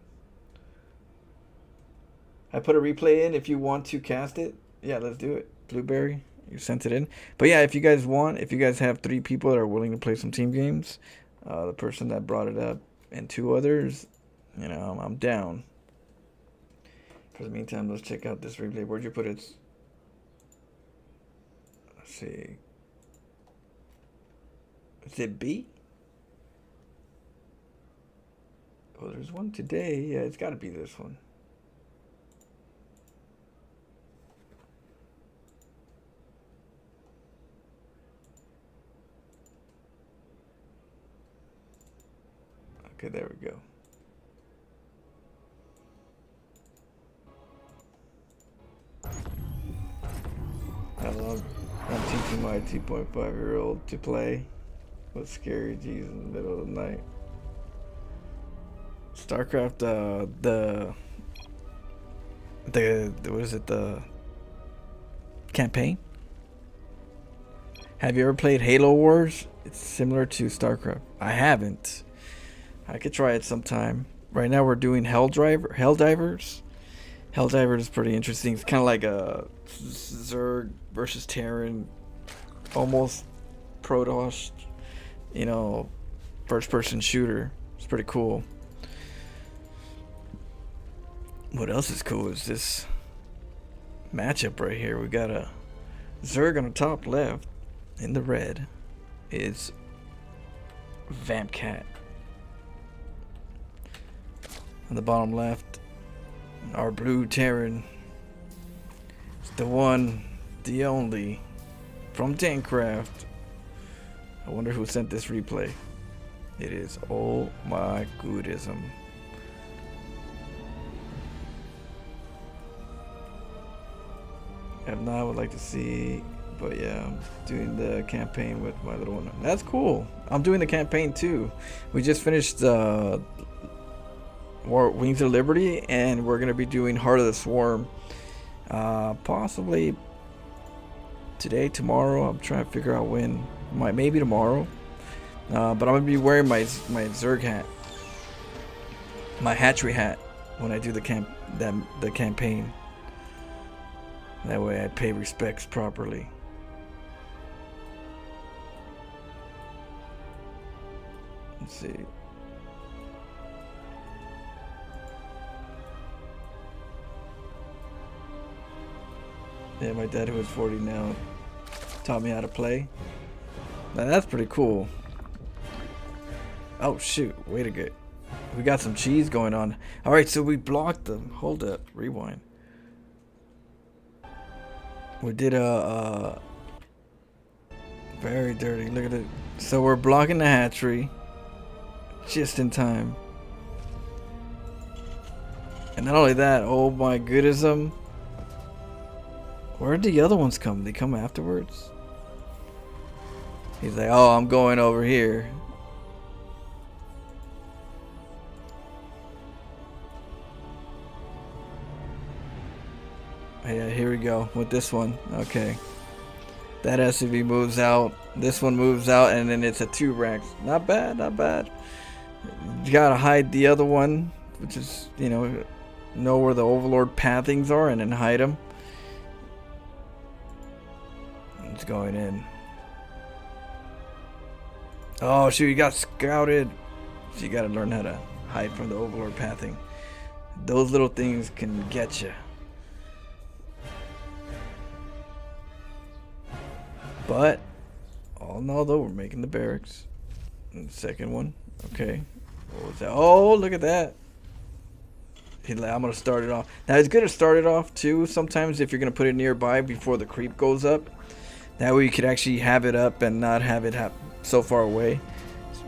I put a replay in if you want to cast it. Yeah, let's do it. Blueberry, you sent it in. But yeah, if you guys want, if you guys have 3 people that are willing to play some team games, the person that brought it up and 2 others, you know, I'm down. For the meantime, let's check out this replay. Where'd you put it? Let's see. Is it B? Oh, there's one today. Yeah, it's got to be this one. Okay, there we go. I'm teaching my 2.5-year-old to play with Scary G's in the middle of the night. StarCraft, the what is it, the campaign? Have you ever played Halo Wars? It's similar to StarCraft. I haven't. I could try it sometime. Right now we're doing Helldivers. Helldivers is pretty interesting. It's kind of like a Zerg versus Teran, almost Protoss, you know, first-person shooter. It's pretty cool. What else is cool is this matchup right here. We got a Zerg on the top left. In the red is Vamp Cat. On the bottom left, our blue Teran. It's the one, the only, from Tankcraft. I wonder who sent this replay. It is Oh My Goodism. If not, I would like to see, but yeah, I'm doing the campaign with my little one. That's cool. I'm doing the campaign too. We just finished Wings of Liberty, and we're gonna be doing Heart of the Swarm. Possibly today, tomorrow. I'm trying to figure out when. Maybe tomorrow. But I'm gonna be wearing my Zerg hat, my hatchery hat, when I do the campaign. That way I pay respects properly. Let's see. Yeah, my dad, who is 40 now, taught me how to play. Now that's pretty cool. Oh shoot, wait a good. We got some cheese going on. Alright, so we blocked them. Hold up, rewind. We did a very dirty. Look at it. So we're blocking the hatchery just in time. And not only that, oh my goodism. Where did the other ones come? They come afterwards? He's like, oh, I'm going over here. Yeah, here we go with this one. Okay. That SUV moves out. This one moves out, and then it's a 2 racks. Not bad, not bad. You gotta hide the other one, which is, you know where the Overlord pathings are, and then hide them. It's going in. Oh shoot, you got scouted. So you gotta learn how to hide from the Overlord pathing. Those little things can get you. But all in all, though, we're making the barracks. And the second one, okay. What was that? Oh, look at that. I'm gonna start it off. Now it's good to start it off too. Sometimes if you're gonna put it nearby before the creep goes up, that way you could actually have it up and not have it so far away.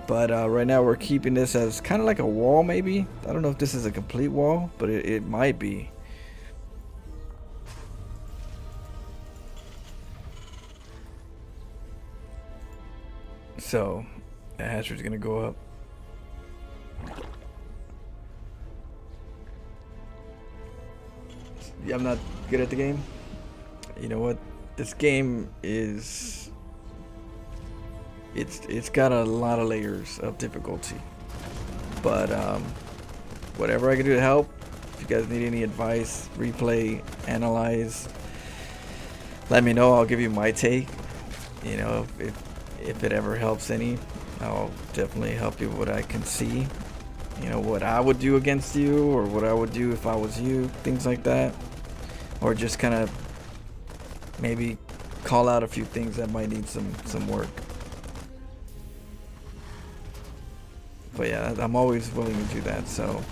But right now we're keeping this as kind of like a wall, maybe. I don't know if this is a complete wall, but it might be. So The hatcher's gonna go up. Yeah, I'm not good at the game. You know what? This game is... It's got a lot of layers of difficulty. But whatever I can do to help. If you guys need any advice, replay, analyze, let me know. I'll give you my take. You know, if it ever helps any, I'll definitely help you with what I can see. You know, what I would do against you, or what I would do if I was you, things like that. Or just kind of maybe call out a few things that might need some work. But yeah, I'm always willing to do that, so.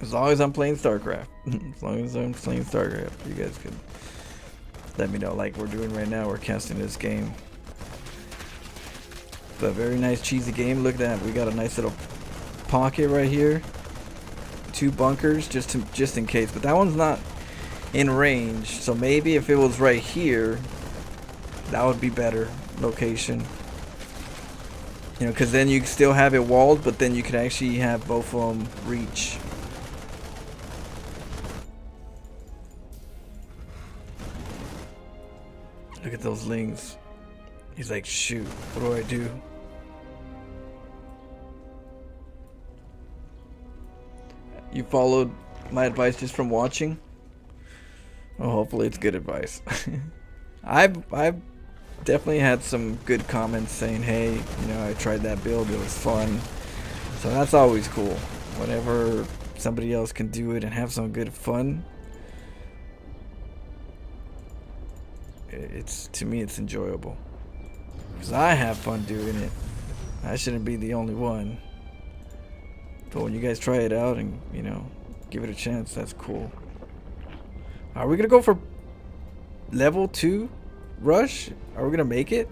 As long as I'm playing StarCraft. As long as I'm playing StarCraft, you guys could let me know, like we're doing right now. We're casting this game. It's a very nice cheesy game. Look at that. We got a nice little pocket right here. 2 bunkers just in case. But that one's not in range. So maybe if it was right here, that would be better location. You know, because then you still have it walled, but then you could actually have both of them reach. Look at those lings. He's like, shoot, what do I do? You followed my advice just from watching? Well, hopefully it's good advice. I've definitely had some good comments saying, hey, you know, I tried that build, it was fun. So that's always cool. Whenever somebody else can do it and have some good fun, to me it's enjoyable. Because I have fun doing it. I shouldn't be the only one. But when you guys try it out and, you know, give it a chance, that's cool. Are we gonna go for level 2 rush? Are we gonna make it?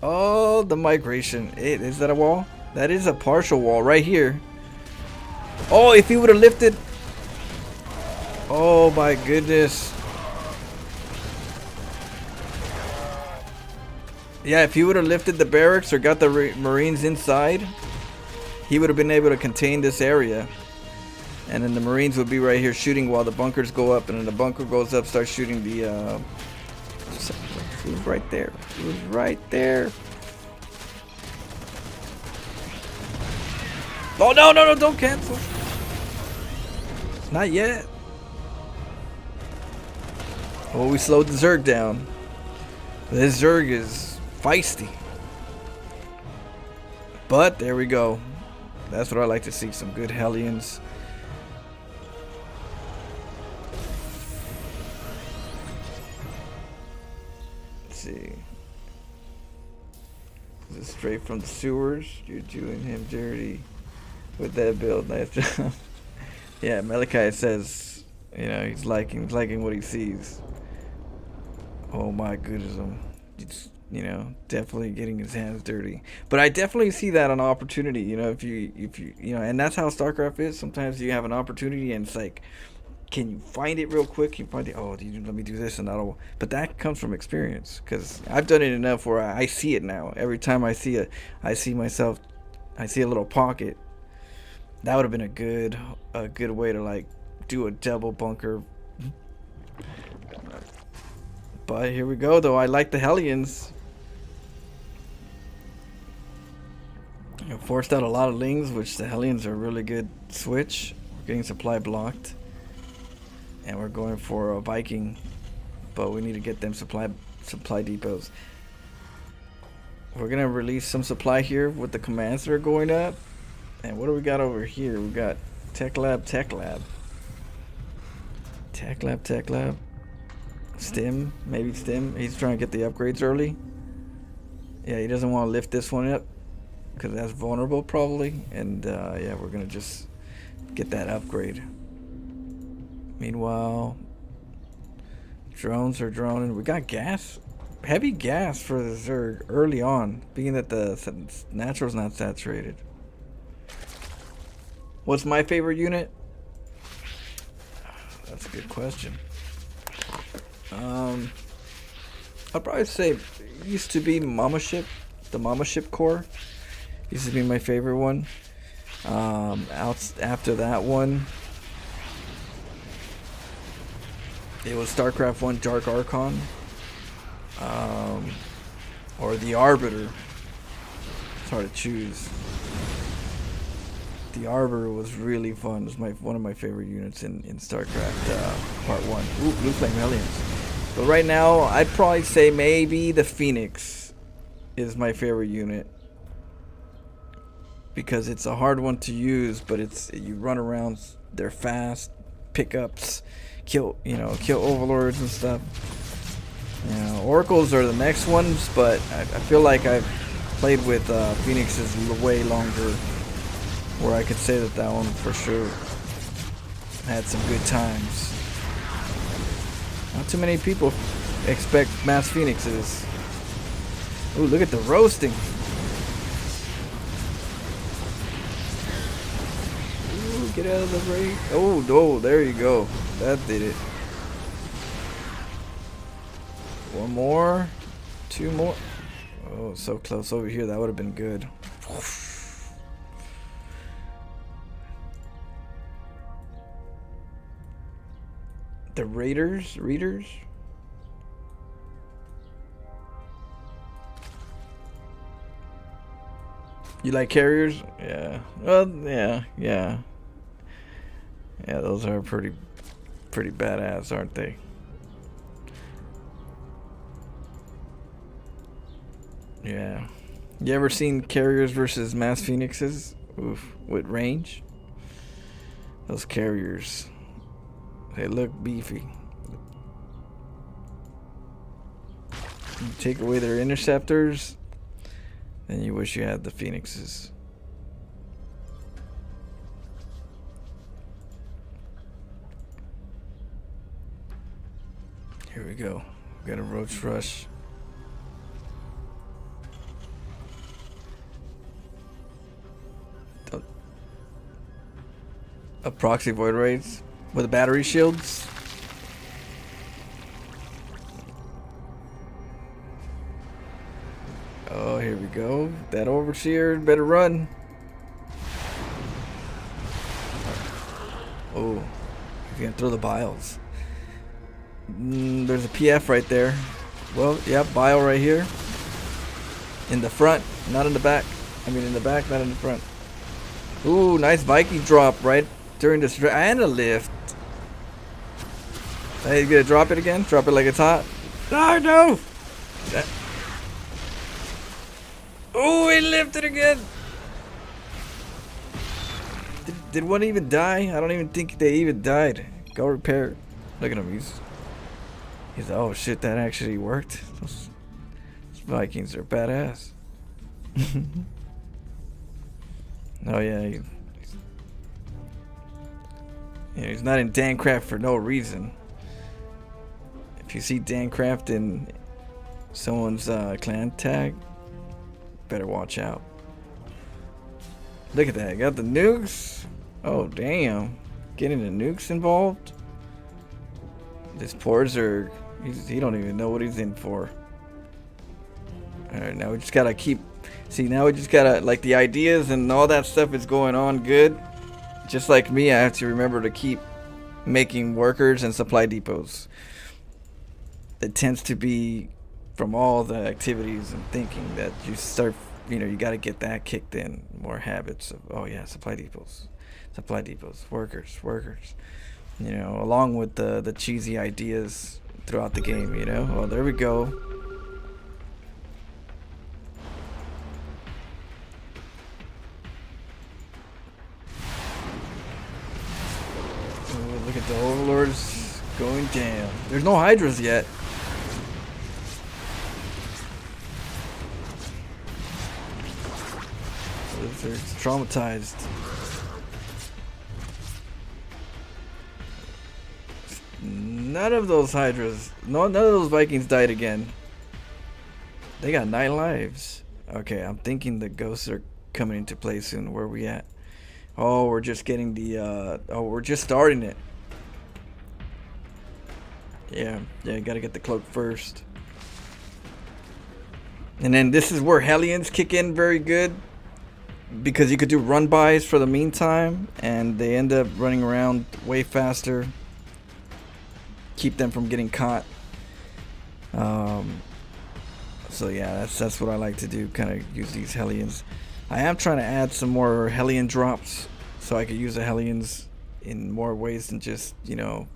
Oh, the migration. Is that a wall? That is a partial wall right here. Oh, if he would have lifted. Oh my goodness. Yeah, if he would have lifted the barracks or got the Marines inside, he would have been able to contain this area. And then the Marines would be right here shooting while the bunkers go up. And then the bunker goes up, starts shooting the... He was right there. He was right there. Oh, no, no, no, don't cancel. Not yet. Oh, we slowed the Zerg down. This Zerg is feisty. But there we go. That's what I like to see. Some good Hellions. Let's see. This is straight from the sewers. You're doing him dirty with that build. Nice job. Yeah, Malachi says, you know, he's liking what he sees. Oh my goodness, it's, you know, definitely getting his hands dirty. But I definitely see that an opportunity, you know, if you know, and that's how StarCraft is. Sometimes you have an opportunity and it's like, can you find it real quick? You find it, oh, let me do this and that'll, but that comes from experience, because I've done it enough where I see it now. Every time I see a little pocket, that would have been a good way to like do a double bunker. But here we go, though. I like the Hellions. You know, forced out a lot of Lings, which the Hellions are a really good switch. We're getting supply blocked. And we're going for a Viking. But we need to get them supply depots. We're going to release some supply here with the commands that are going up. And what do we got over here? We got Tech Lab, Tech Lab. Tech Lab, Tech Lab. Stim, maybe Stim. He's trying to get the upgrades early. Yeah, he doesn't want to lift this one up because that's vulnerable probably. And yeah, we're gonna just get that upgrade. Meanwhile, drones are droning. We got gas, heavy gas for the Zerg early on, being that the natural's not saturated. What's my favorite unit? That's a good question. I'd probably say it used to be Mama Ship. The Mama Ship core used to be my favorite one. After that one, it was StarCraft 1 Dark Archon. Or the Arbiter. It's hard to choose. The Arbiter was really fun. It was one of my favorite units in StarCraft Part 1. Ooh, Blue Flame Hellions. But right now, I'd probably say maybe the Phoenix is my favorite unit. Because it's a hard one to use, but you run around, they're fast, pickups, kill overlords and stuff. Oracles are the next ones, but I feel like I've played with Phoenixes way longer, where I could say that one for sure had some good times. Not too many people expect mass Phoenixes. Ooh, look at the roasting. Ooh, get out of the raid. Oh, no, there you go. That did it. One more. Two more. Oh, so close over here. That would have been good. The readers? You like carriers? Yeah. Well, yeah. Yeah, those are pretty badass, aren't they? Yeah. You ever seen carriers versus mass phoenixes? Oof. With range? Those carriers, they look beefy. You take away their interceptors, then you wish you had the phoenixes. Here we go. We got a roach rush. A proxy void raids with battery shields. Oh, here we go. That overseer better run. Oh, he's gonna throw the biles. There's a PF right there. Well, yeah, bile right here. In the front, not in the back. I mean, in the back, not in the front. Ooh, nice Viking drop right during this and a lift. Hey, you gonna drop it again? Drop it like it's hot. Oh no! Oh, he lifted again. Did one even die? I don't even think they even died. Go repair. Look at him. He's oh shit, that actually worked. Those Vikings are badass. Oh yeah. He's not in Dancraft for no reason. If you see Dancraft in someone's clan tag, better watch out. Look at that, got the nukes. Oh damn, getting the nukes involved. This Porzer, he don't even know what he's in for. All right, now we just gotta keep. See, now we just gotta, like, the ideas and all that stuff is going on good. Just like me, I have to remember to keep making workers and supply depots. It tends to be from all the activities and thinking that you start, you gotta get that kicked in. More habits of, oh yeah, supply depots, workers, along with the cheesy ideas throughout the game, Well, there we go. Look at the overlords going down. There's no hydras yet. They're traumatized. None of those hydras, none of those Vikings died again. They got 9 lives. Okay, I'm thinking the ghosts are coming into play soon. Where are we at? Oh, we're just getting the, we're just starting it. Yeah, gotta get the cloak first. And then this is where Hellions kick in very good, because you could do run bys for the meantime, and they end up running around way faster. Keep them from getting caught. So yeah, that's what I like to do. Kind of use these Hellions. I am trying to add some more Hellion drops, so I could use the Hellions in more ways than just, you know,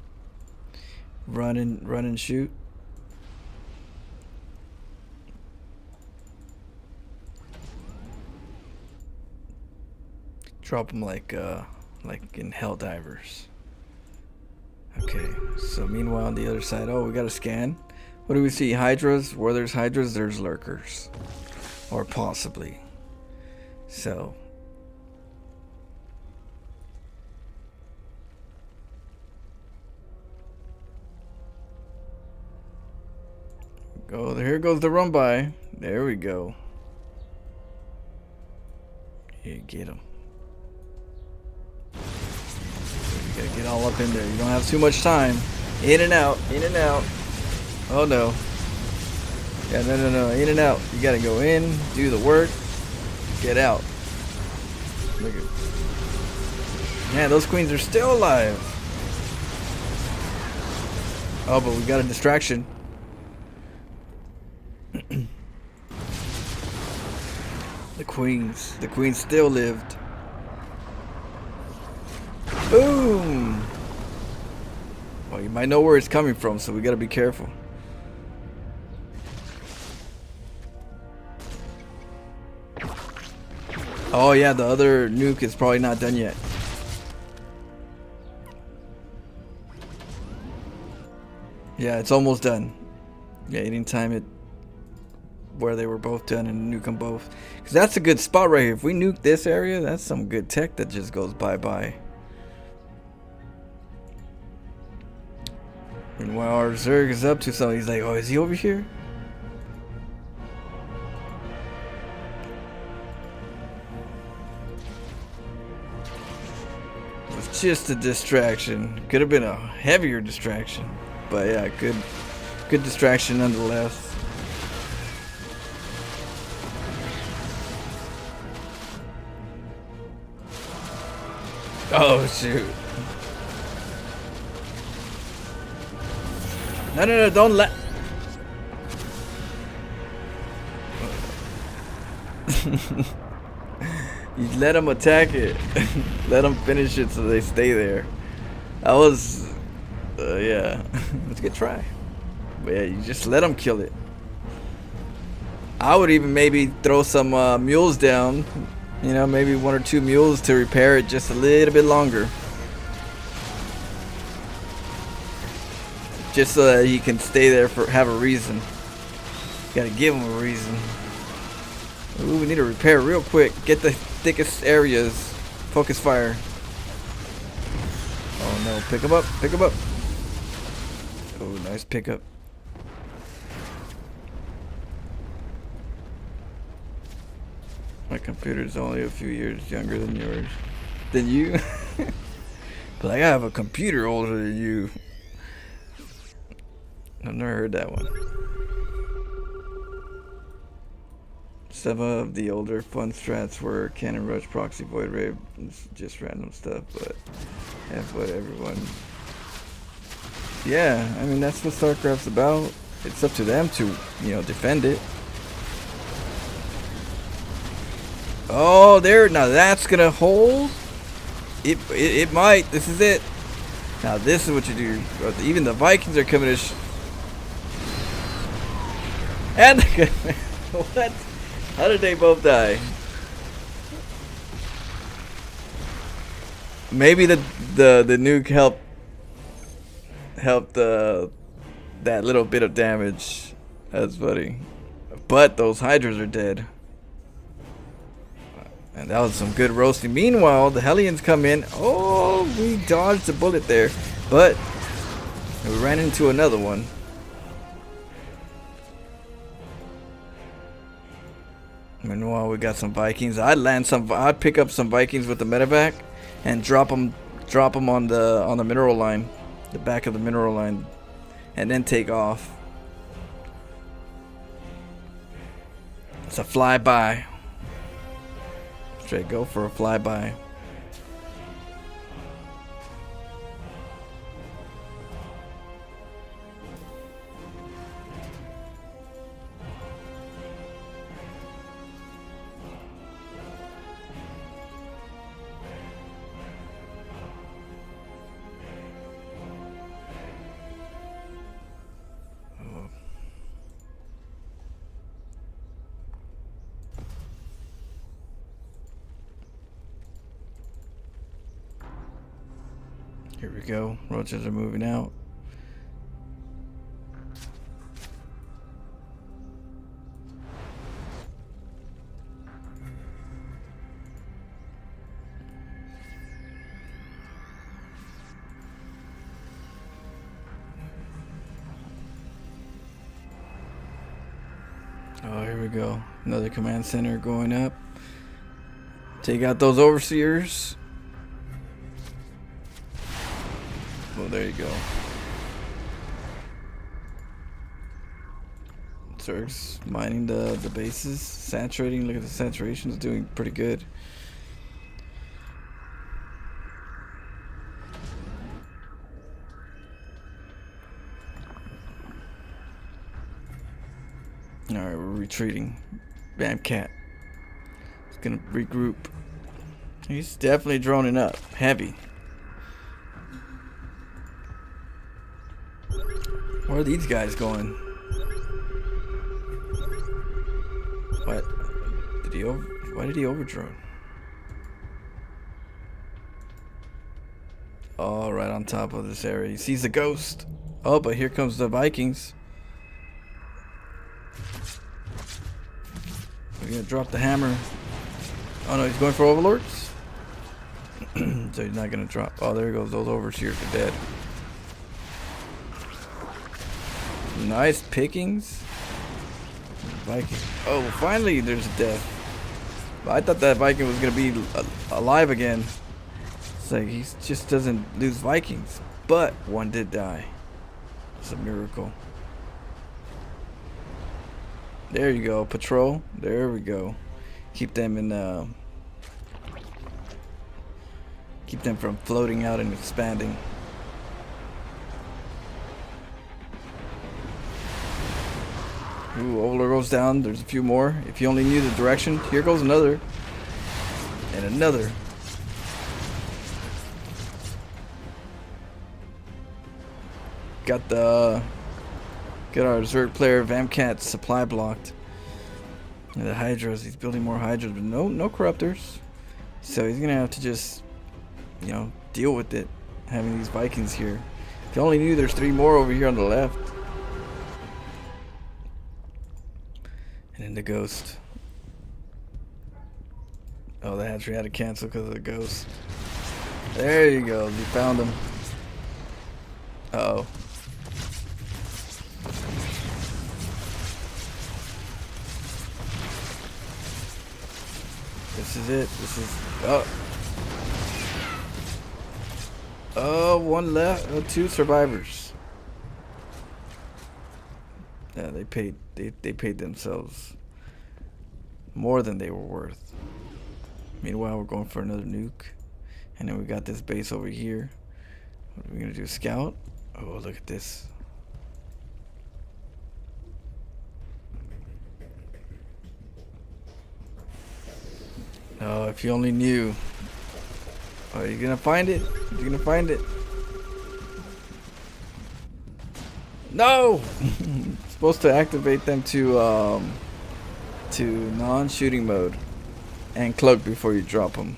run and shoot. Drop them like in Helldivers. Okay, so meanwhile on the other side, oh, we got a scan. What do we see? Hydras. Where there's Hydras, there's lurkers, or possibly. So go. Here goes the run by. There we go. Here, get him. You gotta get all up in there. You don't have too much time. In and out. In and out. Oh no. Yeah, no. In and out. You gotta go in, do the work, get out. Look at. Man, those queens are still alive. Oh, but we got a distraction. The queens still lived. Boom! Well, you might know where it's coming from, so we gotta be careful. Oh yeah, the other nuke is probably not done yet. Yeah, it's almost done. Yeah, you didn't time it where they were both done and nuke them both. Because that's a good spot right here. If we nuke this area, that's some good tech that just goes bye-bye. Meanwhile, our Zerg is up to something. He's like, oh, is he over here? It was just a distraction. Could have been a heavier distraction. But yeah, good distraction nonetheless. Oh shoot. No, don't let. You let them attack it. Let them finish it so they stay there. That was, yeah. It's a good try. But yeah, you just let them kill it. I would even maybe throw some mules down. You know, maybe 1 or 2 mules to repair it just a little bit longer. Just so that he can stay there have a reason. Gotta give him a reason. Ooh, we need to repair real quick. Get the thickest areas. Focus fire. Oh no, pick him up, pick him up. Oh, nice pickup. My computer's only a few years younger than yours. Than you? But I have a computer older than you. I've never heard that one. Some of the older fun strats were Cannon Rush, Proxy, Void Ray, just random stuff, but that's what everyone... Yeah, I mean, that's what StarCraft's about. It's up to them to, you know, defend it. Oh, there, now that's gonna hold. It might. This is it. Now this is what you do. Even the Vikings are coming to. And what? How did they both die? Maybe the nuke helped that little bit of damage. That's funny. But those Hydras are dead. And that was some good roasting. Meanwhile, the Hellions come in. Oh, we dodged a bullet there. But we ran into another one. Meanwhile, we got some Vikings. I'd pick up some Vikings with the medevac and drop them on the mineral line, the back of the mineral line, and then take off. It's a flyby. Straight go for a flyby. Here we go. Roaches are moving out. Oh, here we go. Another command center going up. Take out those overseers. Oh, there you go. Zerg's mining the bases, saturating. Look at the saturation, it's doing pretty good. Alright, we're retreating. Bamcat. He's gonna regroup. He's definitely droning up. Heavy. Where are these guys going? What? Why did he overdrone? Oh, right on top of this area. He sees the ghost. Oh, but here comes the Vikings. We're gonna drop the hammer. Oh no, he's going for overlords? So he's not gonna drop. Oh, there he goes. Those overseers are dead. Nice pickings. Viking. Oh, finally there's a death. I thought that Viking was gonna be alive again. It's like he just doesn't lose Vikings, but one did die. It's a miracle. There you go, patrol. There we go. Keep them in. Keep them from floating out and expanding. Ooh, Overlord goes down. There's a few more. If you only knew the direction. Here goes another. And another. Got our Zerg player Vamcat supply blocked. And the Hydras, he's building more Hydras, but no Corruptors. So he's gonna have to just, you know, deal with it, having these Vikings here. If you only knew there's 3 more over here on the left. And then the ghost. Oh, the hatchery had to cancel because of the ghost. There you go, we found him. Uh-oh. This is it. This is one left. Oh, 2 survivors. Yeah, they paid themselves more than they were worth. Meanwhile, we're going for another nuke, and then we got this base over here. What are we gonna do? Scout? Oh, look at this. Oh, if you only knew. Are you gonna find it? You're gonna find it. No! Supposed to activate them to non-shooting mode and cloak before you drop them.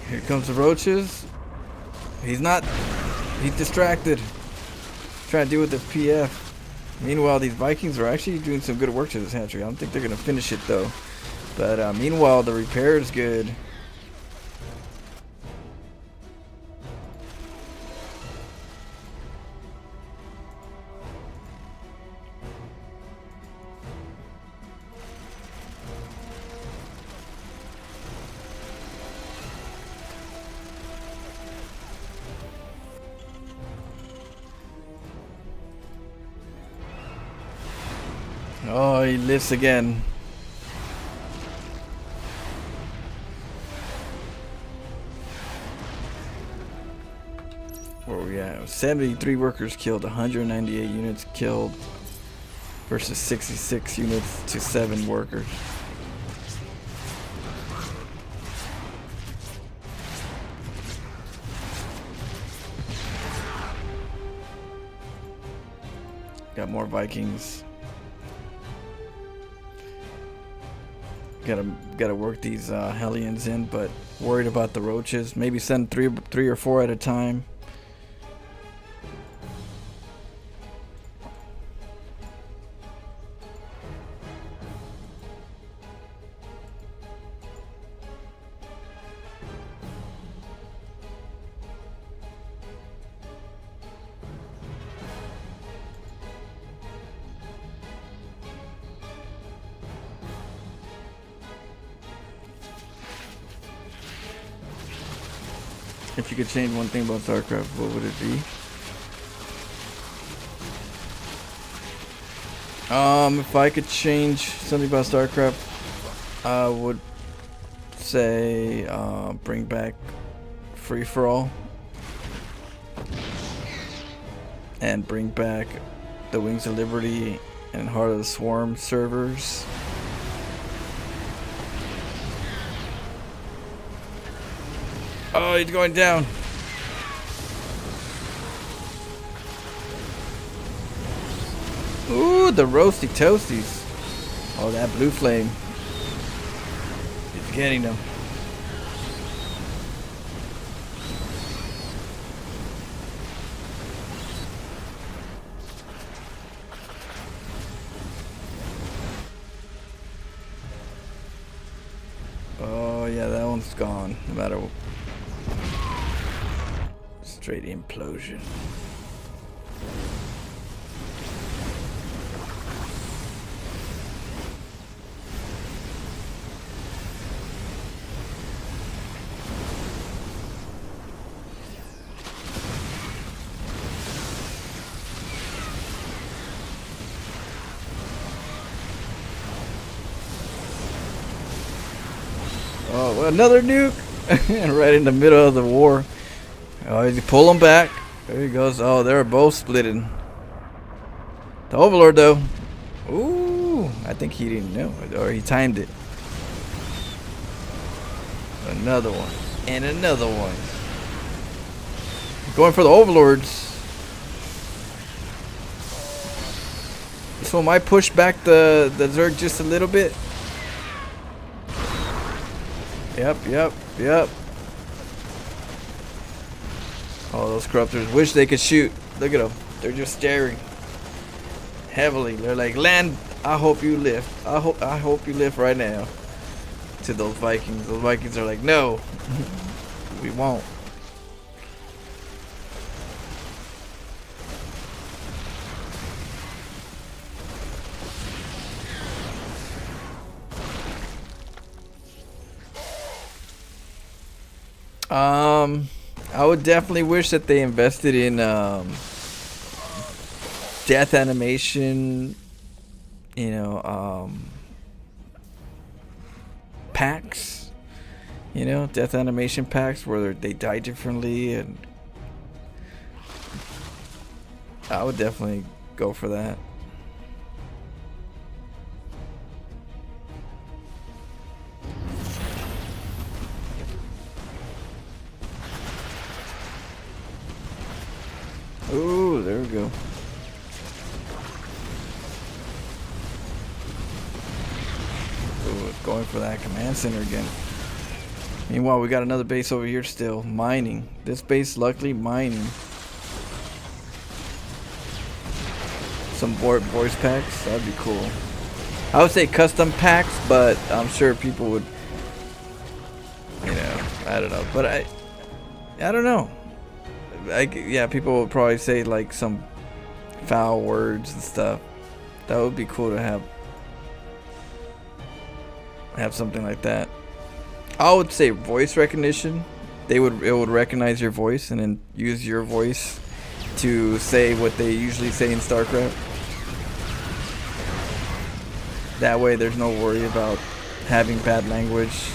Here comes the roaches. He's distracted. Trying to deal with the PF. Meanwhile, these Vikings are actually doing some good work to this hatchery. I don't think they're going to finish it, though. But meanwhile, the repair is good. Oh, he lives again. Where we at? 73 workers killed, 198 units killed versus 66 units to 7 workers. Got more Vikings. Gotta work these Hellions in, but worried about the roaches. Maybe send three or four at a time. If you could change one thing about StarCraft, what would it be? If I could change something about StarCraft, I would say bring back free for all and bring back the Wings of Liberty and Heart of the Swarm servers. Oh, he's going down. Ooh, the roasty toasties. Oh, that blue flame. It's getting them. Oh, yeah, that one's gone. No matter what. Straight implosion. Oh, well, another nuke! Right in the middle of the war. Oh, you pull him back. There he goes. Oh, they're both splitting. The Overlord, though. Ooh, I think he didn't know it, or he timed it. Another one. And another one. Going for the Overlords. This one might push back the Zerg just a little bit. Yep. Oh, those corruptors wish they could shoot. Look at them. They're just staring heavily. They're like, land. I hope you lift. I hope you lift right now. To those Vikings. Those Vikings are like, no, we won't. I would definitely wish that they invested in death animation, you know, packs, you know, death animation packs where they die differently, and I would definitely go for that. Ooh, there we go. Ooh, it's going for that command center again. Meanwhile, we got another base over here still. Mining. This base, luckily, mining. Some voice packs. That'd be cool. I would say custom packs, but I'm sure people would, you know, I don't know. But I don't know. Yeah, people will probably say like some foul words and stuff. That would be cool to have something like that. I would say voice recognition. It would recognize your voice and then use your voice to say what they usually say in StarCraft. That way there's no worry about having bad language.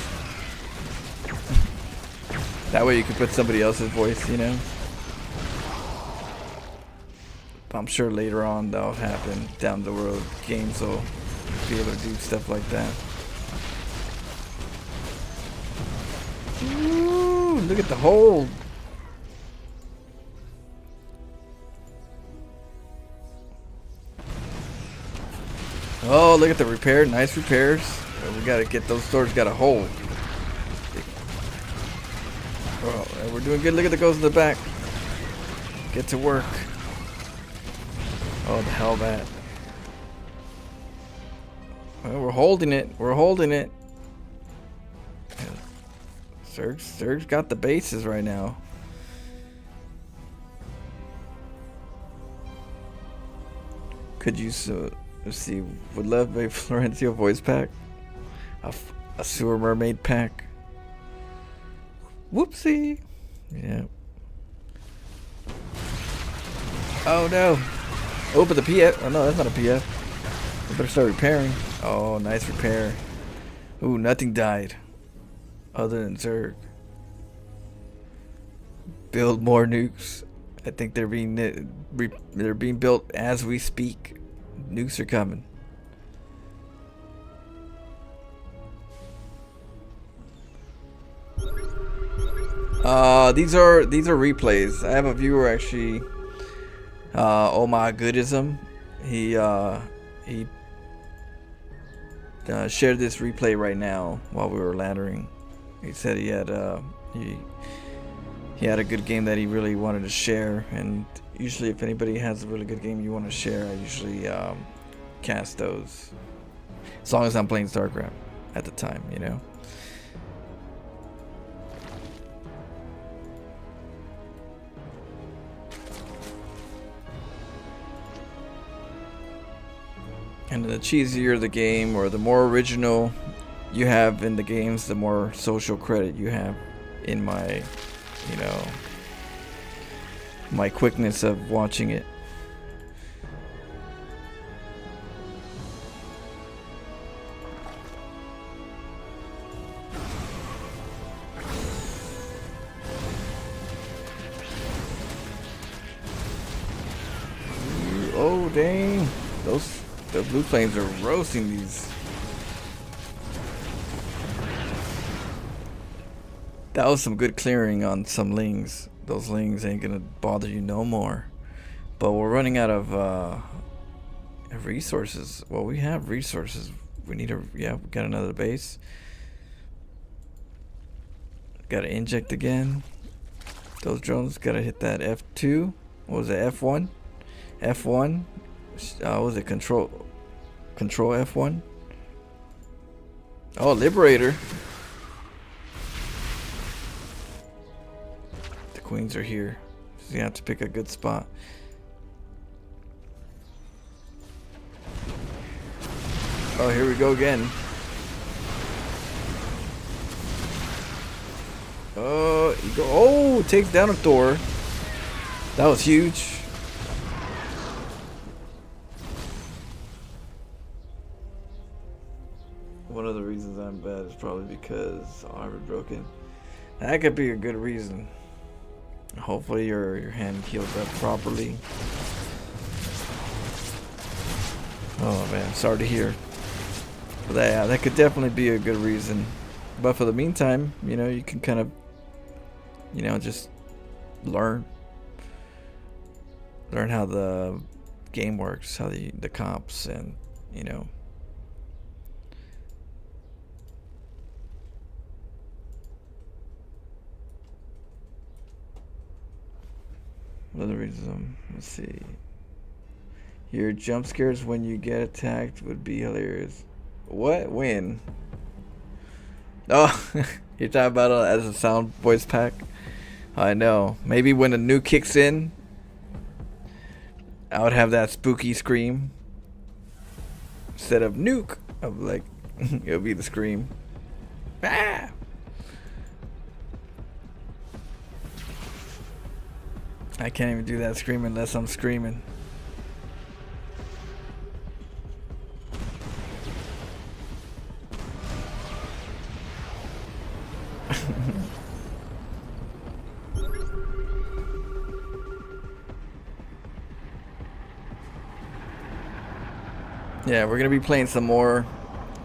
That way you can put somebody else's voice, you know. I'm sure later on that'll happen down the road. Games will be able to do stuff like that. Ooh, look at the hole. Oh, look at the repair. Nice repairs. We gotta get those doors. Got a hole. Oh, we're doing good. Look at the goes in the back. Get to work. Oh, the hell that. Well, we're holding it. We're holding it. Zerg's got the bases right now. Could you let's see? Would love a Florencio voice pack. A sewer mermaid pack. Whoopsie. Yeah. Oh no. Oh, but the PF. Oh no, that's not a PF. We better start repairing. Oh, nice repair. Ooh, nothing died. Other than Zerg. Build more nukes. I think they're being built as we speak. Nukes are coming. These are replays. I have a viewer actually. Oh my goodism. He shared this replay right now while we were laddering. He said he had he had a good game that he really wanted to share, and usually if anybody has a really good game you want to share, I usually cast those. As long as I'm playing StarCraft at the time, you know. And the cheesier the game, or the more original you have in the games, the more social credit you have in my, you know, my quickness of watching it. Oh dang, the blue flames are roasting these. That was some good clearing on some lings. Those lings ain't gonna bother you no more. But we're running out of resources. Well, we have resources. We need a, yeah, we got another base. Gotta inject again. Those drones gotta hit that F2. What was it, F1? F1. What was it, control F1? Oh, Liberator. The queens are here. So you have to pick a good spot. Oh, here we go again. Oh, you go. Oh, takes down a Thor. That was huge. One of the reasons I'm bad is probably because armor broken. That could be a good reason. Hopefully your hand heals up properly. Oh man, sorry to hear. But that could definitely be a good reason. But for the meantime, you know, you can kind of, you know, just learn how the game works, how the comps, and you know. Another reason, let's see. Your jump scares when you get attacked would be hilarious. What? When? Oh, you're talking about it as a sound voice pack? I know. Maybe when a nuke kicks in, I would have that spooky scream. Instead of nuke, of like, it'll be the scream. Ah! I can't even do that scream unless I'm screaming. Yeah, we're gonna be playing some more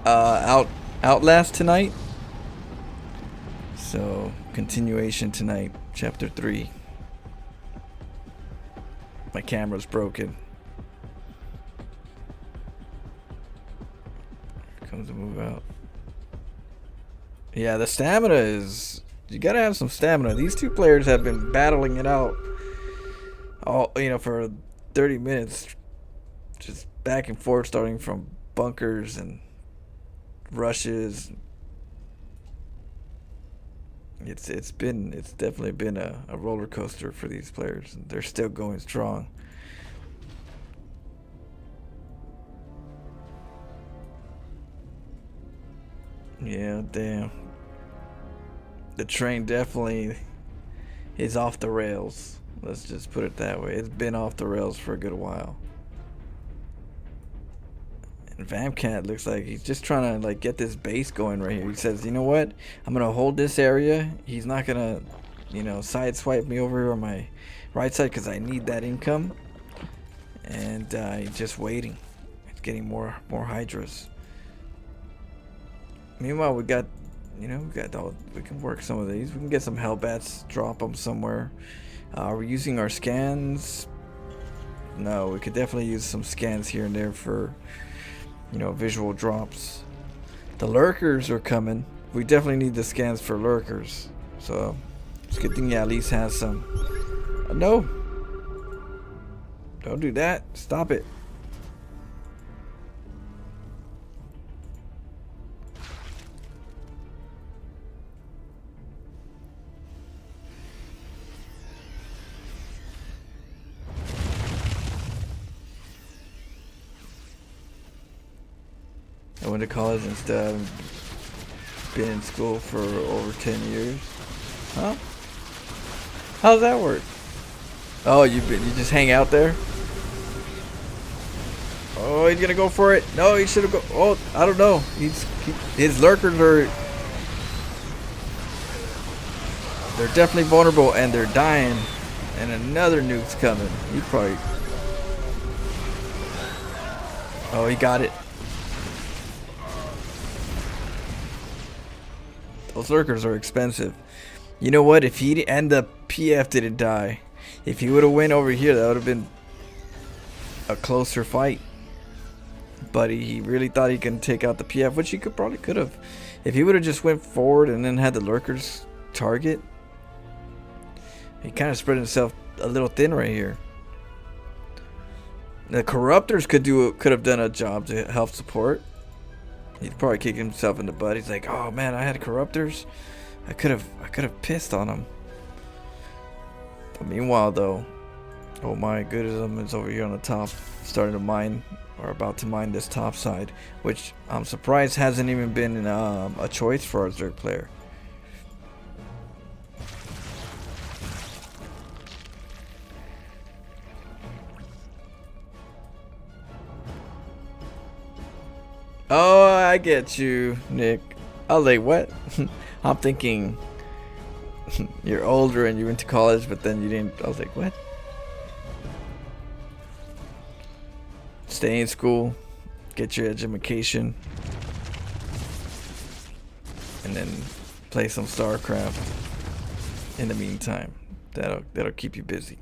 Outlast tonight. So continuation tonight, chapter 3. My camera's broken. Here comes the move out. Yeah, the stamina is... You gotta have some stamina. These two players have been battling it out all, for 30 minutes. Just back and forth, starting from bunkers and rushes. It's definitely been a roller coaster for these players. They're still going strong. Yeah, damn. The train definitely is off the rails. Let's just put it that way. It's been off the rails for a good while. And Vamcat looks like he's just trying to get this base going right here. He says, you know what? I'm going to hold this area. He's not going to, side swipe me over on my right side because I need that income. And he's just waiting. It's getting more Hydras. Meanwhile, we got, we can work some of these. We can get some Hellbats, drop them somewhere. Are we using our scans? No, we could definitely use some scans here and there for... visual drops. The lurkers are coming. We definitely need the scans for lurkers. So it's a good thing at least has some. No. Don't do that. Stop it. I went to college and stuff. Been in school for over 10 years. Huh? How's that work? Oh, you just hang out there? Oh, he's gonna go for it. No, he should have go. Oh, I don't know. His lurkers are. They're definitely vulnerable and they're dying. And another nuke's coming. He probably. Oh, he got it. Those lurkers are expensive. You know what? If he and the PF didn't die, if he would have went over here, that would have been a closer fight. But he really thought he could take out the PF, which he probably could have. If he would have just went forward and then had the lurkers target, he kind of spread himself a little thin right here. The corruptors could have done a job to help support. He'd probably kick himself in the butt. He's like, "Oh man, I had corruptors. I could have pissed on him." But meanwhile, though, oh my goodness, is over here on the top, starting to mine or about to mine this top side, which I'm surprised hasn't even been a choice for our Zerg player. Oh, I get you, Nick. I was like, what? I'm thinking you're older and you went to college, but then you didn't. I was like, what? Stay in school, get your education, and then play some StarCraft in the meantime. That'll keep you busy.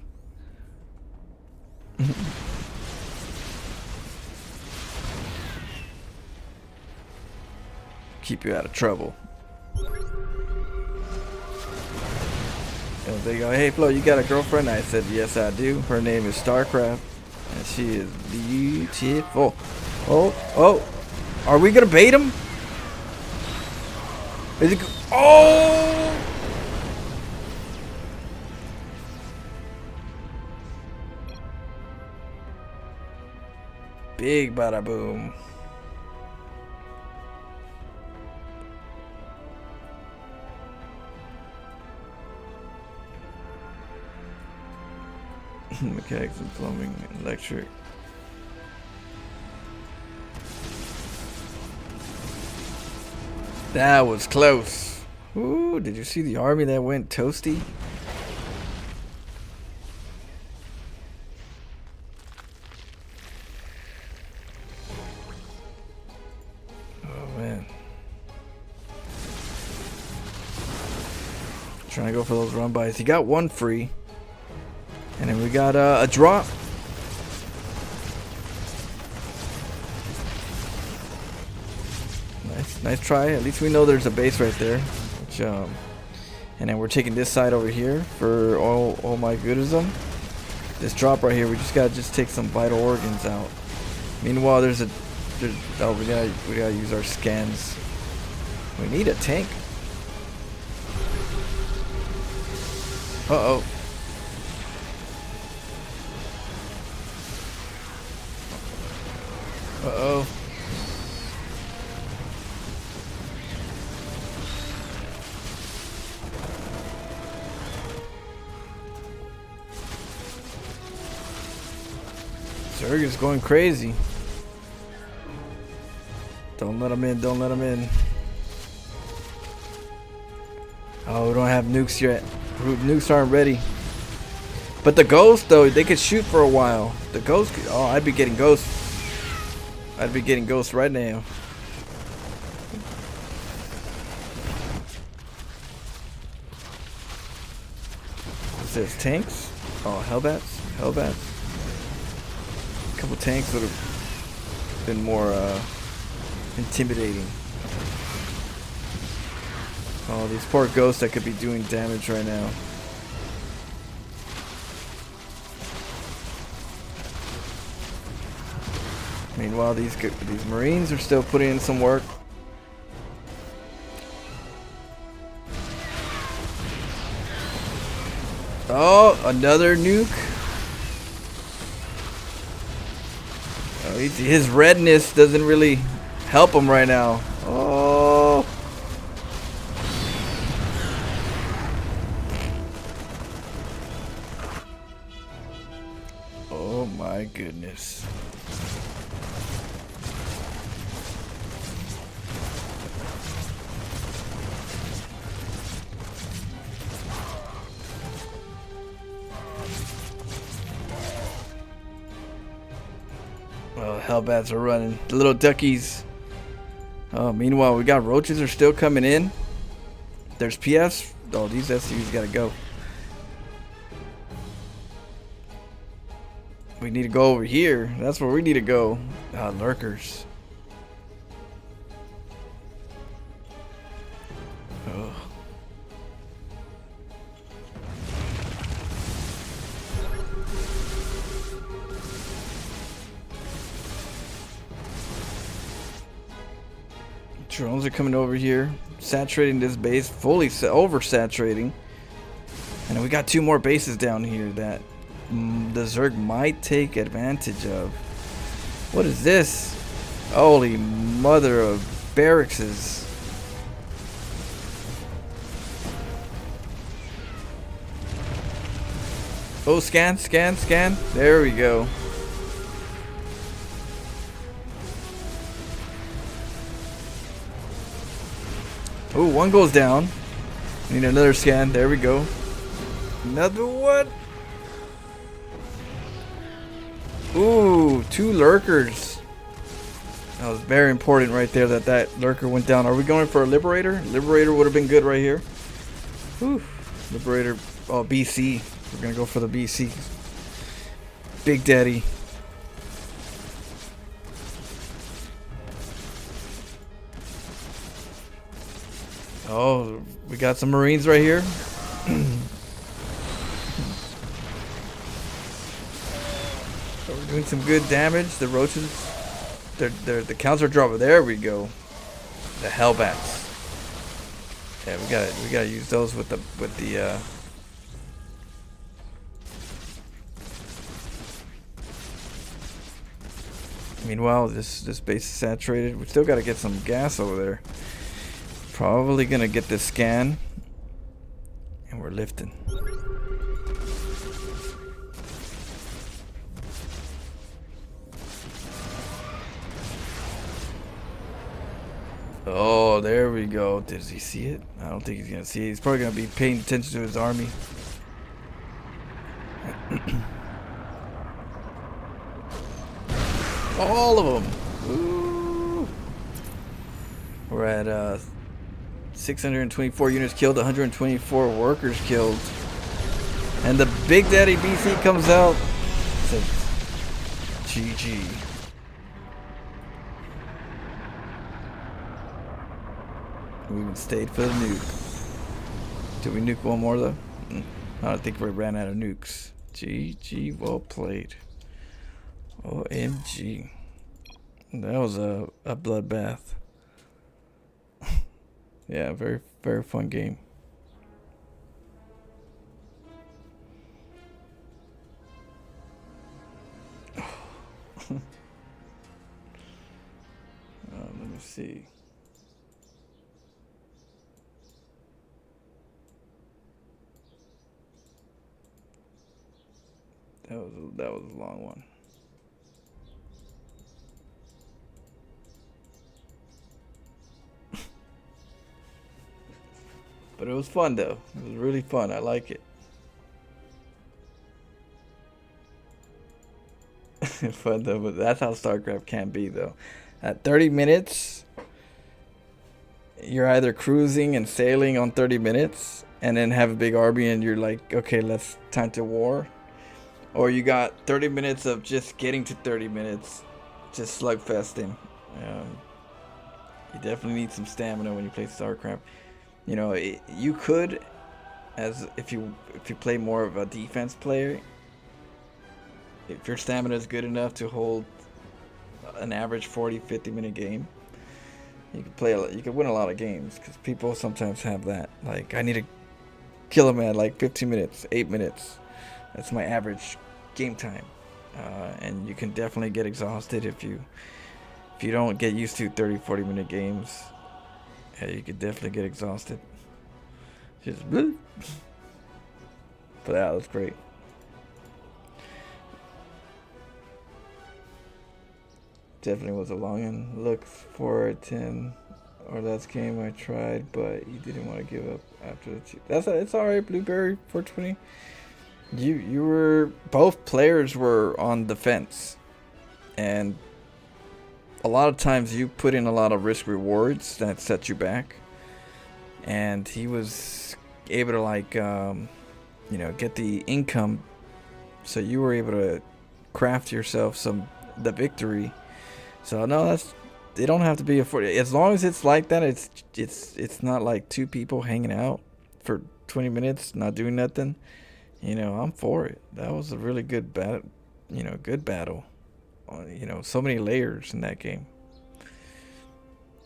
Keep you out of trouble. And they go, "Hey Flo, you got a girlfriend?" I said, "Yes, I do. Her name is StarCraft, and she is beautiful." Oh, are we gonna bait him? Is it? Oh! Big bada boom. Mechanics and plumbing, electric. That was close. Ooh, did you see the army that went toasty? Trying to go for those run bys. He got one free. And then we got a drop. Nice try. At least we know there's a base right there. Which, and then we're taking this side over here for all my goodism. This drop right here, we just gotta take some vital organs out. Meanwhile, we gotta use our scans. We need a tank. Uh-oh. Uh-oh. Zerg is going crazy. Don't let him in, don't let him in. Oh, we don't have nukes yet. Nukes aren't ready. But the ghosts, though, they could shoot for a while. The ghosts could, oh, I'd be getting ghosts. I'd be getting ghosts right now. What's this? Tanks? Oh, Hellbats? Hellbats. A couple tanks would have been more intimidating. Oh, these poor ghosts that could be doing damage right now. Meanwhile, these Marines are still putting in some work. Oh, another nuke. Oh, his redness doesn't really help him right now. Oh. Oh my goodness. Well, Hellbats are running. The little duckies. Oh, meanwhile, we got roaches are still coming in. There's PS. Oh, these SUVs gotta go. We need to go over here. That's where we need to go. Lurkers. Oh. Drones are coming over here, saturating this base, fully oversaturating. And then we got two more bases down here that the Zerg might take advantage of. What is this? Holy mother of barrackses. Oh, scan, scan, scan. There we go. Oh, one goes down. Need another scan. There we go. Another one. Ooh, two lurkers. That was very important right there that lurker went down. Are we going for a Liberator? Liberator would have been good right here. Whew. Liberator. Oh, BC. We're going to go for the BC. Big Daddy. Oh, we got some Marines right here. So we're doing some good damage. The roaches, the counts are dropping. There we go. The Hellbats. Yeah, we gotta use those with the. Meanwhile, this base is saturated. We still gotta get some gas over there. Probably gonna get this scan, and we're lifting. Oh, there we go. Does he see it? I don't think he's gonna see it. He's probably gonna be paying attention to his army. All of them. Ooh. We're at 624 units killed, 124 workers killed. And the Big Daddy BC comes out. Says, GG. We even stayed for the nuke. Did we nuke one more though? I don't think we ran out of nukes. GG, well played. OMG. That was a bloodbath. Yeah, very, very fun game. Let me see. That was a long one. But it was fun though. It was really fun. I like it. Fun though, but that's how StarCraft can be though. At 30 minutes, you're either cruising and sailing on 30 minutes and then have a big army and you're like, okay, let's time to war. Or you got 30 minutes of just getting to 30 minutes, just slugfesting. You definitely need some stamina when you play StarCraft. You know, you could, as if you play more of a defense player, if your stamina is good enough to hold an average 40-50 minute game, you can win a lot of games, because people sometimes have that, like, I need to kill him at like 15 minutes, 8 minutes. That's my average game time, and you can definitely get exhausted if you don't get used to 30-40 minute games. Yeah, you could definitely get exhausted. Just bloop. But that was great. Definitely was a long one. Look for a 10 or last game I tried, but you didn't want to give up after the two. It's alright, Blueberry 420. You were, both players were on defense, and a lot of times you put in a lot of risk rewards that set you back, and he was able to, like, get the income, so you were able to craft yourself the victory. So no, they don't have to be as long as it's like that. It's not like two people hanging out for 20 minutes not doing nothing. I'm for it. That was a really good battle. Good battle. So many layers in that game.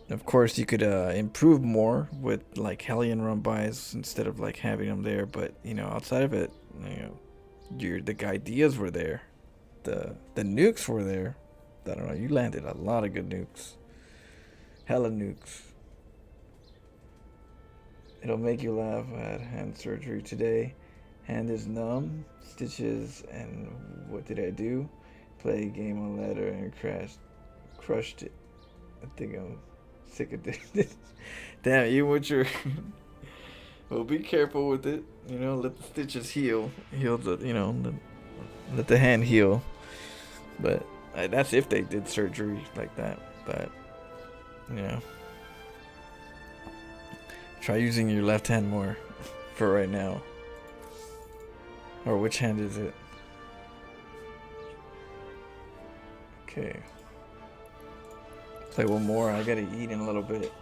Of course, you could improve more with like Hellion run-bys instead of like having them there. But outside of it, the ideas were there. The nukes were there. I don't know. You landed a lot of good nukes. Hella nukes. It'll make you laugh. I had hand surgery today. Hand is numb, stitches, and what did I do? Play a game on ladder and crushed it. I think I'm sick of this. Damn, you with your... Well, be careful with it. Let the stitches heal. Let the hand heal. But that's if they did surgery like that. But, try using your left hand more for right now. Or which hand is it? Okay. Play one more. I gotta eat in a little bit.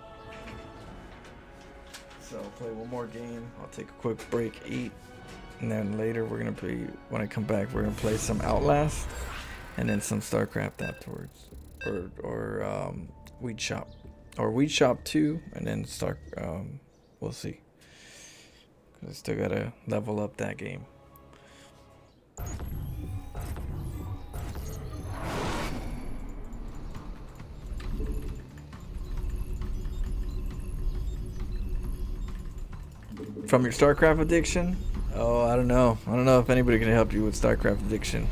So I'll play one more game. I'll take a quick break, eat, and then later we're gonna play. When I come back, we're gonna play some Outlast, and then some StarCraft afterwards, or Weed Shop, or Weed Shop 2, and then we'll see. 'Cause I still gotta level up that game. From your StarCraft addiction? Oh, I don't know. I don't know if anybody can help you with StarCraft addiction.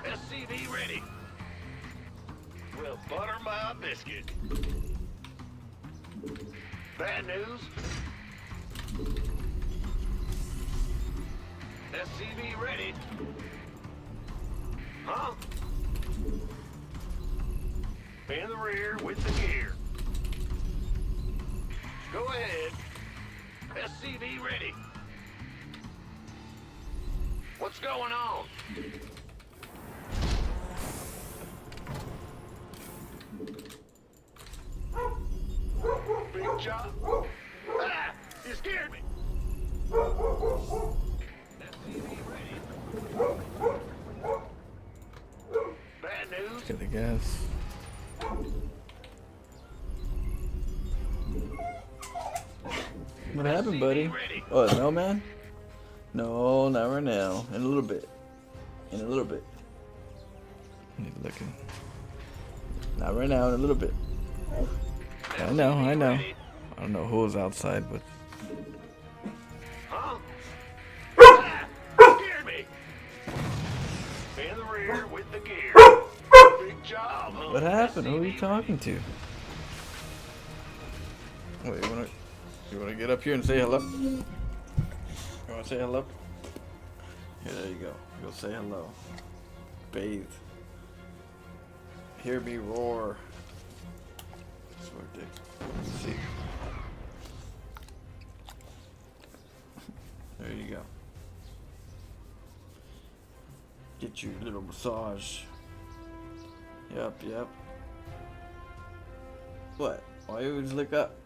SCV ready. Well, butter my biscuit. Bad news. SCV ready. Huh? In the rear with the gear. Go ahead. SCV ready. What's going on? Big job. Ah! You scared me. SCV ready. Bad news. Get the gas. What happened, buddy? Oh, no, man? No, not right now. In a little bit. In a little bit. He's looking. Not right now, in a little bit. I know, I know. I don't know who was outside, but... Huh? Ah! Scared me. In the rear with the gear. Big job, huh? What happened? Who are you talking to? Wait, you wanna get up here and say hello? You wanna say hello? Yeah, there you go. Go say hello. Bathe. Hear me roar. Swear dick. Let's see. There you go. Get you a little massage. Yep, yep. What? Why you always look up?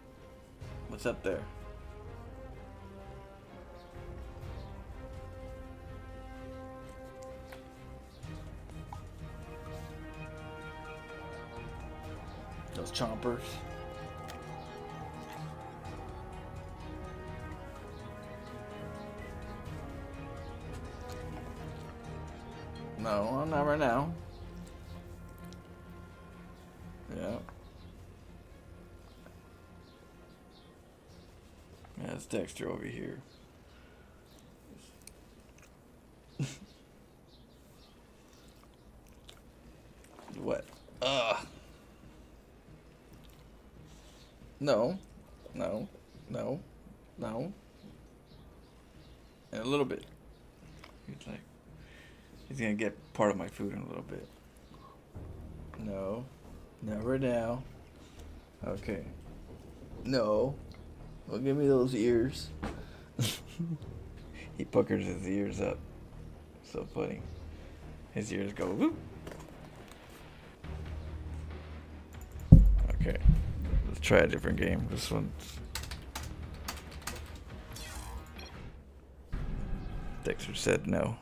What's up there? Those chompers. No, not right now. Yeah. Yeah, it's Dexter over here. What? No. No. No. No. In a little bit. He's like, he's gonna get part of my food in a little bit. No. Never now. Okay. No. Well, give me those ears. He puckers his ears up. So funny. His ears go whoop. Okay. Let's try a different game. This one's... Dexter said no.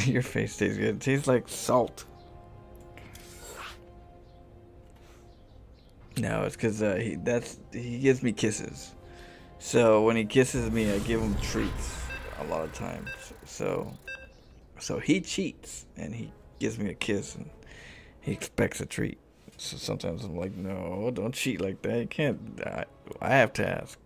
Your face tastes good. It tastes like salt. No, it's because he gives me kisses. So when he kisses me, I give him treats a lot of times. So he cheats and he gives me a kiss and he expects a treat. So sometimes I'm like, no, don't cheat like that. You can't. I have to ask.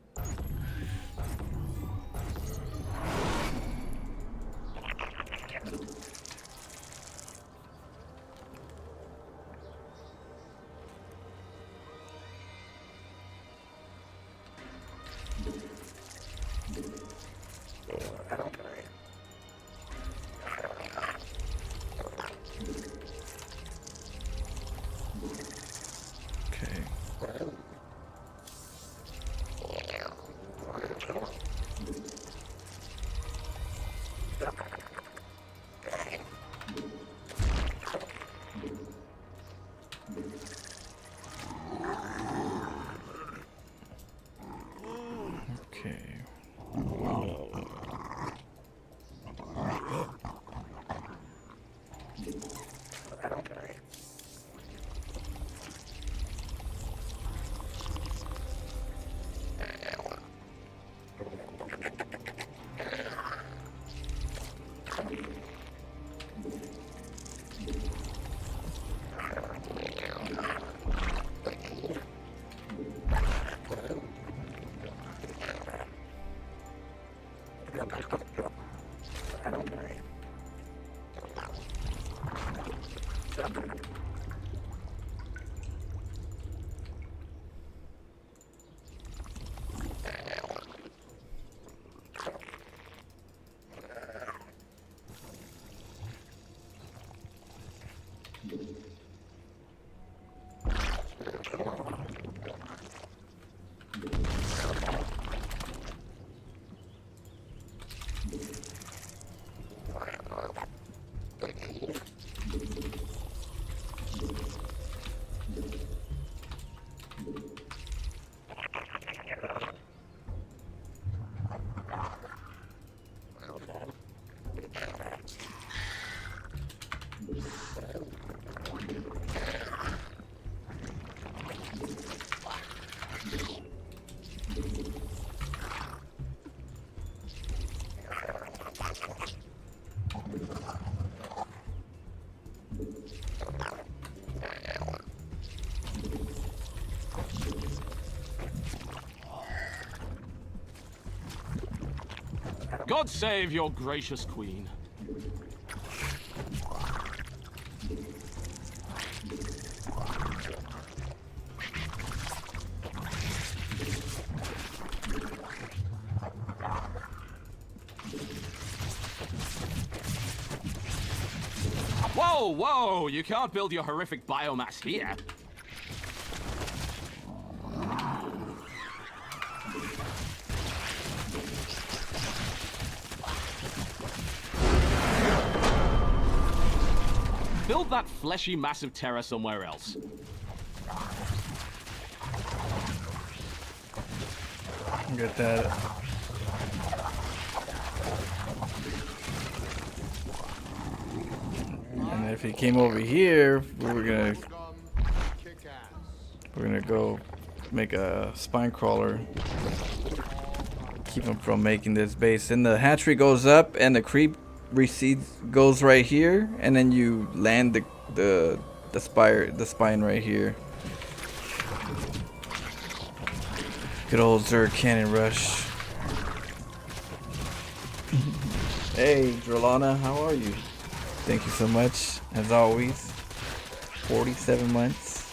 God save your gracious queen. Whoa, whoa! You can't build your horrific biomass here. Build that fleshy, massive terror somewhere else. Get that. And if he came over here, we're gonna go make a spine crawler. Keep him from making this base. And the hatchery goes up, and the creep recedes goes right here, and then you land the spine right here. Good old Zerg cannon rush. Hey Drolana, how are you? Thank you so much, as always. 47 months.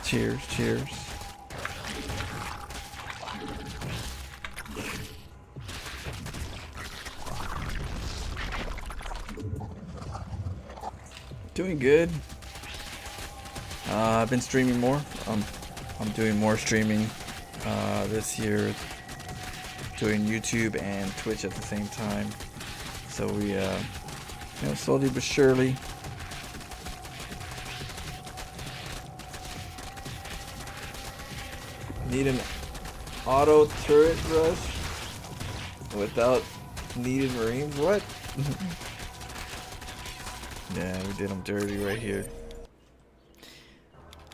Cheers, cheers. Doing good. I've been streaming more. I'm doing more streaming this year, doing YouTube and Twitch at the same time. So we, slowly but surely. Need an auto turret rush without needed Marines? What? Yeah, we did them dirty right here.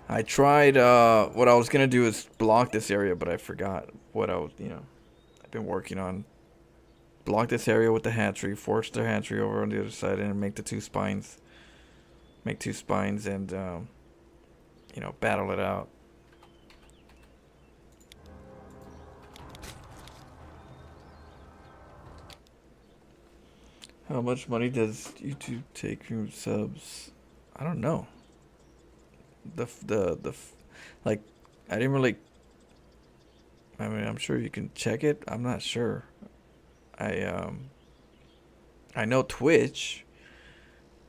I tried, what I was gonna do is block this area, but I forgot what I was, I've been working on. Block this area with the hatchery, force the hatchery over on the other side, and make the two spines. Make two spines and, battle it out. How much money does YouTube take from subs? I don't know. Like, I didn't really. I mean, I'm sure you can check it. I'm not sure. I know Twitch,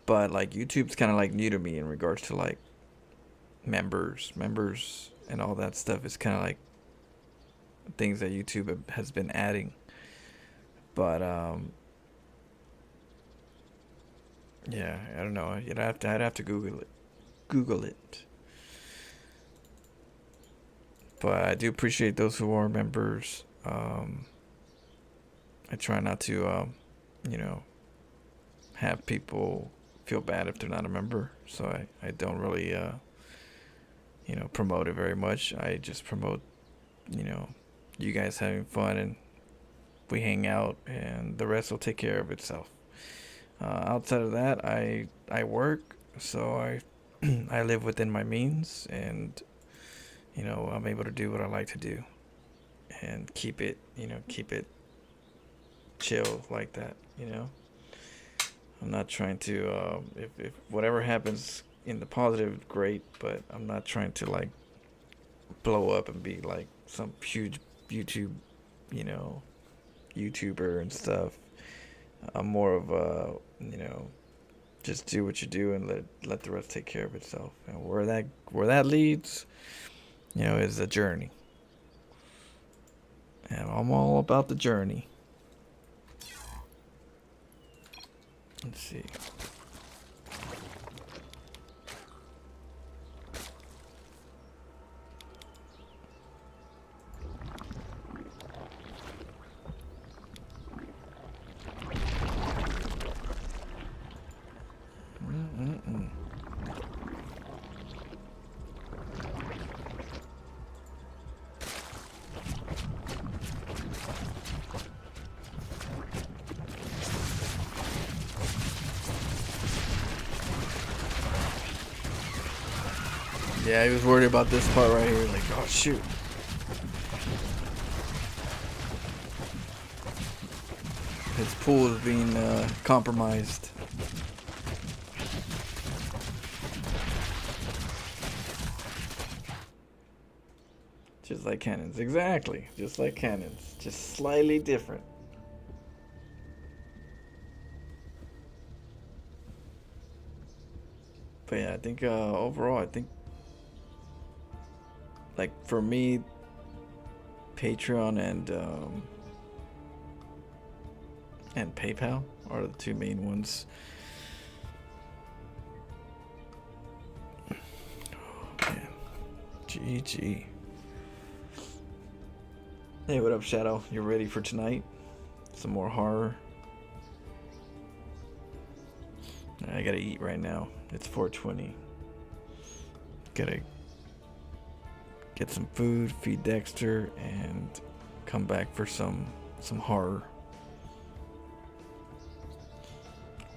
but like YouTube's kind of like new to me in regards to like members, and all that stuff is kind of like things that YouTube has been adding. But yeah, I don't know. I'd have to Google it. But I do appreciate those who are members. I try not to, have people feel bad if they're not a member. So I don't really, promote it very much. I just promote, you guys having fun, and we hang out, and the rest will take care of itself. Outside of that, I work, so I live within my means, and I'm able to do what I like to do, and keep it chill like that. I'm not trying to if whatever happens in the positive, great, but I'm not trying to like blow up and be like some huge YouTuber and stuff. I'm more of a, just do what you do and let the rest take care of itself. And where that leads, is a journey. And I'm all about the journey. Let's see. Yeah, he was worried about this part right here. Like, oh shoot. His pool is being compromised. Just like cannons, exactly. Just like cannons, just slightly different. But yeah, I think overall, I think like for me, Patreon and PayPal are the two main ones. Oh, man. GG. Hey, what up, Shadow? You ready for tonight? Some more horror? I gotta eat right now. It's 4:20. Gotta get some food, feed Dexter, and come back for some horror.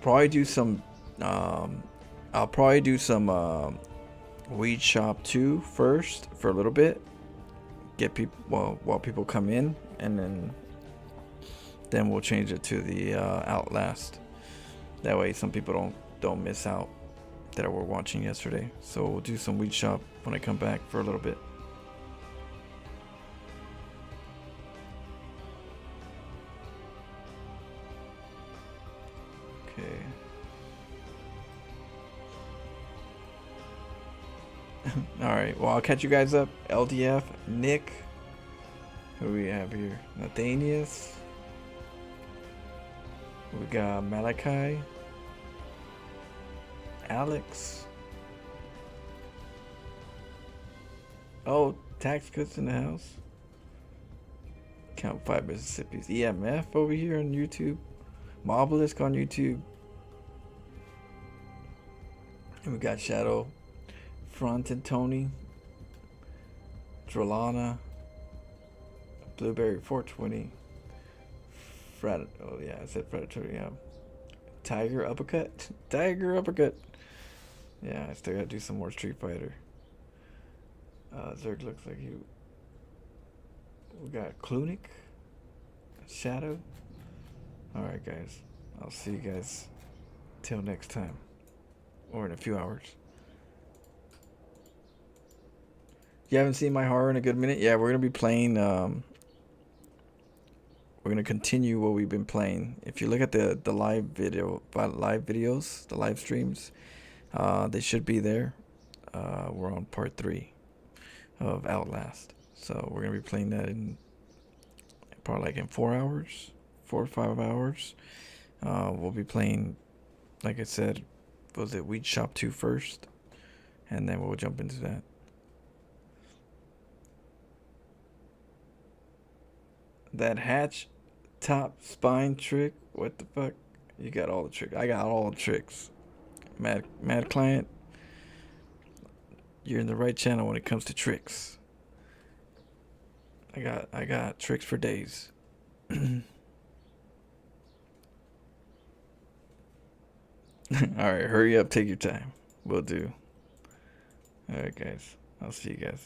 Probably do some. I'll probably do some Weed Shop 2 first for a little bit. Get people while people come in, and then we'll change it to the Outlast. That way, some people don't miss out that were watching yesterday. So we'll do some Weed Shop when I come back for a little bit. Okay. Alright, well, I'll catch you guys up. LDF, Nick. Who do we have here? Nathanius. We got Malachi. Alex. Oh, Tax Cuts in the house. Count 5 Mississippi's. EMF over here on YouTube. Mobelisk on YouTube. And we got Shadow. Front and Tony. Drolana. Blueberry 420. Oh yeah, I said Predatory, yeah. Tiger Uppercut. Tiger Uppercut. Yeah, I still gotta do some more Street Fighter. Zerg looks like you. We got Klunik. Shadow. Alright guys. I'll see you guys till next time. Or in a few hours. You haven't seen my horror in a good minute? Yeah, we're gonna be playing we're gonna continue what we've been playing. If you look at the live videos, the live streams, they should be there. We're on part 3 of Outlast, so we're gonna be playing that in probably like in 4 hours, 4 or 5 hours. We'll be playing, like I said, was it Weed Shop 2 first, and then we'll jump into that. That hatch top spine trick, what the fuck? You got all the tricks. I got all the tricks. Mad Client, you're in the right channel when it comes to tricks. I got tricks for days. Alright, hurry up, take your time. Will do. Alright guys, I'll see you guys.